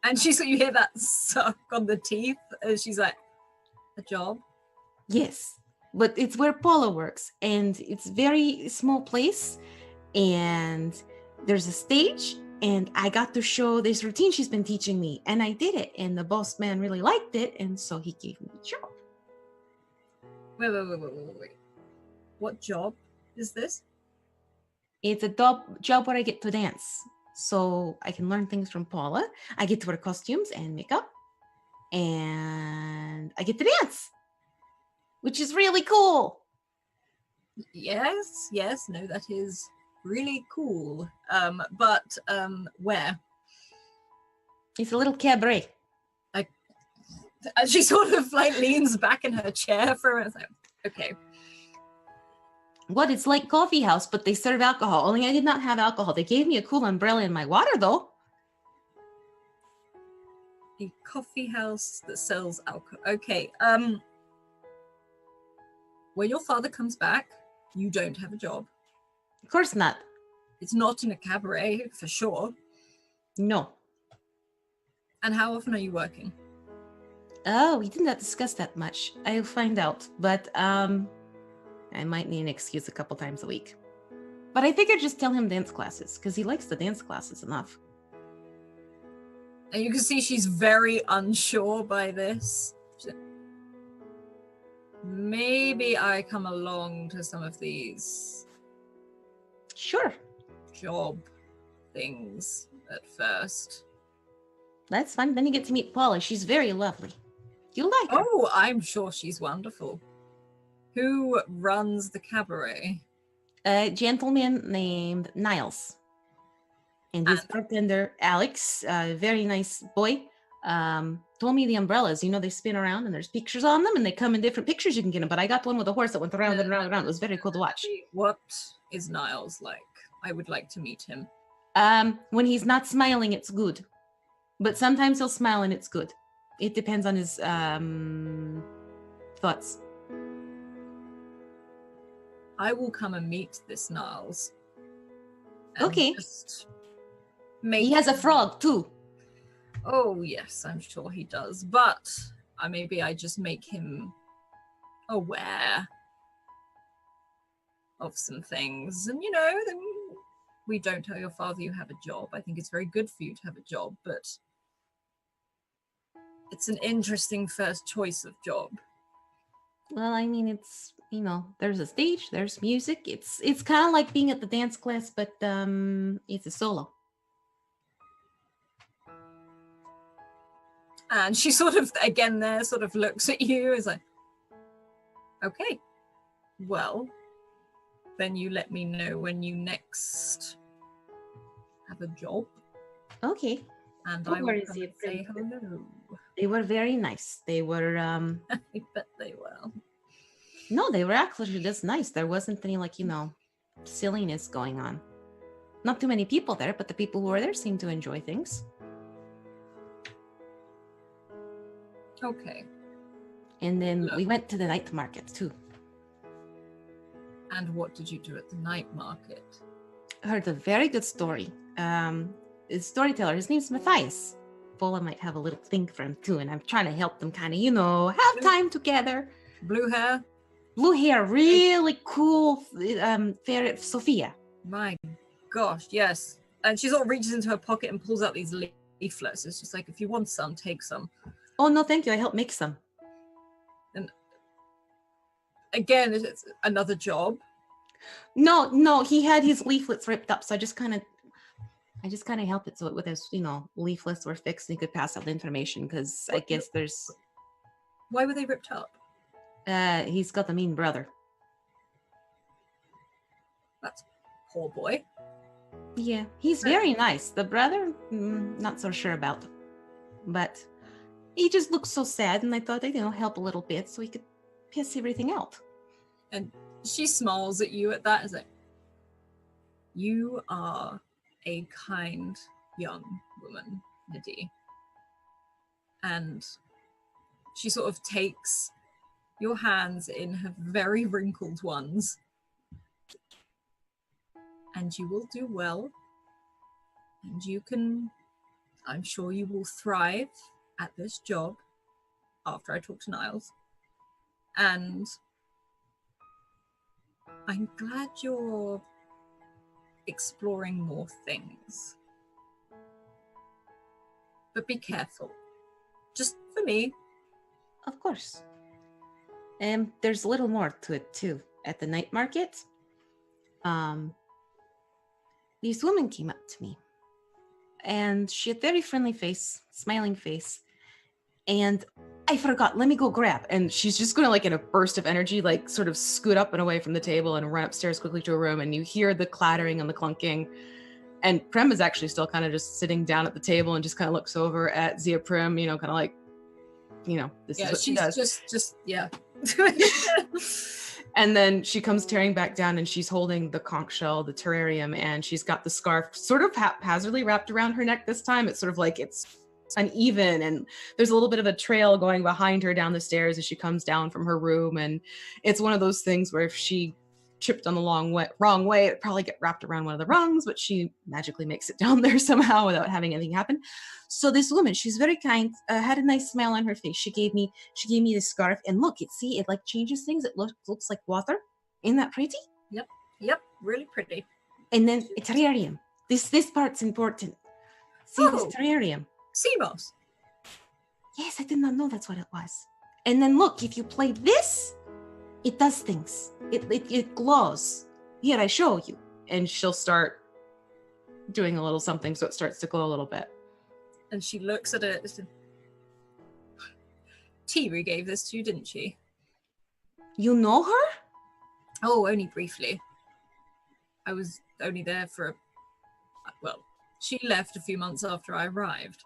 And you hear that suck on the teeth, and she's like, a job? Yes, but it's where Paula works, and it's very small place, and there's a stage, and I got to show this routine she's been teaching me, and I did it, and the boss man really liked it, and so he gave me the job. Wait. What job is this? It's a job where I get to dance. So I can learn things from Paula. I get to wear costumes and makeup, and I get to dance, which is really cool. Yes, no, that is really cool. But where? It's a little cabaret. And she sort of like leans back in her chair for a minute. Like, okay. What? It's like coffee house, but they serve alcohol. Only I did not have alcohol. They gave me a cool umbrella in my water, though. A coffee house that sells alcohol. Okay. When your father comes back, you don't have a job. Of course not. It's not in a cabaret, for sure. No. And how often are you working? Oh, we did not discuss that much. I'll find out. But, I might need an excuse a couple times a week. But I figured just tell him dance classes, because he likes the dance classes enough. And you can see she's very unsure by this. maybe I come along to some of these Sure, job things at first. that's fine. Then you get to meet Paula. She's very lovely. You'll like her. Oh, I'm sure she's wonderful. Who runs the cabaret? A gentleman named Niles. And his bartender, Alex, a very nice boy, told me the umbrellas, you know, they spin around and there's pictures on them and they come in different pictures. You can get them. But I got one with a horse that went around and around and around. It was very cool to watch. What is Niles like? I would like to meet him. When he's not smiling, it's good. But sometimes he'll smile and it's good. It depends on his thoughts. I will come and meet this Niles. Okay. Just He has a frog too. Oh, yes, I'm sure he does. But maybe I just make him aware of some things. And, you know, then we don't tell your father you have a job. I think it's very good for you to have a job, but it's an interesting first choice of job. Well, I mean, it's, you know, there's a stage, there's music. It's kind of like being at the dance class, but it's a solo. And she sort of, again there, sort of looks at you, is like, okay, well, then you let me know when you next have a job. Okay. And Don't I will worry, come Zia, and say hello. They were very nice. They were, I bet they will. no, they were actually just nice. There wasn't any, like, you know, silliness going on. Not too many people there, but the people who were there seemed to enjoy things. Okay. And then we went to the night market too. And what did you do at the night market? I heard a very good story. His storyteller, his name's Matthias. Paula might have a little thing for him too, and I'm trying to help them kind of, you know, have time together. Blue hair? Blue hair, really cool, fair Sophia. My gosh, yes. And she sort of reaches into her pocket and pulls out these leaflets. It's just like, if you want some, take some. Oh, no, thank you. I helped make some. And again, it's another job. No, he had his leaflets ripped up, so I just kind of helped it so it with his, you know, leaflets were fixed and he could pass out the information because I guess there's. Why were they ripped up? He's got a mean brother. That's poor boy. Yeah, he's very nice. The brother, not so sure about, but he just looks so sad, and I thought I'd, you know, help a little bit so he could piss everything out. And she smiles at you at that. Is like, you are a kind young woman, Nidhi. And she sort of takes your hands in her very wrinkled ones. And you will do well. And you can, I'm sure you will thrive at this job after I talk to Niles. And I'm glad you're exploring more things. But be careful. Just for me. Of course. There's a little more to it too. At the night market, this woman came up to me, and she had a very friendly face, smiling face, and I forgot, let me go grab. And she's just gonna, like, in a burst of energy, like, sort of scoot up and away from the table and run upstairs quickly to her room, and you hear the clattering and the clunking. And Prem is actually still kind of just sitting down at the table and just kind of looks over at Zia Prim, you know, kind of like, you know, this is what she does. Just yeah. And then she comes tearing back down, and she's holding the conch shell, the terrarium, and she's got the scarf sort of haphazardly wrapped around her neck this time. It's sort of like it's uneven, and there's a little bit of a trail going behind her down the stairs as she comes down from her room. And it's one of those things where if she tripped on the wrong way, it'd probably get wrapped around one of the rungs, but she magically makes it down there somehow without having anything happen. So this woman, she's very kind, had a nice smile on her face. She gave me this scarf, and look, it like changes things. It looks like water. Isn't that pretty? Yep, really pretty. And then a terrarium. This part's important. See this terrarium? Sea moss. Yes, I did not know that's what it was. And then look, if you play this, It does things. It glows. Here, I show you. And she'll start doing a little something so it starts to glow a little bit. And she looks at it. Tiri gave this to you, didn't she? You know her? Oh, only briefly. I was only there for well, she left a few months after I arrived.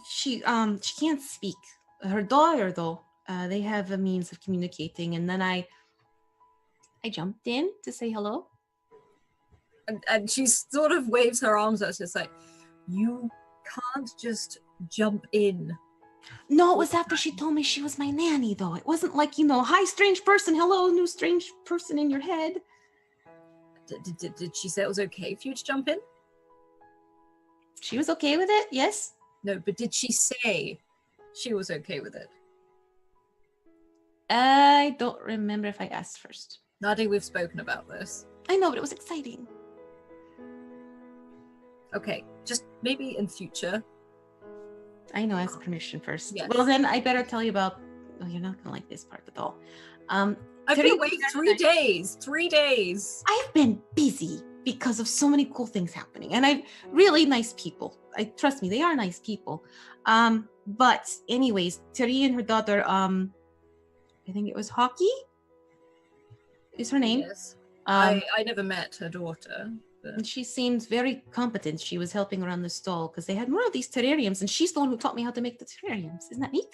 She can't speak. Her daughter, though, they have a means of communicating, and then I jumped in to say hello. And she sort of waves her arms out. It's like, you can't just jump in. No, it was after she told me she was my nanny, though. It wasn't like, hi, strange person, hello, new strange person in your head. Did she say it was okay for you to jump in? She was okay with it, yes. No, but did she say she was okay with it? I don't remember if I asked first. Nadi, we've spoken about this. I know, but it was exciting. Okay, just maybe in future. I know, ask permission first. Yes. Well, then I better tell you about... Oh, you're not going to like this part at all. I've been away 3 days. 3 days. I've been busy because of so many cool things happening. And I really nice people. Trust me, they are nice people. But anyways, Tiri and her daughter, I think it was Hockey is her name. Yes. I never met her daughter. And she seemed very competent. She was helping around the stall because they had more of these terrariums, and she's the one who taught me how to make the terrariums. Isn't that neat?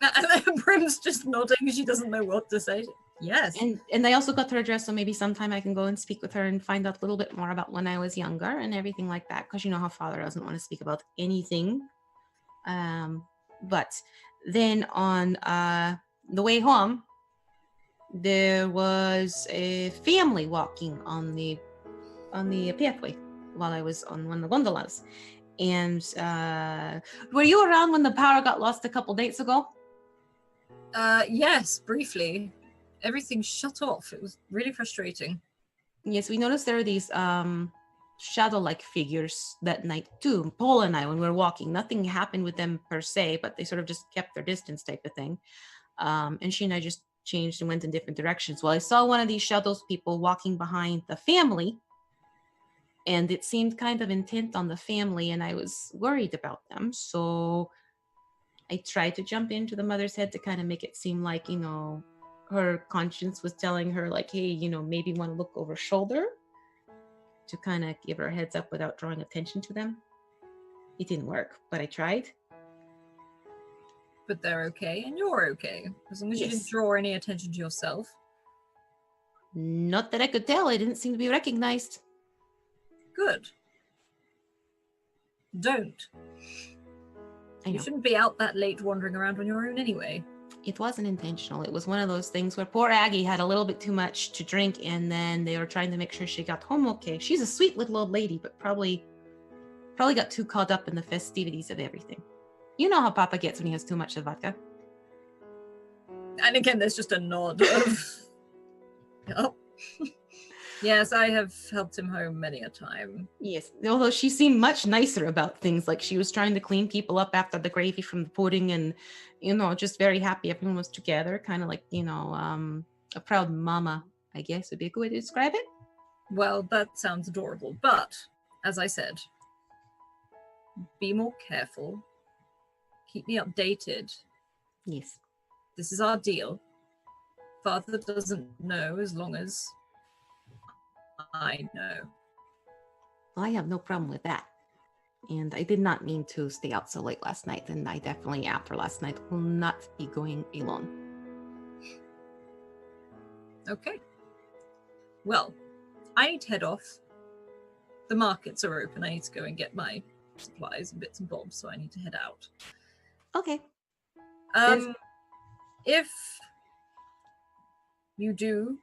And then Brim's just nodding. She doesn't know what to say. Yes. And I also got her address, so maybe sometime I can go and speak with her and find out a little bit more about when I was younger and everything like that, because you know how father doesn't want to speak about anything. But then on the way home, there was a family walking on the pathway while I was on one of the gondolas. And were you around when the power got lost a couple days ago? Yes, briefly. Everything shut off. It was really frustrating. Yes, we noticed there are these shadow-like figures that night too. Paul and I, when we were walking, nothing happened with them per se, but they sort of just kept their distance type of thing. And she and I just changed and went in different directions. Well, I saw one of these shadows people walking behind the family, and it seemed kind of intent on the family, and I was worried about them. So I tried to jump into the mother's head to kind of make it seem like, her conscience was telling her like, hey, maybe want to look over shoulder to kind of give her a heads up without drawing attention to them. It didn't work, but I tried. But they're okay, and you're okay. As long as you didn't draw any attention to yourself. Not that I could tell. I didn't seem to be recognized. Good. Don't. I know. You shouldn't be out that late wandering around on your own anyway. It wasn't intentional. It was one of those things where poor Aggie had a little bit too much to drink, and then they were trying to make sure she got home okay. She's a sweet little old lady, but probably got too caught up in the festivities of everything. You know how Papa gets when he has too much of vodka. And again, there's just a nod of... Oh. Yes, I have helped him home many a time. Yes, although she seemed much nicer about things. Like she was trying to clean people up after the gravy from the pudding, and just very happy everyone was together. Kind of like a proud mama, I guess would be a good way to describe it. Well, that sounds adorable, but as I said, be more careful. Keep me updated. Yes. This is our deal. Father doesn't know as long as I know. I have no problem with that. And I did not mean to stay out so late last night, and I definitely, after last night, will not be going alone. Okay. Well, I need to head off. The markets are open. I need to go and get my supplies and bits and bobs, so I need to head out. Okay. If you do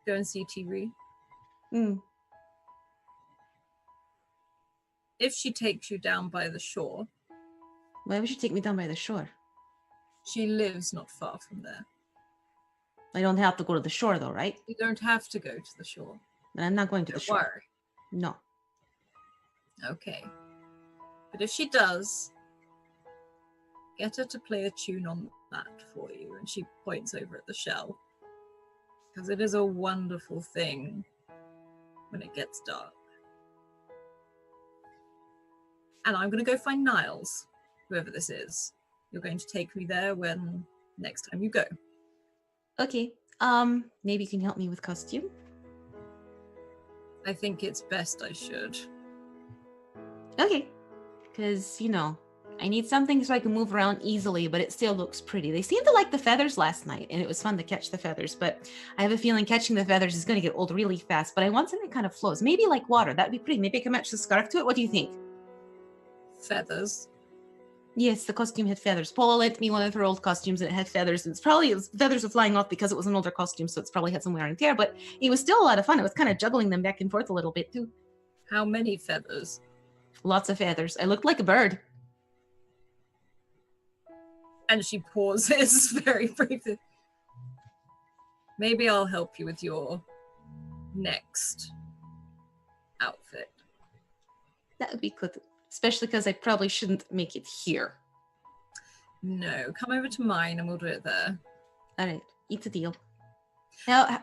go and see Tiri, if she takes you down by the shore... Why would she take me down by the shore? She lives not far from there. I don't have to go to the shore, though, right? You don't have to go to the shore. But I'm not going to the shore. Worry. No. Okay. But if she does, Get her to play a tune on that for you. And she points over at the shell. Because it is a wonderful thing when it gets dark. And I'm going to go find Niles, whoever this is. You're going to take me there when next time you go. Okay. Maybe you can help me with costume. I think it's best I should. Okay. Because, I need something so I can move around easily, but it still looks pretty. They seemed to like the feathers last night, and it was fun to catch the feathers, but I have a feeling catching the feathers is going to get old really fast, but I want something that kind of flows. Maybe like water. That'd be pretty. Maybe I can match the scarf to it. What do you think? Feathers. Yes, the costume had feathers. Paula lent me one of her old costumes, and it had feathers, and feathers were flying off because it was an older costume, so it's probably had some wear and tear, but it was still a lot of fun. It was kind of juggling them back and forth a little bit, too. How many feathers? Lots of feathers. I looked like a bird. And she pauses very briefly. Maybe I'll help you with your next outfit. That would be good, especially because I probably shouldn't make it here. No, come over to mine and we'll do it there. All right, it's a deal. How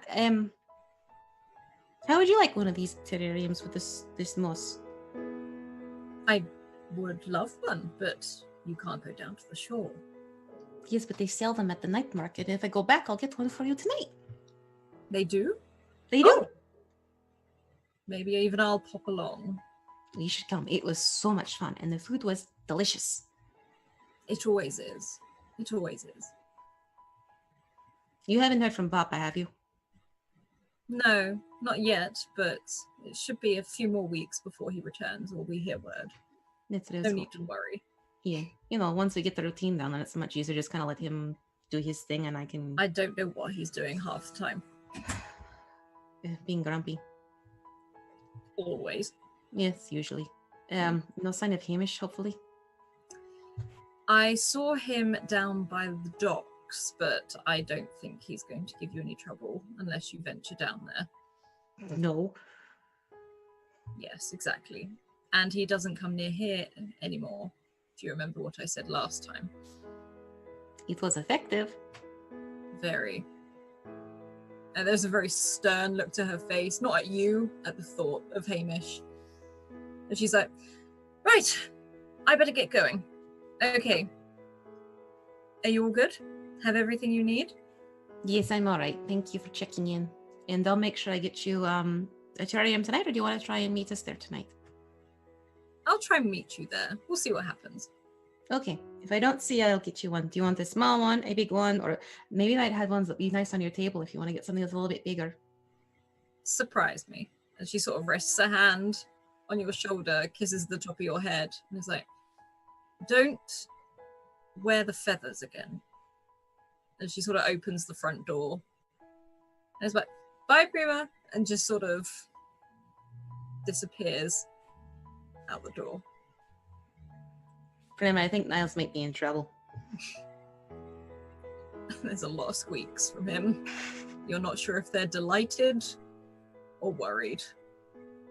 would you like one of these terrariums with this moss? I would love one, but you can't go down to the shore. Yes, but they sell them at the night market. If I go back, I'll get one for you tonight. They do? They do. Oh. Maybe even I'll pop along. You should come. It was so much fun, and the food was delicious. It always is. It always is. You haven't heard from Papa, have you? No, not yet, but it should be a few more weeks before he returns, or we hear word. That's what I was No need hoping. to worry. Yeah, once we get the routine down, then it's much easier. Just kind of let him do his thing, and I can. I don't know what he's doing half the time. Being grumpy. Always. Yes, usually. No sign of Hamish, hopefully. I saw him down by the docks, but I don't think he's going to give you any trouble unless you venture down there. No. Yes, exactly. And he doesn't come near here anymore, if you remember what I said last time. It was effective. Very. And there's a very stern look to her face, not at you, at the thought of Hamish. And she's like, right, I better get going. Okay. Are you all good? Have everything you need? Yes, I'm all right. Thank you for checking in. And I'll make sure I get you a terrarium tonight, or do you want to try and meet us there tonight? I'll try and meet you there. We'll see what happens. Okay. If I don't see you, I'll get you one. Do you want a small one, a big one, or maybe I might have ones that be nice on your table if you want to get something that's a little bit bigger? Surprise me. And she sort of rests her hand on your shoulder, kisses the top of your head, and is like, don't wear the feathers again. And she sort of opens the front door. And it's like, bye, Prima, and just sort of disappears out the door. Prima, I think Niles might be in trouble. There's a lot of squeaks from him. You're not sure if they're delighted or worried.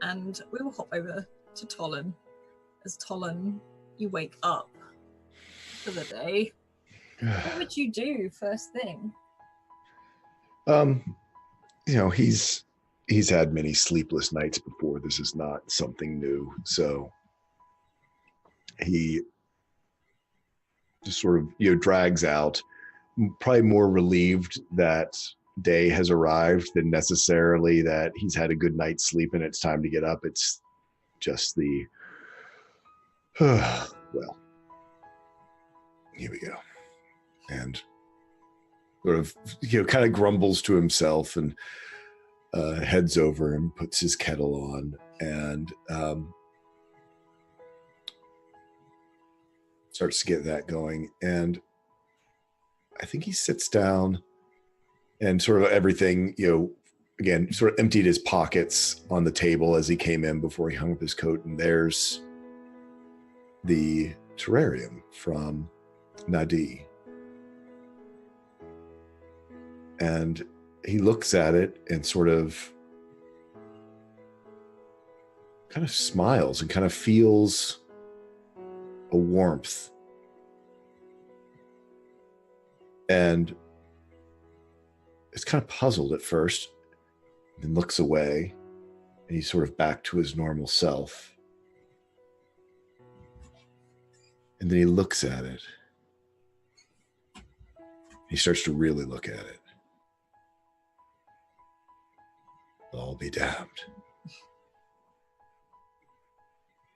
And we will hop over to Tolan. As Tolan, you wake up for the day. What would you do first thing? He's had many sleepless nights before. This is not something new. So he just sort of, drags out, probably more relieved that day has arrived than necessarily that he's had a good night's sleep and it's time to get up. It's just the, well, here we go. And sort of, kind of grumbles to himself and heads over and puts his kettle on and starts to get that going. And I think he sits down and sort of everything, again, sort of emptied his pockets on the table as he came in before he hung up his coat. And there's the terrarium from Nadi. And he looks at it and sort of kind of smiles and kind of feels a warmth And it's kind of puzzled at first, then looks away, and he's sort of back to his normal self. And then he looks at it. He starts to really look at it. I'll be damned. He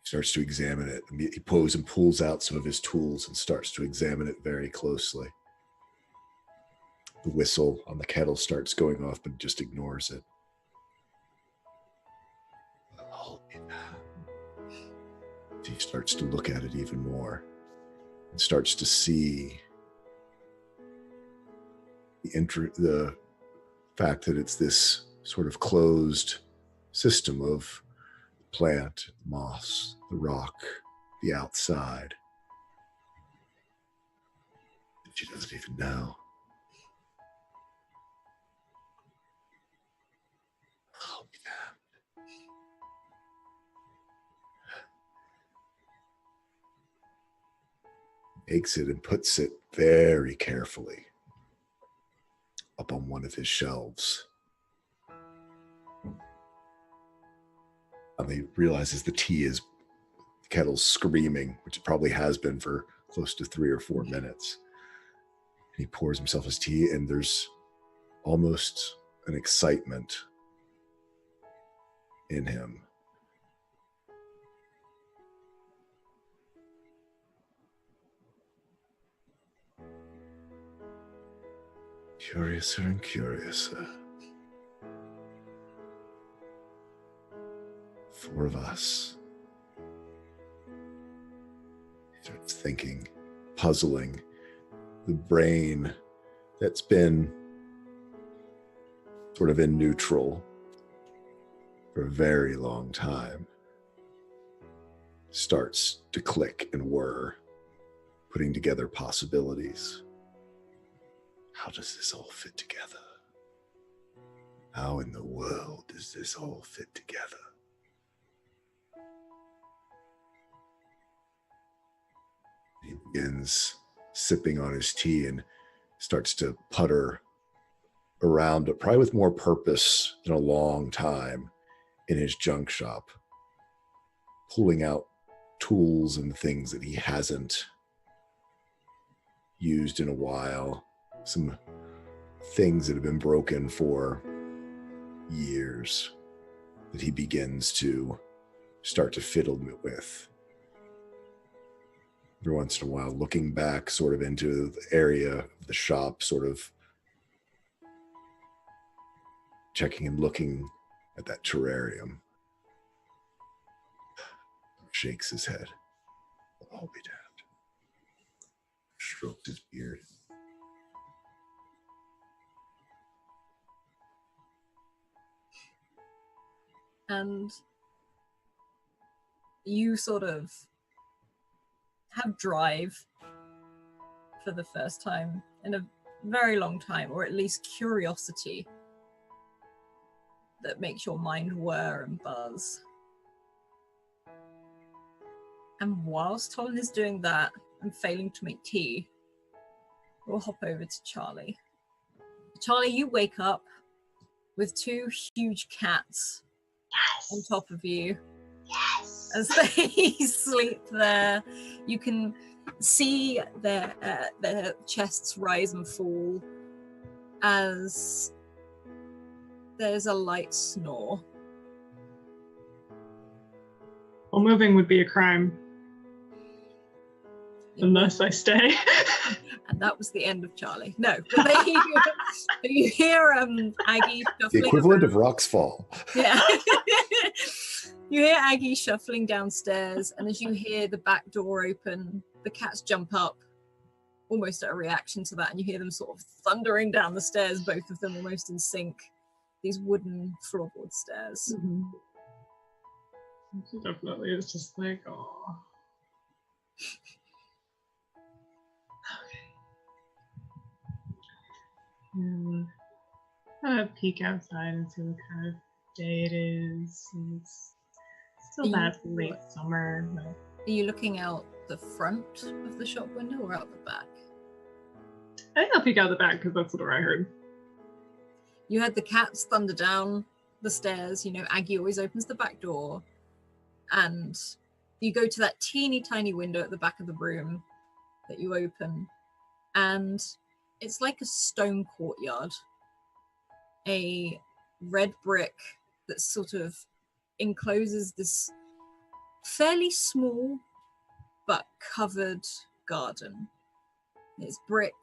starts to examine it. He pulls out some of his tools and starts to examine it very closely. The whistle on the kettle starts going off, but just ignores it. I'll be damned. He starts to look at it even more and starts to see the fact that it's this sort of closed system of plant, moss, the rock, the outside. She doesn't even know. Oh, yeah. Takes it and puts it very carefully up on one of his shelves. And he realizes the kettle's screaming, which it probably has been for close to 3 or 4 minutes. And he pours himself his tea, and there's almost an excitement in him. Curiouser and curiouser. 4 of us. He starts thinking, puzzling. The brain that's been sort of in neutral for a very long time starts to click and whir, putting together possibilities. How does this all fit together? How in the world does this all fit together? He begins sipping on his tea and starts to putter around, but probably with more purpose than a long time, in his junk shop, pulling out tools and things that he hasn't used in a while, some things that have been broken for years that he begins to start to fiddle with. Every once in a while, looking back sort of into the area of the shop, sort of checking and looking at that terrarium. Shakes his head. I'll be damned. Strokes his beard. And you sort of have drive for the first time in a very long time, or at least curiosity that makes your mind whir and buzz. And whilst Colin is doing that and failing to make tea, we'll hop over to Charlie. Charlie, you wake up with 2 huge cats on top of you. Yes. As they sleep there. You can see their chests rise and fall as there's a light snore. Well, moving would be a crime. Unless I stay. And that was the end of Charlie. No, but you hear Aggie shuffling. The equivalent around. of rocks fall. Yeah. You hear Aggie shuffling downstairs, and as you hear the back door open, the cats jump up, almost at a reaction to that, and you hear them sort of thundering down the stairs, both of them almost in sync. These wooden floorboard stairs. Mm-hmm. Definitely, it's just like, oh. Okay. Kind of peek outside and see what kind of day it is. And it's still that late summer. But... Are you looking out the front of the shop window or out the back? think I'll peek out the back because that's the door I heard. You heard the cats thunder down the stairs. You know, Aggie always opens the back door. And you go to that teeny tiny window at the back of the room that you open. And it's like a stone courtyard. A red brick that sort of encloses this fairly small but covered garden. It's brick,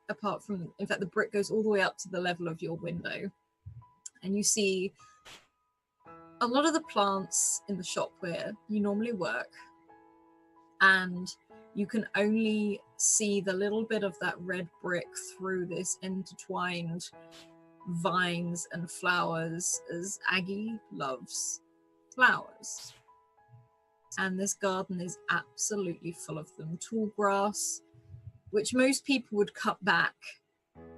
apart from, in fact, the brick goes all the way up to the level of your window. And you see a lot of the plants in the shop where you normally work. And you can only see the little bit of that red brick through this intertwined vines and flowers, as Aggie loves flowers. And this garden is absolutely full of them. Tall grass, which most people would cut back,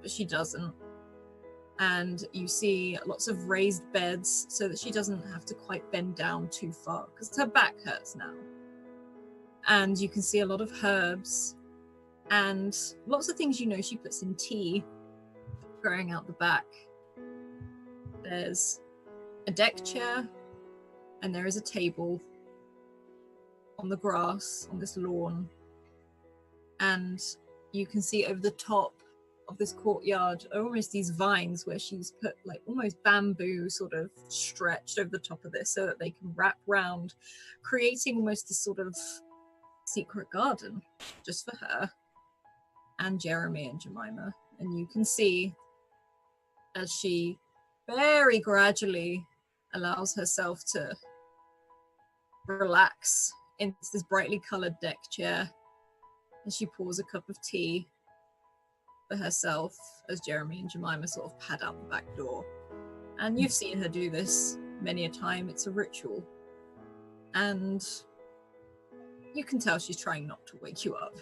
but she doesn't. And you see lots of raised beds so that she doesn't have to quite bend down too far because her back hurts now. And you can see a lot of herbs and lots of things, you know, she puts in tea growing out the back. There's a deck chair and there is a table on the grass on this lawn. And you can see over the top of this courtyard are almost these vines where she's put like almost bamboo sort of stretched over the top of this so that they can wrap round, creating almost this sort of secret garden just for her and Jeremy and Jemima. And you can see as she very gradually allows herself to relax into this brightly colored deck chair and she pours a cup of tea for herself as Jeremy and Jemima sort of pad out the back door. And you've seen her do this many a time. It's a ritual. And you can tell she's trying not to wake you up.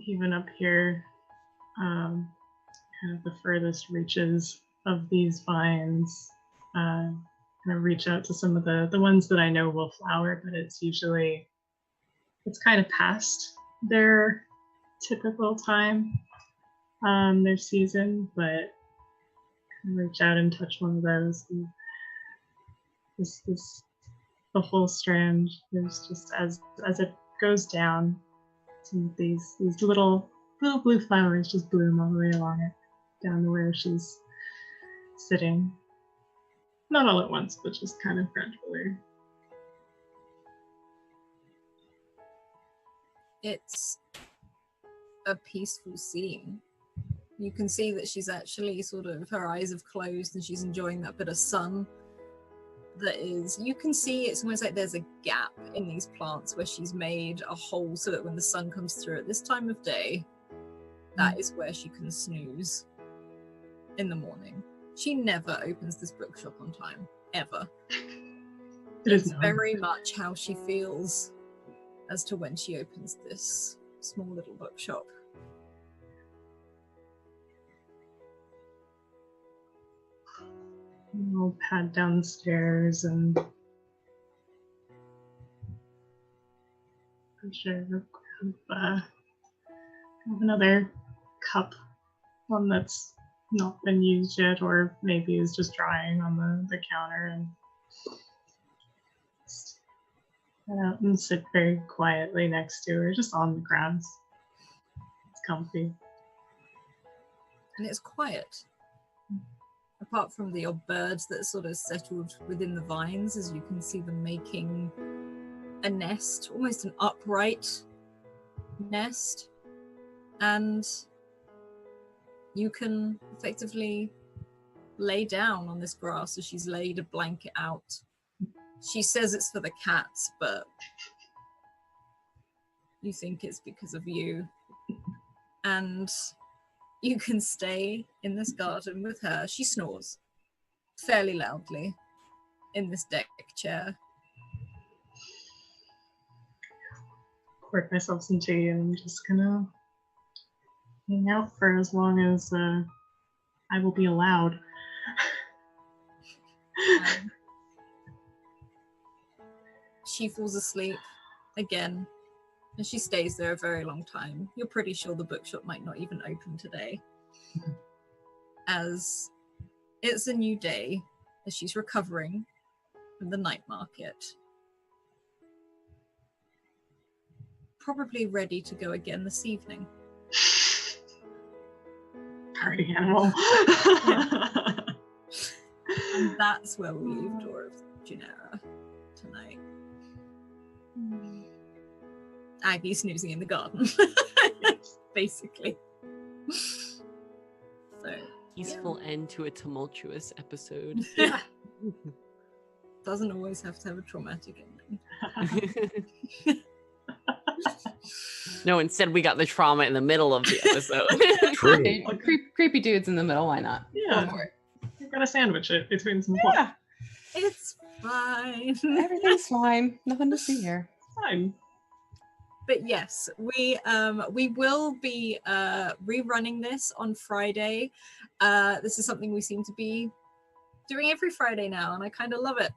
Even up here, kind of the furthest reaches of these vines, kind of reach out to some of the ones that I know will flower, but it's kind of past their typical time, their season, but reach out and touch one of those. And the whole strand, there's just as it goes down, some of these little blue flowers just bloom all the way along it, down to where she's sitting. Not all at once, but just kind of gradually. It's a peaceful scene. You can see that she's actually sort of, her eyes have closed and she's enjoying that bit of sun that is, you can see it's almost like there's a gap in these plants where she's made a hole so that when the sun comes through at this time of day, that is where she can snooze in the morning. She never opens this bookshop on time, ever. It's very much how she feels as to when she opens this small little bookshop. I'll pad downstairs and I'm sure grab another cup, one that's not been used yet, or maybe is just drying on the counter, and just head out and sit very quietly next to her, just on the ground. It's comfy. And it's quiet. Apart from the odd birds that sort of settled within the vines, as you can see them making a nest, almost an upright nest. And you can effectively lay down on this grass as she's laid a blanket out. She says it's for the cats, but you think it's because of you. And you can stay in this garden with her. She snores fairly loudly in this deck chair. Poured myself some tea and I'm just gonna hang out for as long as I will be allowed. She falls asleep again, and she stays there a very long time. You're pretty sure the bookshop might not even open today, as it's a new day, as she's recovering from the night market. Probably ready to go again this evening. Party animal. And that's where we leave Door of Dunera tonight. Aggie snoozing in the garden, basically. So Peaceful end to a tumultuous episode. Yeah. doesn't always have to have a traumatic ending. No, instead we got the trauma in the middle of the episode. True. Hey, creepy dudes in the middle. Why not? Yeah. Go for it. You're gonna sandwich it between some points. Yeah, It's fine. everything's fine. Nothing to see here. Fine. But yes, we will be rerunning this on Friday. This is something we seem to be doing every Friday now, and I kind of love it.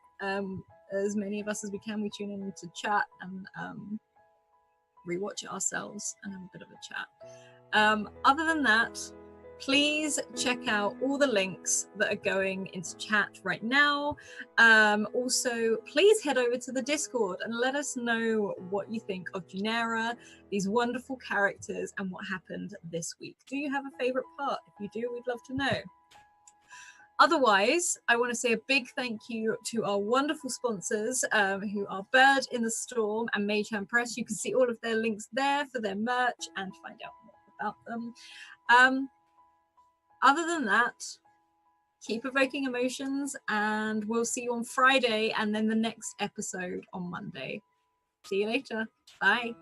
As many of us as we can, we tune in to chat and rewatch it ourselves and have a bit of a chat. Other than that, please check out all the links that are going into chat right now. Also, please head over to the Discord and let us know what you think of Dunera, these wonderful characters, and what happened this week. Do you have a favorite part? If you do, we'd love to know. Otherwise, I want to say a big thank you to our wonderful sponsors who are Bird in the Storm and Magehand Press. You can see all of their links there for their merch and find out more about them. Other than that, keep evoking emotions, and we'll see you on Friday and then the next episode on Monday. See you later. Bye.